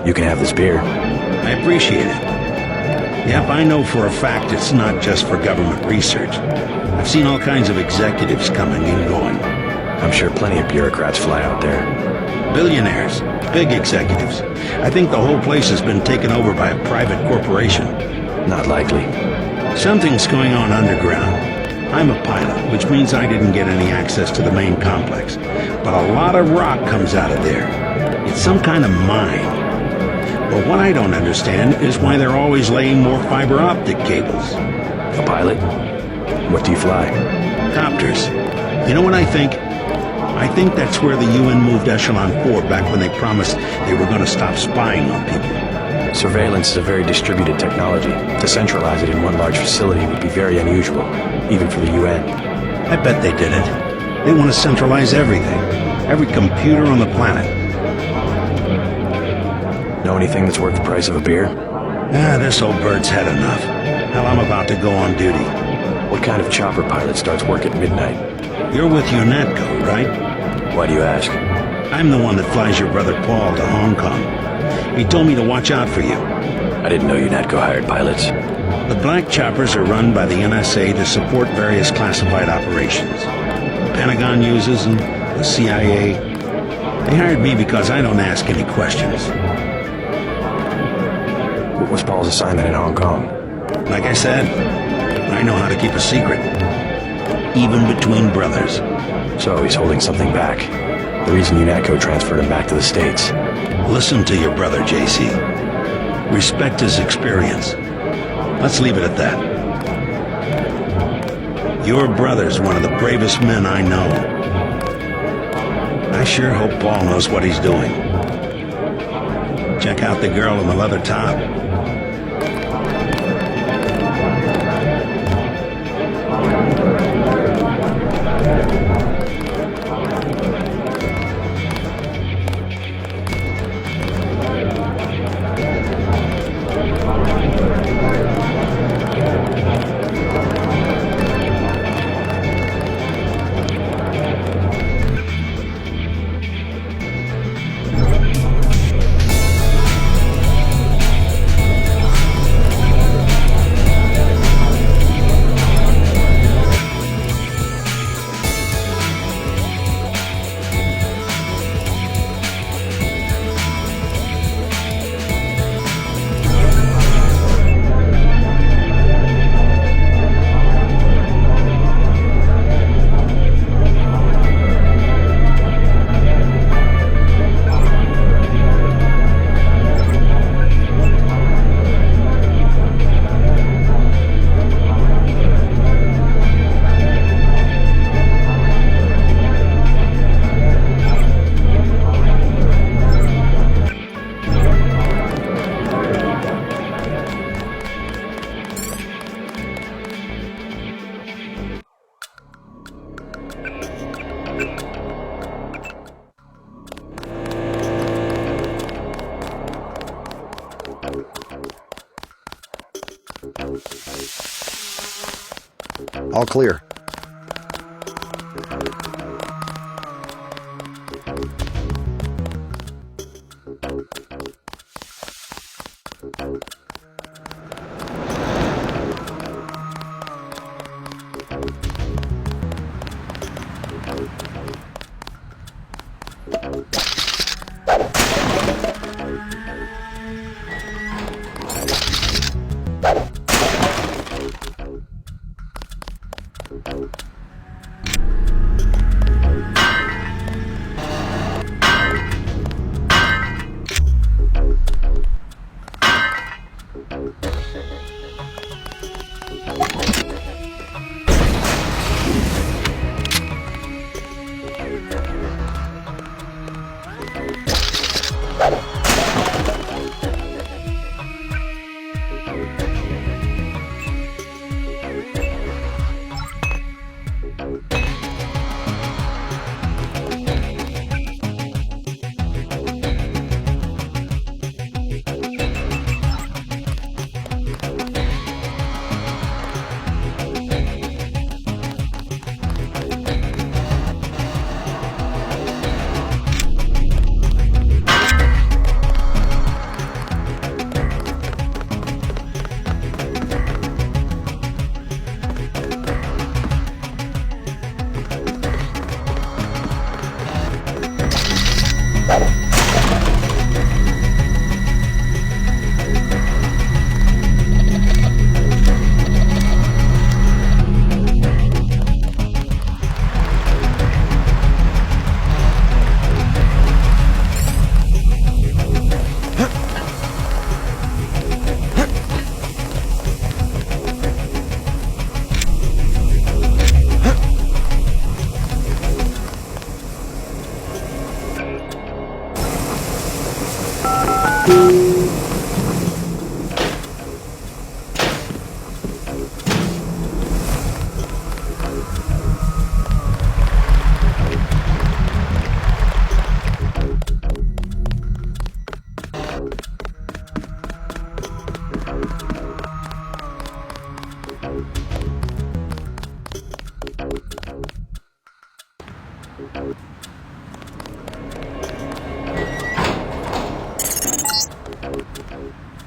You can have this beer. I appreciate it. Yep, I know for a fact it's not just for government research. I've seen all kinds of executives coming and going. I'm sure plenty of bureaucrats fly out there. Billionaires, big executives. I think the whole place has been taken over by a private corporation. Not likely. Something's going on underground. I'm a pilot, which means I didn't get any access to the main complex. But a lot of rock comes out of there. It's some kind of mine. But what I don't understand is why they're always laying more fiber optic cables. A pilot? What do you fly? Copters. You know what I think? I think that's where the UN moved Echelon 4 back when they promised they were going to stop spying on people. Surveillance is a very distributed technology. To centralize it in one large facility would be very unusual, even for the UN. I bet they did it. They want to centralize everything. Every computer on the planet. Know anything that's worth the price of a beer? This old bird's had enough. Hell, I'm about to go on duty. What kind of chopper pilot starts work at midnight? You're with UNATCO, right? Why do you ask? I'm the one that flies your brother Paul to Hong Kong. He told me to watch out for you. I didn't know UNATCO hired pilots. The black choppers are run by the NSA to support various classified operations. The Pentagon uses them, the CIA. They hired me because I don't ask any questions. What was Paul's assignment in Hong Kong? Like I said, I know how to keep a secret. Even between brothers. So he's holding something back. The reason UNATCO transferred him back to the States. Listen to your brother, JC. Respect his experience. Let's leave it at that. Your brother's one of the bravest men I know. I sure hope Paul knows what he's doing. Check out the girl in the leather top. All clear.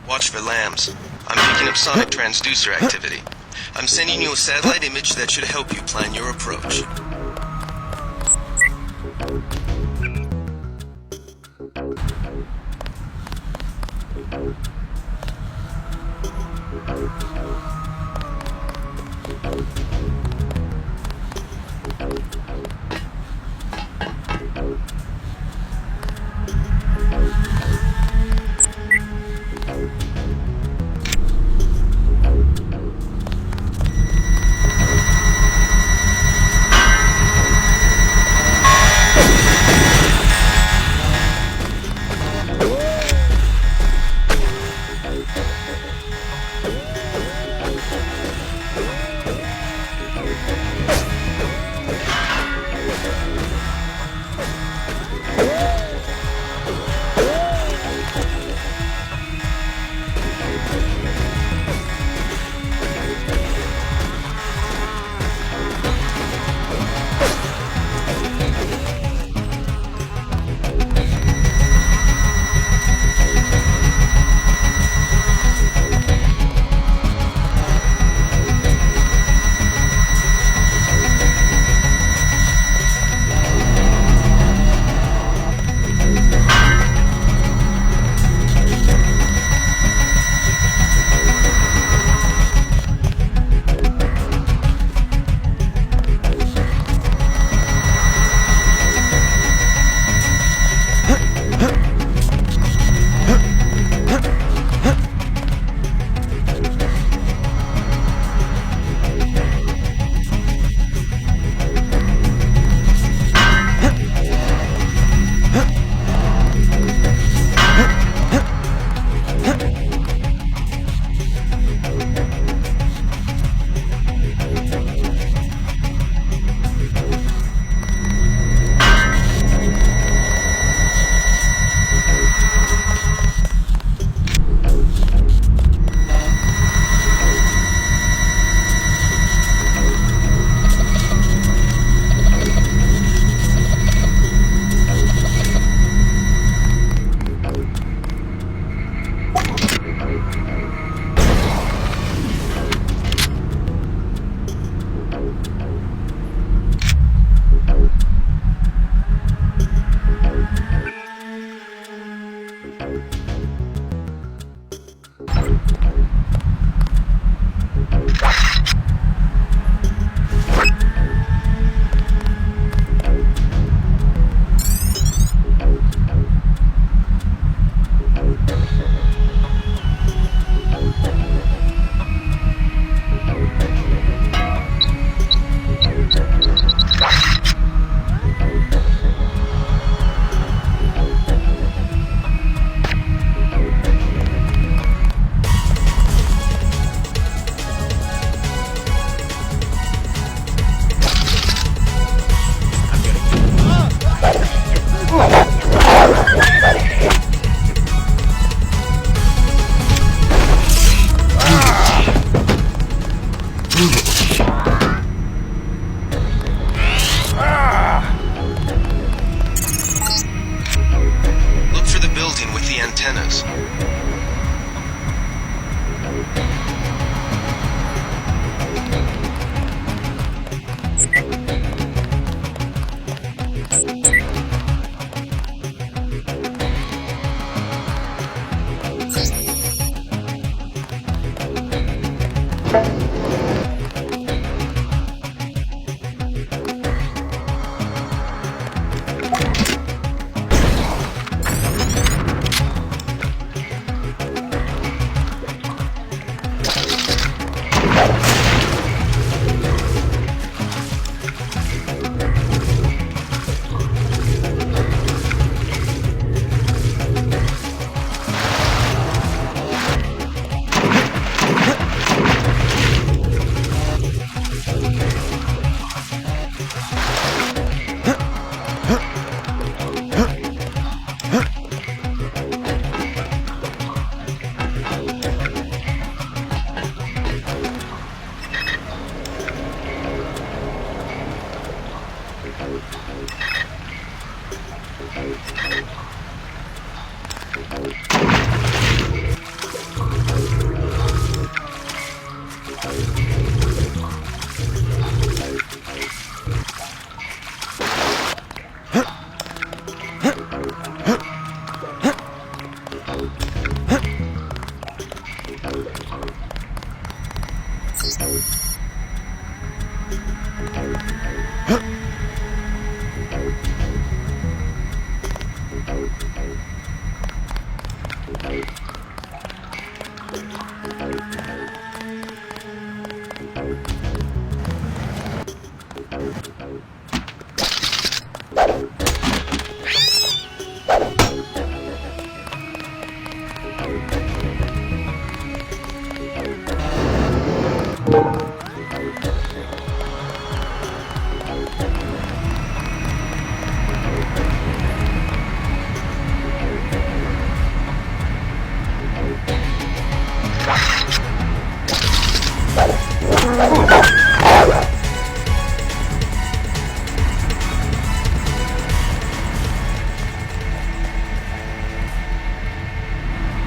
Watch for lambs. I'm picking up sonic transducer activity. I'm sending you a satellite image that should help you plan your approach. antennas.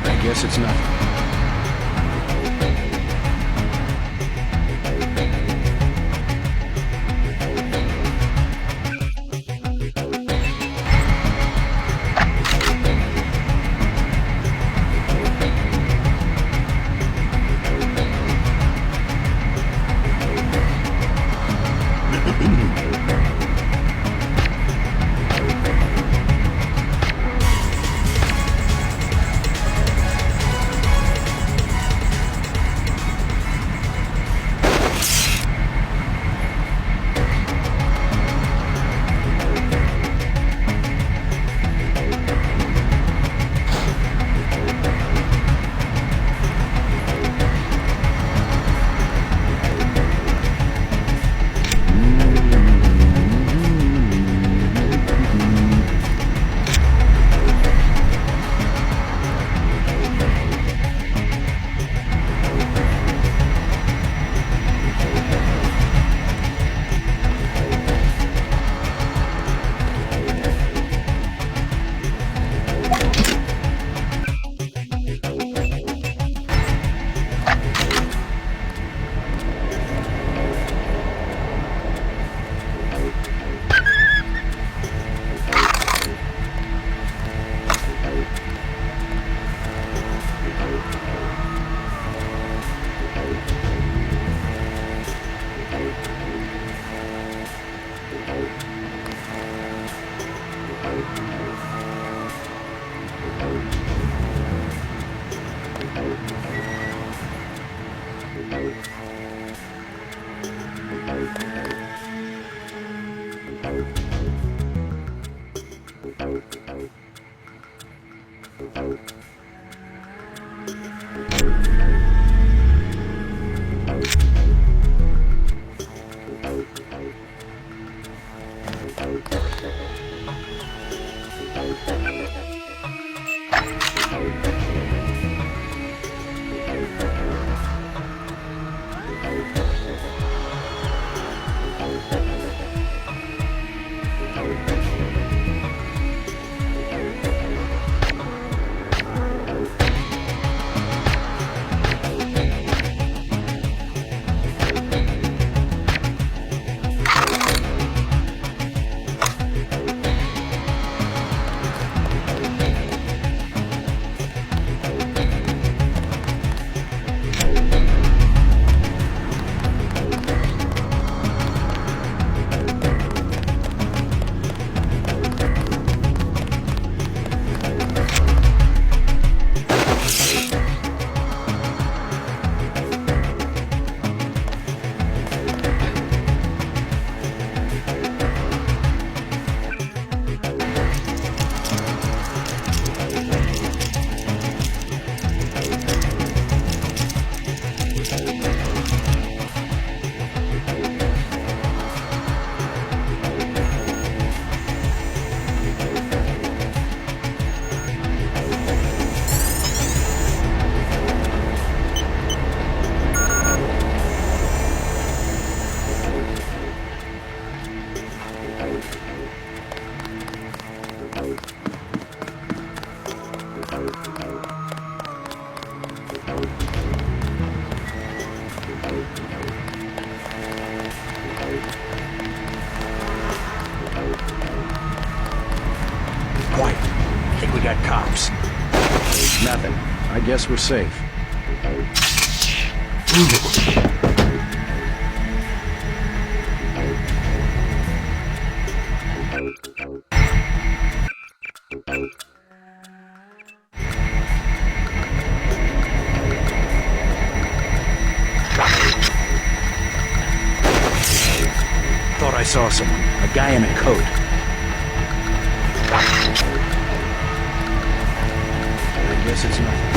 I guess it's nothing. Quiet. I think we got cops. Nothing. I guess we're safe. Thought I saw someone. A guy in a coat. I guess it's nothing.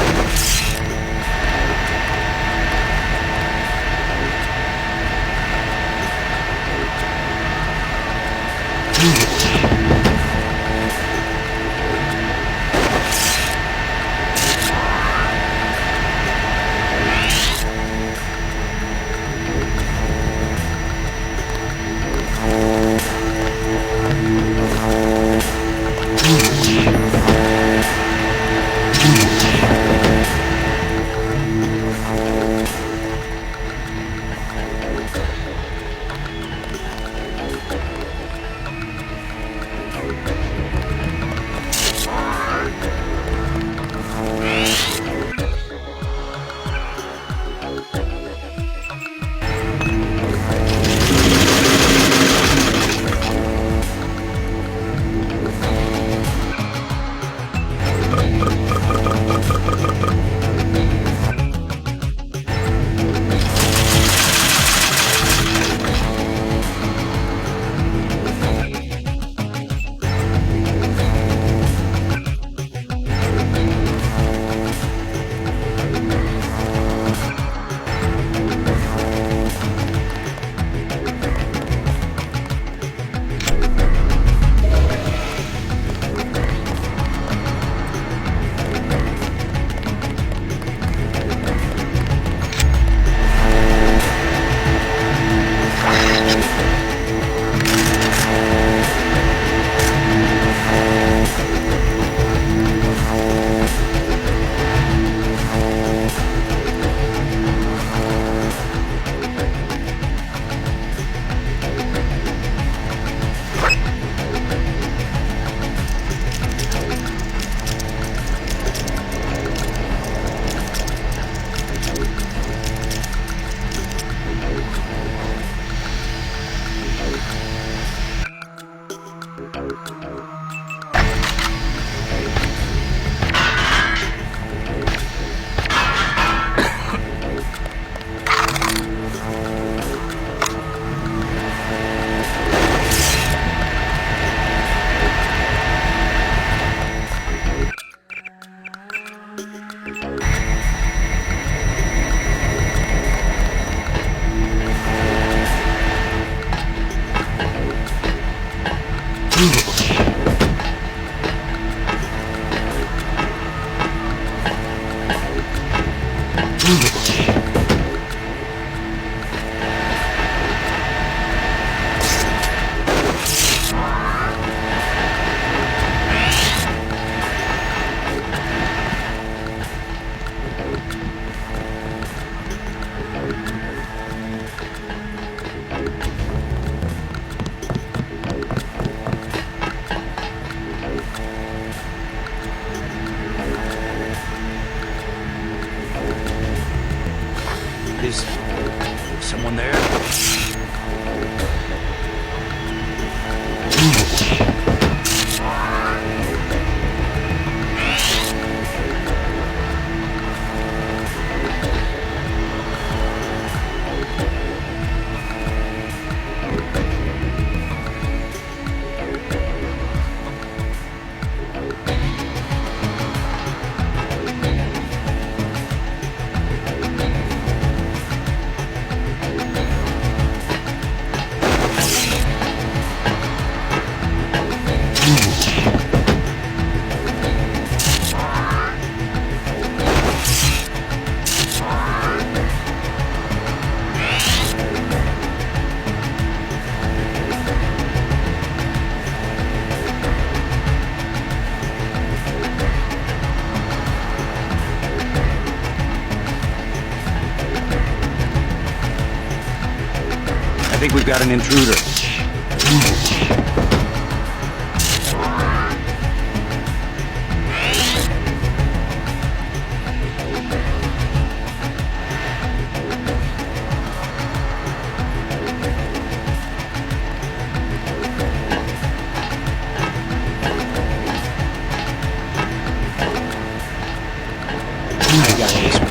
Is someone there? I think we've got an intruder. got this.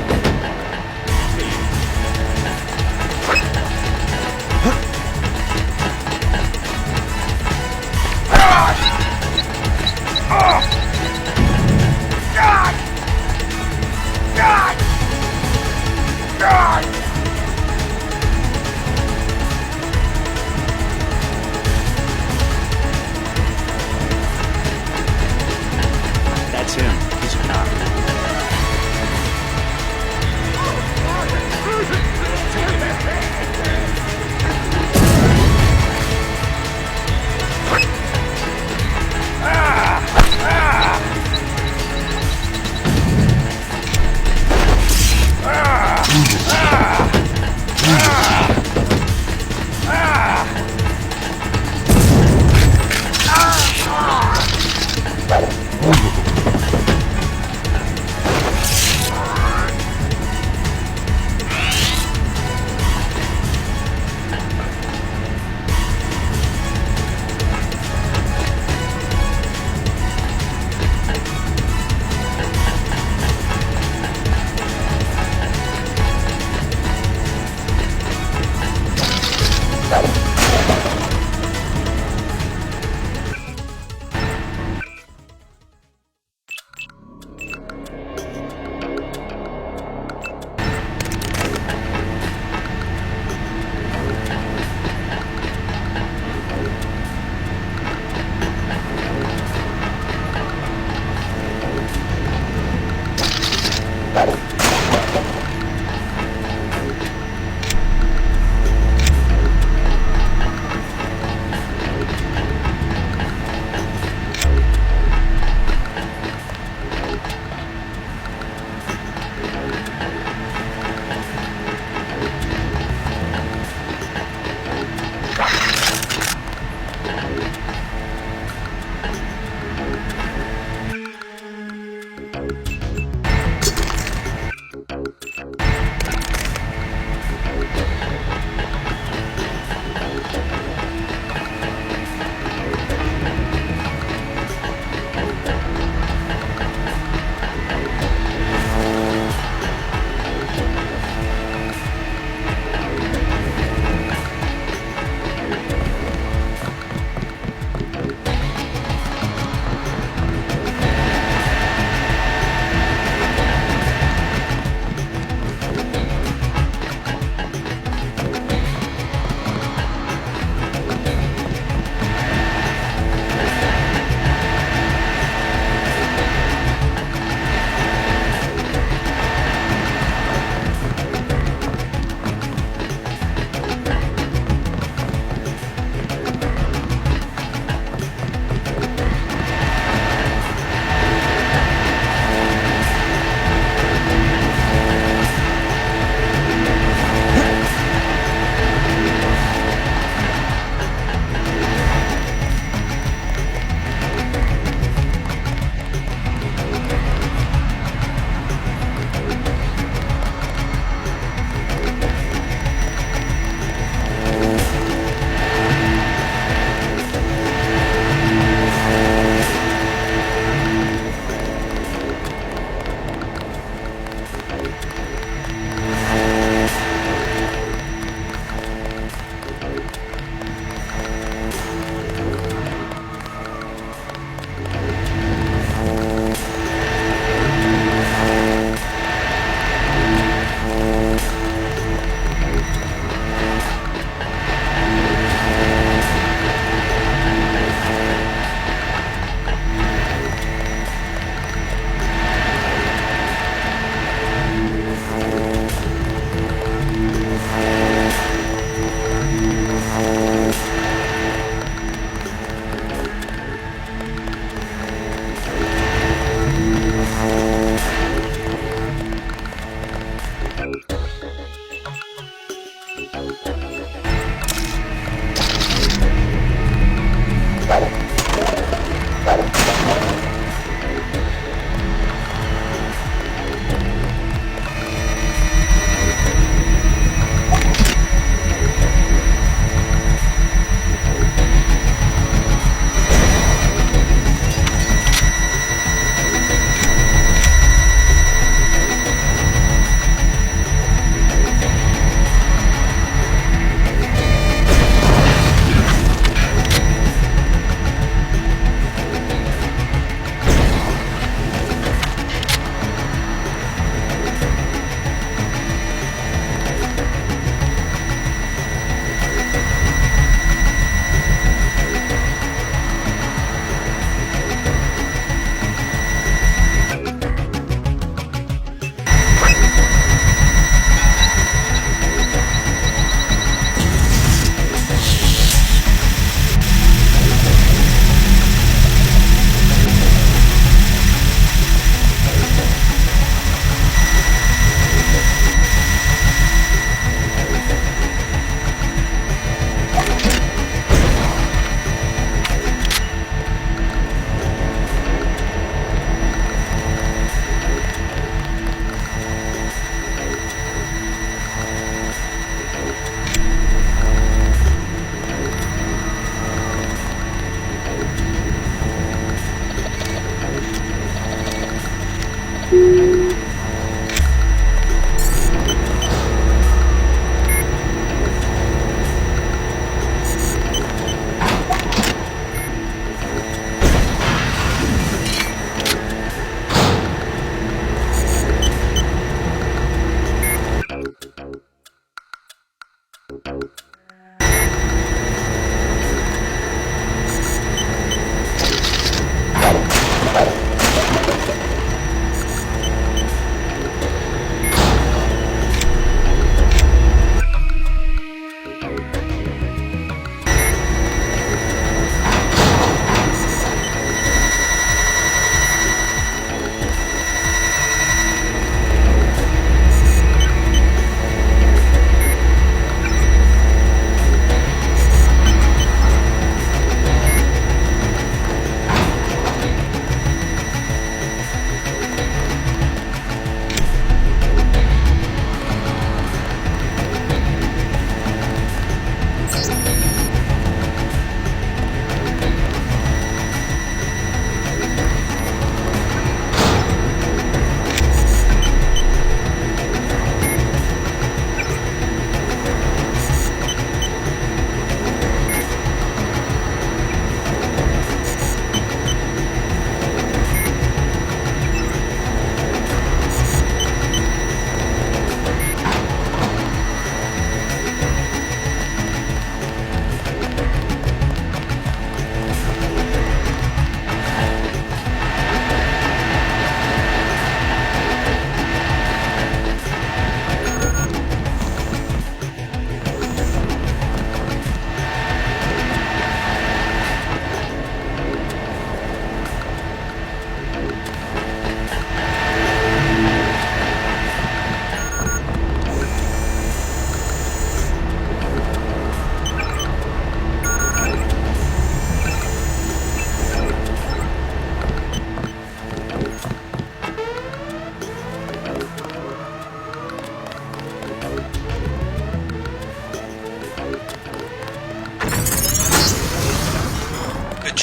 That's him. He's a cop.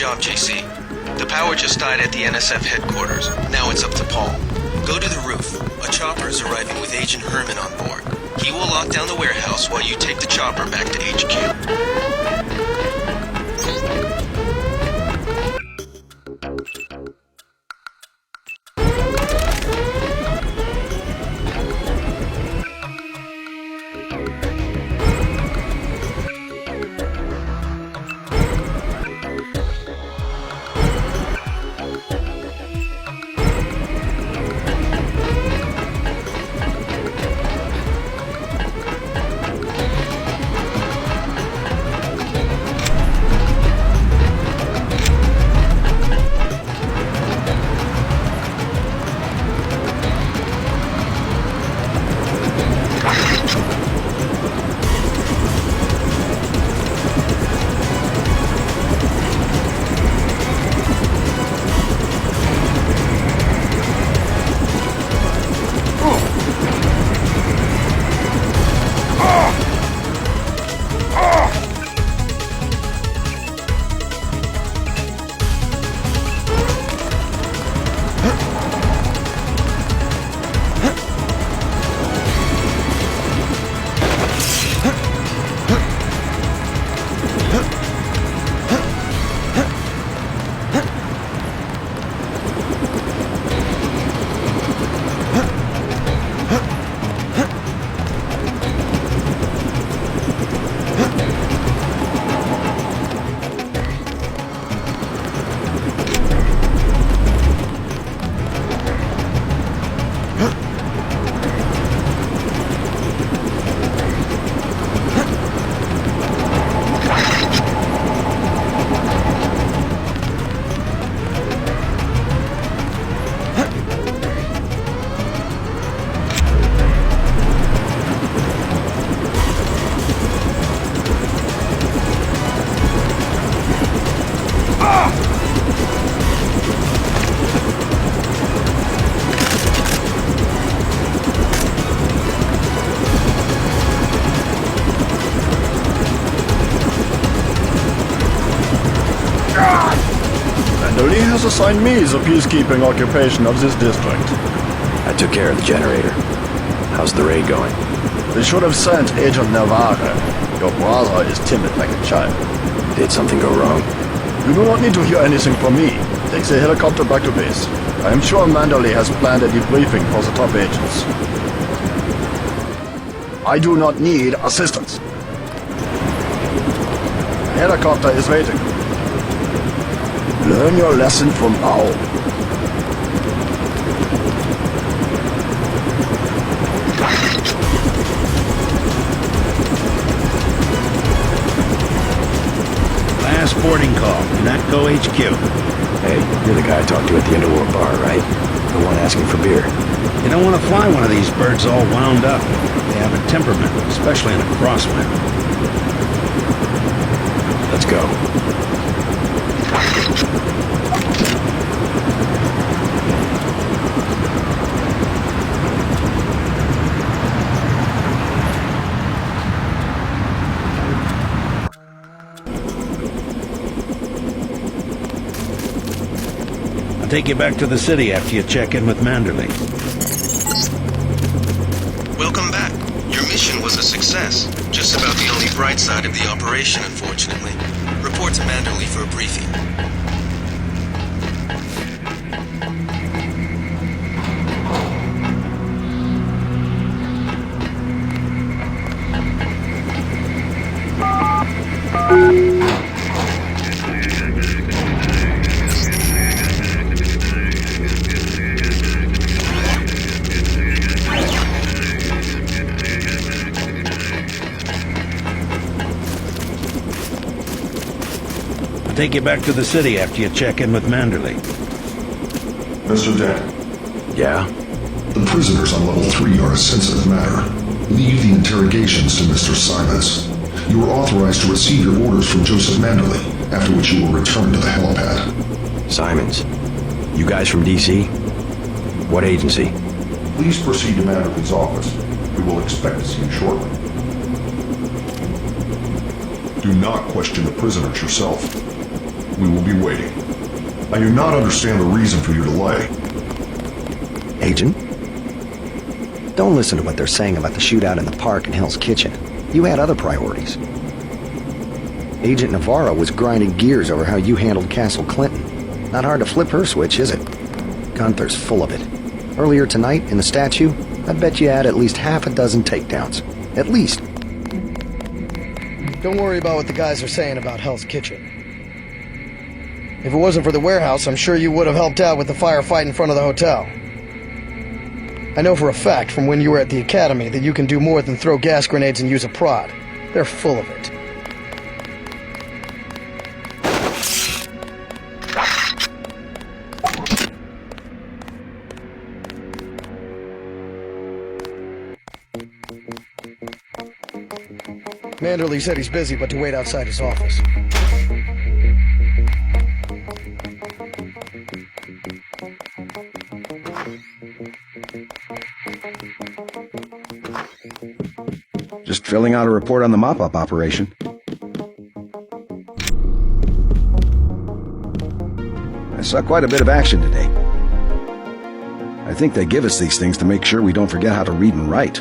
job, JC. The power just died at the NSF headquarters. Now it's up to Paul. Go to the roof. A chopper is arriving with Agent Herman on board. He will lock down the warehouse while you take the chopper back to HQ. Has assigned me the peacekeeping occupation of this district. I took care of the generator. How's the raid going? They should have sent Agent Navarre. Your brother is timid like a child. Did something go wrong? You do not need to hear anything from me. Take the helicopter back to base. I am sure Manderley has planned a debriefing for the top agents. I do not need assistance. The helicopter is waiting. Learn your lesson from Owl. Last boarding call, UNATCO HQ. Hey, you're the guy I talked to at the Underworld bar, right? The one asking for beer. You don't want to fly one of these birds all wound up. They have a temperament, especially in a crosswind. Let's go. I'll take you back to the city after you check in with Manderley. Welcome back. Your mission was a success. Just about the only bright side of the operation, unfortunately. Report to Manderley for a briefing. Take you back to the city after you check in with Manderley. Mr. Dent. Yeah? The prisoners on level 3 are a sensitive matter. Leave the interrogations to Mr. Simons. You are authorized to receive your orders from Joseph Manderley, after which you will return to the helipad. Simons. You guys from DC? What agency? Please proceed to Manderley's office. We will expect to see you shortly. Do not question the prisoners yourself. We will be waiting. I do not understand the reason for your delay. Agent? Don't listen to what they're saying about the shootout in the park and Hell's Kitchen. You had other priorities. Agent Navarro was grinding gears over how you handled Castle Clinton. Not hard to flip her switch, is it? Gunther's full of it. Earlier tonight, in the statue, I bet you had at least half a dozen takedowns. At least. Don't worry about what the guys are saying about Hell's Kitchen. If it wasn't for the warehouse, I'm sure you would have helped out with the firefight in front of the hotel. I know for a fact from when you were at the academy that you can do more than throw gas grenades and use a prod. They're full of it. Manderley said he's busy, but to wait outside his office. Just filling out a report on the mop-up operation. I saw quite a bit of action today. I think they give us these things to make sure we don't forget how to read and write.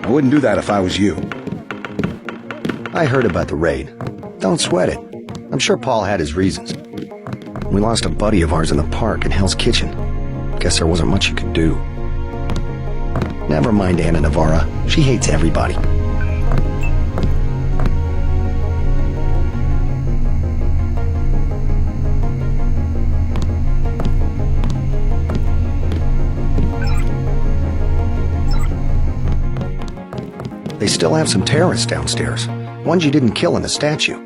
I wouldn't do that if I was you. I heard about the raid. Don't sweat it. I'm sure Paul had his reasons. We lost a buddy of ours in the park in Hell's Kitchen. Guess there wasn't much you could do. Never mind Anna Navarra. She hates everybody. They still have some terrorists downstairs. Ones you didn't kill in the statue.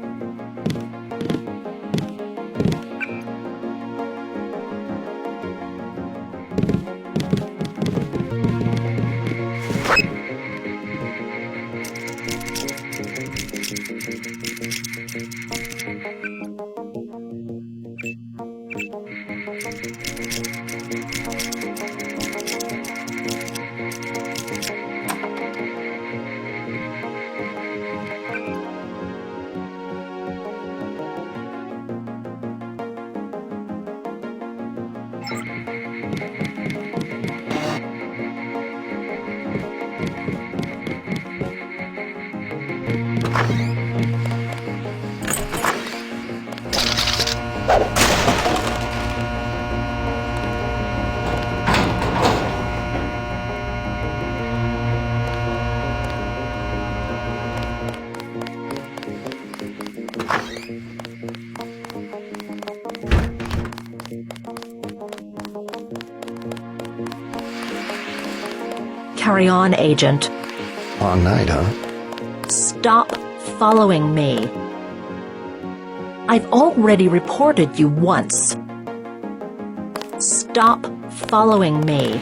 Carry on, Agent. Long night, huh? Stop following me. I've already reported you once. Stop following me.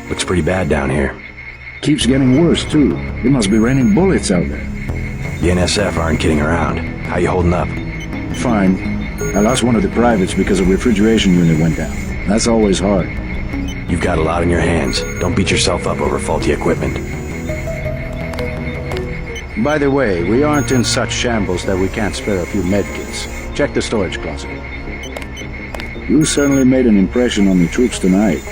Looks pretty bad down here. Keeps getting worse, too. It must be raining bullets out there. The NSF aren't kidding around. How you holding up? Fine. I lost one of the privates because a refrigeration unit went down. That's always hard. You've got a lot on your hands. Don't beat yourself up over faulty equipment. By the way, we aren't in such shambles that we can't spare a few medkits. Check the storage closet. You certainly made an impression on the troops tonight.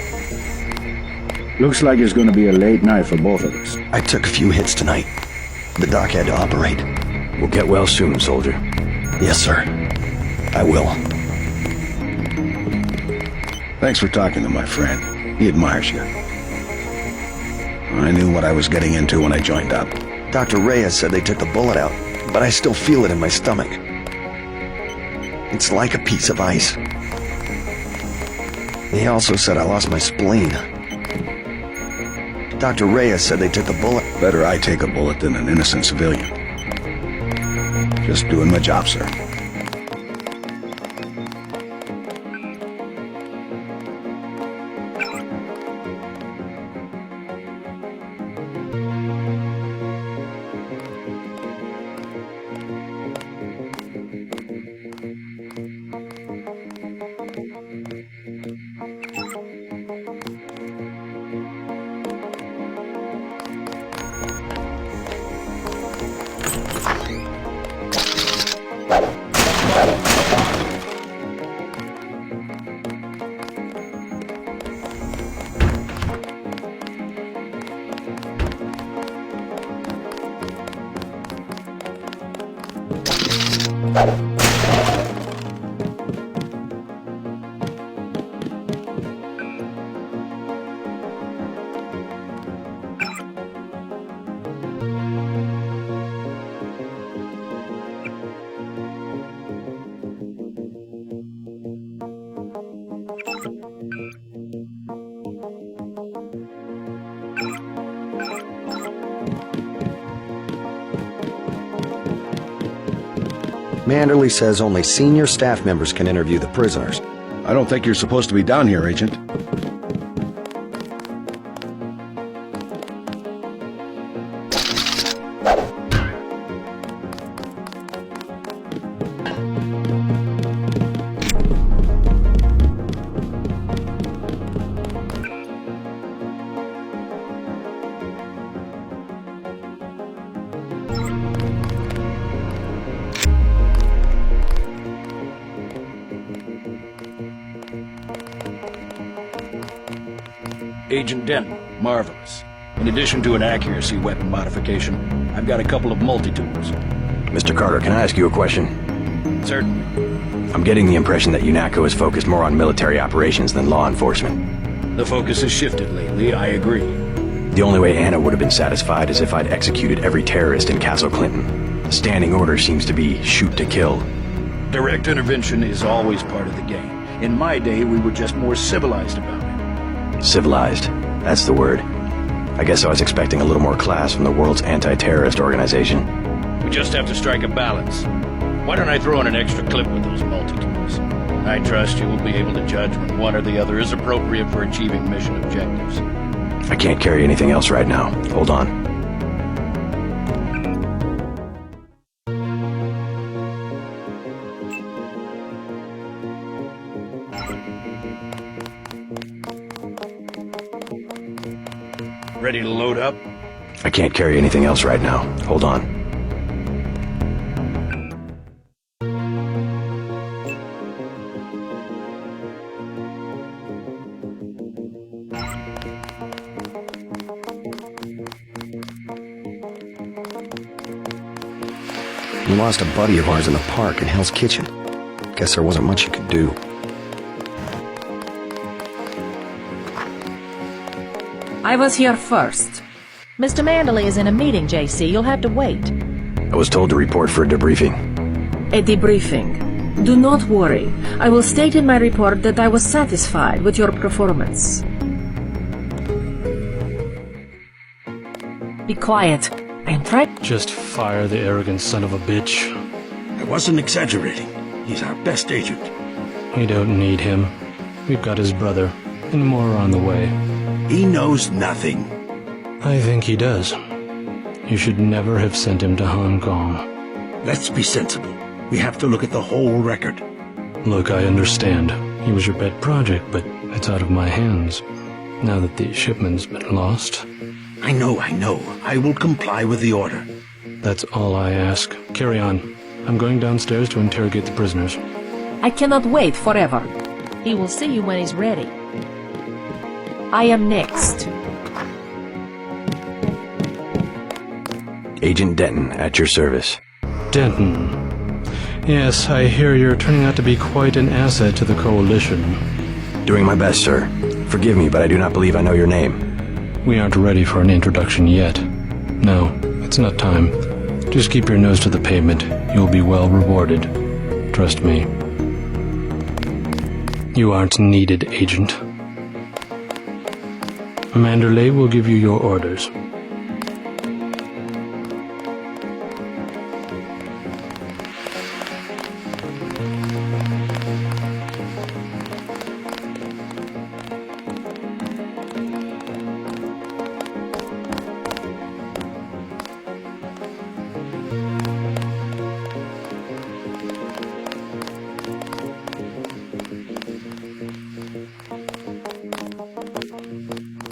Looks like it's going to be a late night for both of us. I took a few hits tonight. The doc had to operate. We'll get well soon, soldier. Yes, sir. I will. Thanks for talking to my friend. He admires you. I knew what I was getting into when I joined up. Dr. Reyes said they took the bullet out, but I still feel it in my stomach. It's like a piece of ice. He also said I lost my spleen. Dr. Reyes said they took the bullet. Better I take a bullet than an innocent civilian. Just doing my job, sir. Manderley says only senior staff members can interview the prisoners. I don't think you're supposed to be down here, Agent. Agent Denton, marvelous. In addition to an accuracy weapon modification, I've got a couple of multi-tools. Mr. Carter, can I ask you a question? Certainly. I'm getting the impression that UNATCO is focused more on military operations than law enforcement. The focus has shifted lately, I agree. The only way Anna would have been satisfied is if I'd executed every terrorist in Castle Clinton. The standing order seems to be shoot to kill. Direct intervention is always part of the game. In my day, we were just more civilized about it. Civilized. That's the word. I guess I was expecting a little more class from the world's anti-terrorist organization. We just have to strike a balance. Why don't I throw in an extra clip with those multi-tools? I trust you will be able to judge when one or the other is appropriate for achieving mission objectives. I can't carry anything else right now. Hold on. Ready to load up? I can't carry anything else right now. Hold on. We lost a buddy of ours in the park in Hell's Kitchen. Guess there wasn't much you could do. I was here first. Mr. Manderley is in a meeting, JC. You'll have to wait. I was told to report for a debriefing. A debriefing. Do not worry. I will state in my report that I was satisfied with your performance. Be quiet. I am trying. Just fire the arrogant son of a bitch. I wasn't exaggerating. He's our best agent. We don't need him. We've got his brother, and more are on the way. He knows nothing. I think he does. You should never have sent him to Hong Kong. Let's be sensible. We have to look at the whole record. Look, I understand. He was your pet project, but it's out of my hands. Now that the shipment's been lost. I know. I will comply with the order. That's all I ask. Carry on. I'm going downstairs to interrogate the prisoners. I cannot wait forever. He will see you when he's ready. I am next. Agent Denton, at your service. Denton. Yes, I hear you're turning out to be quite an asset to the Coalition. Doing my best, sir. Forgive me, but I do not believe I know your name. We aren't ready for an introduction yet. No, it's not time. Just keep your nose to the pavement. You'll be well rewarded. Trust me. You aren't needed, Agent. Manderley will give you your orders.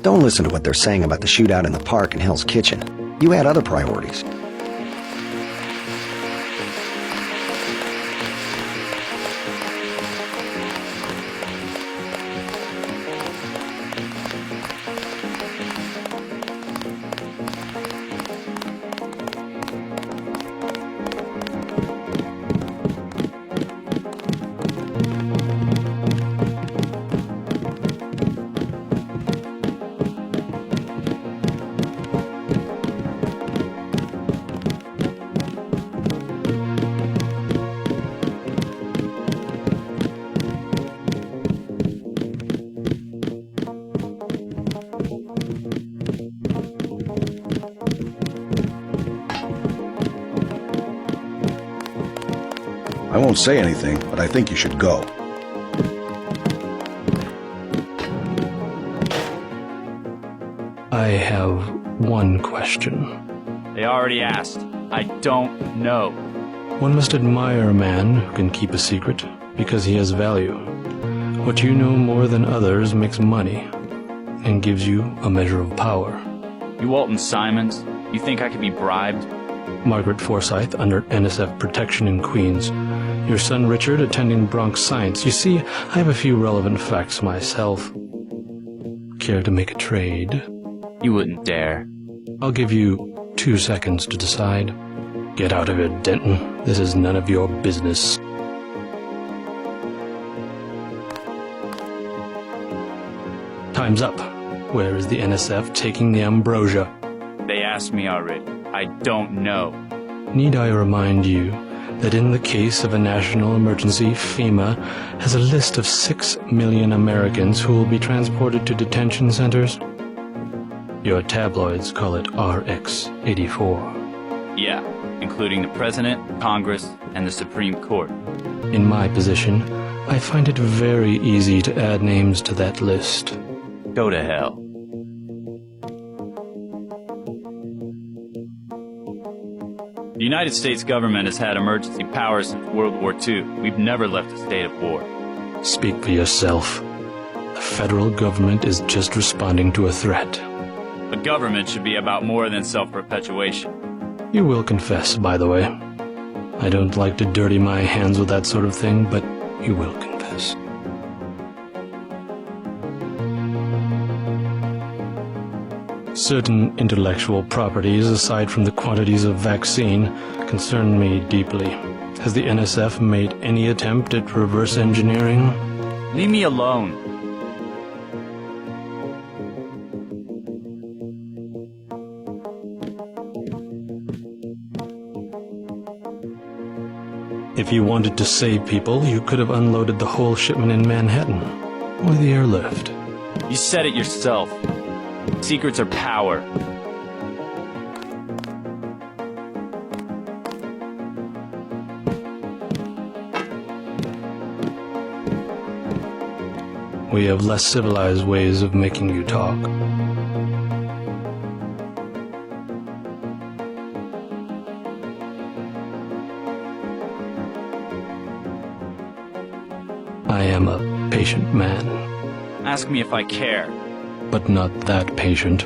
Don't listen to what they're saying about the shootout in the park and Hell's Kitchen. You had other priorities. I won't say anything, but I think you should go. I have one question. They already asked. I don't know. One must admire a man who can keep a secret because he has value. What you know more than others makes money and gives you a measure of power. You Walton Simons, you think I could be bribed? Margaret Forsyth under NSF protection in Queens. Your son Richard attending Bronx Science. You see, I have a few relevant facts myself. Care to make a trade? You wouldn't dare. I'll give you 2 seconds to decide. Get out of here, Denton. This is none of your business. Time's up. Where is the NSF taking the ambrosia? They asked me already. I don't know. Need I remind you that in the case of a national emergency, FEMA has a list of 6 million Americans who will be transported to detention centers? Your tabloids call it RX-84. Yeah, including the President, Congress, and the Supreme Court. In my position, I find it very easy to add names to that list. Go to hell. The United States government has had emergency powers since World War II. We've never left a state of war. Speak for yourself. The federal government is just responding to a threat. A government should be about more than self-perpetuation. You will confess, by the way. I don't like to dirty my hands with that sort of thing, but you will confess. Certain intellectual properties, aside from the quantities of vaccine, concern me deeply. Has the NSF made any attempt at reverse engineering? Leave me alone. If you wanted to save people, you could have unloaded the whole shipment in Manhattan, or the airlift. You said it yourself. Secrets are power. We have less civilized ways of making you talk. I am a patient man. Ask me if I care. But not that patient.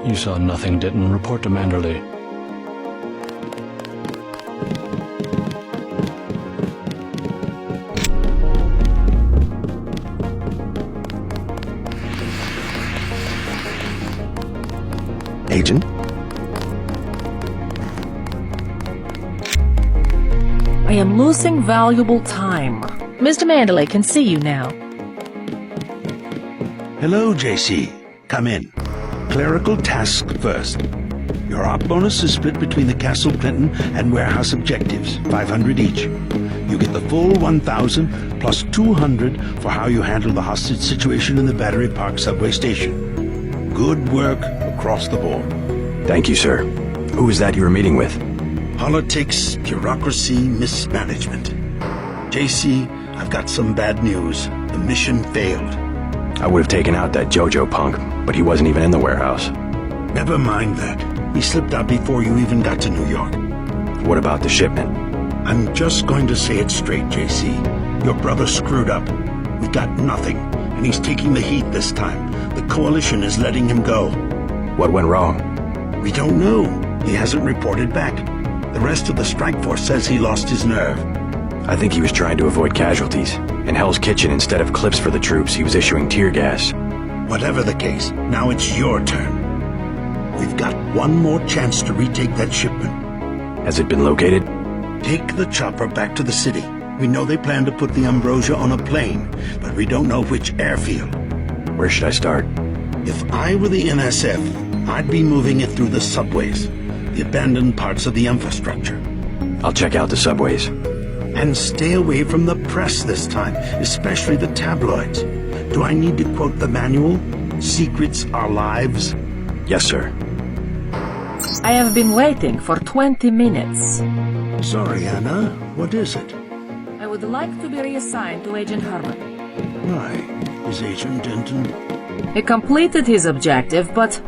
You saw nothing, Ditton. Report to Manderley. Agent? I am losing valuable time. Mr. Manderley can see you now. Hello, JC. Come in. Clerical task first. Your op bonus is split between the Castle Clinton and warehouse objectives, 500 each. You get the full 1,000 plus 200 for how you handle the hostage situation in the Battery Park subway station. Good work across the board. Thank you, sir. Who was that you were meeting with? Politics, bureaucracy, mismanagement. JC, I've got some bad news. The mission failed. I would have taken out that JoJo punk, but he wasn't even in the warehouse. Never mind that. He slipped out before you even got to New York. What about the shipment? I'm just going to say it straight, JC. Your brother screwed up. We got nothing, and he's taking the heat this time. The Coalition is letting him go. What went wrong? We don't know. He hasn't reported back. The rest of the strike force says he lost his nerve. I think he was trying to avoid casualties. In Hell's Kitchen, instead of clips for the troops, he was issuing tear gas. Whatever the case, now it's your turn. We've got one more chance to retake that shipment. Has it been located? Take the chopper back to the city. We know they plan to put the Ambrosia on a plane, but we don't know which airfield. Where should I start? If I were the NSF, I'd be moving it through the subways, the abandoned parts of the infrastructure. I'll check out the subways. And stay away from the press this time, especially the tabloids. Do I need to quote the manual? Secrets are lives? Yes, sir. I have been waiting for 20 minutes. Sorry, Anna. What is it? I would like to be reassigned to Agent Herman. Why? Is Agent Denton? He completed his objective, but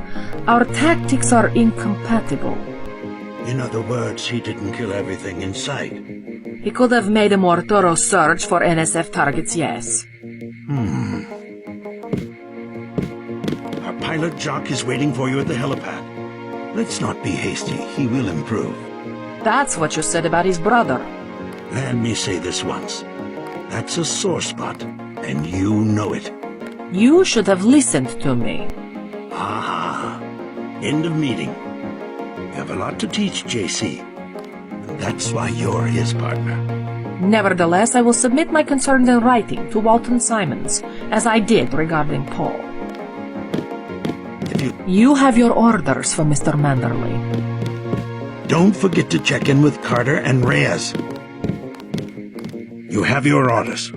our tactics are incompatible. In other words, he didn't kill everything in sight. He could have made a more thorough search for NSF targets, yes. Our pilot Jock is waiting for you at the helipad. Let's not be hasty. He will improve. That's what you said about his brother. Let me say this once. That's a sore spot, and you know it. You should have listened to me. Ah, end of meeting. You have a lot to teach, JC. And that's why you're his partner. Nevertheless, I will submit my concerns in writing to Walton Simons, as I did regarding Paul. You have your orders for Mr. Manderley. Don't forget to check in with Carter and Reyes. You have your orders.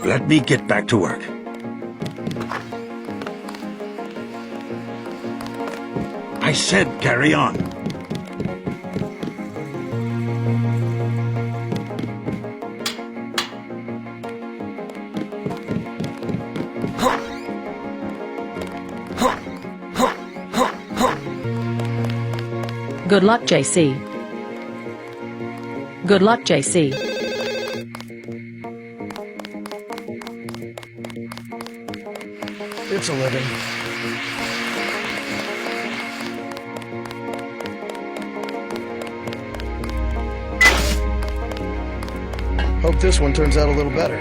Let me get back to work. I said carry on. Good luck, JC. Good luck, JC. It's a living. Hope this one turns out a little better.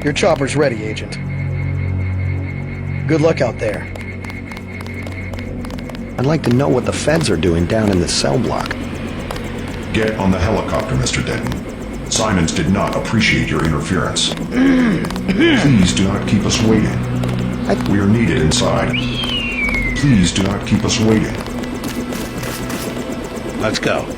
Your chopper's ready, Agent. Good luck out there. I'd like to know what the feds are doing down in the cell block. Get on the helicopter, Mr. Denton. Simons did not appreciate your interference. Please do not keep us waiting. We are needed inside. Please do not keep us waiting. Let's go.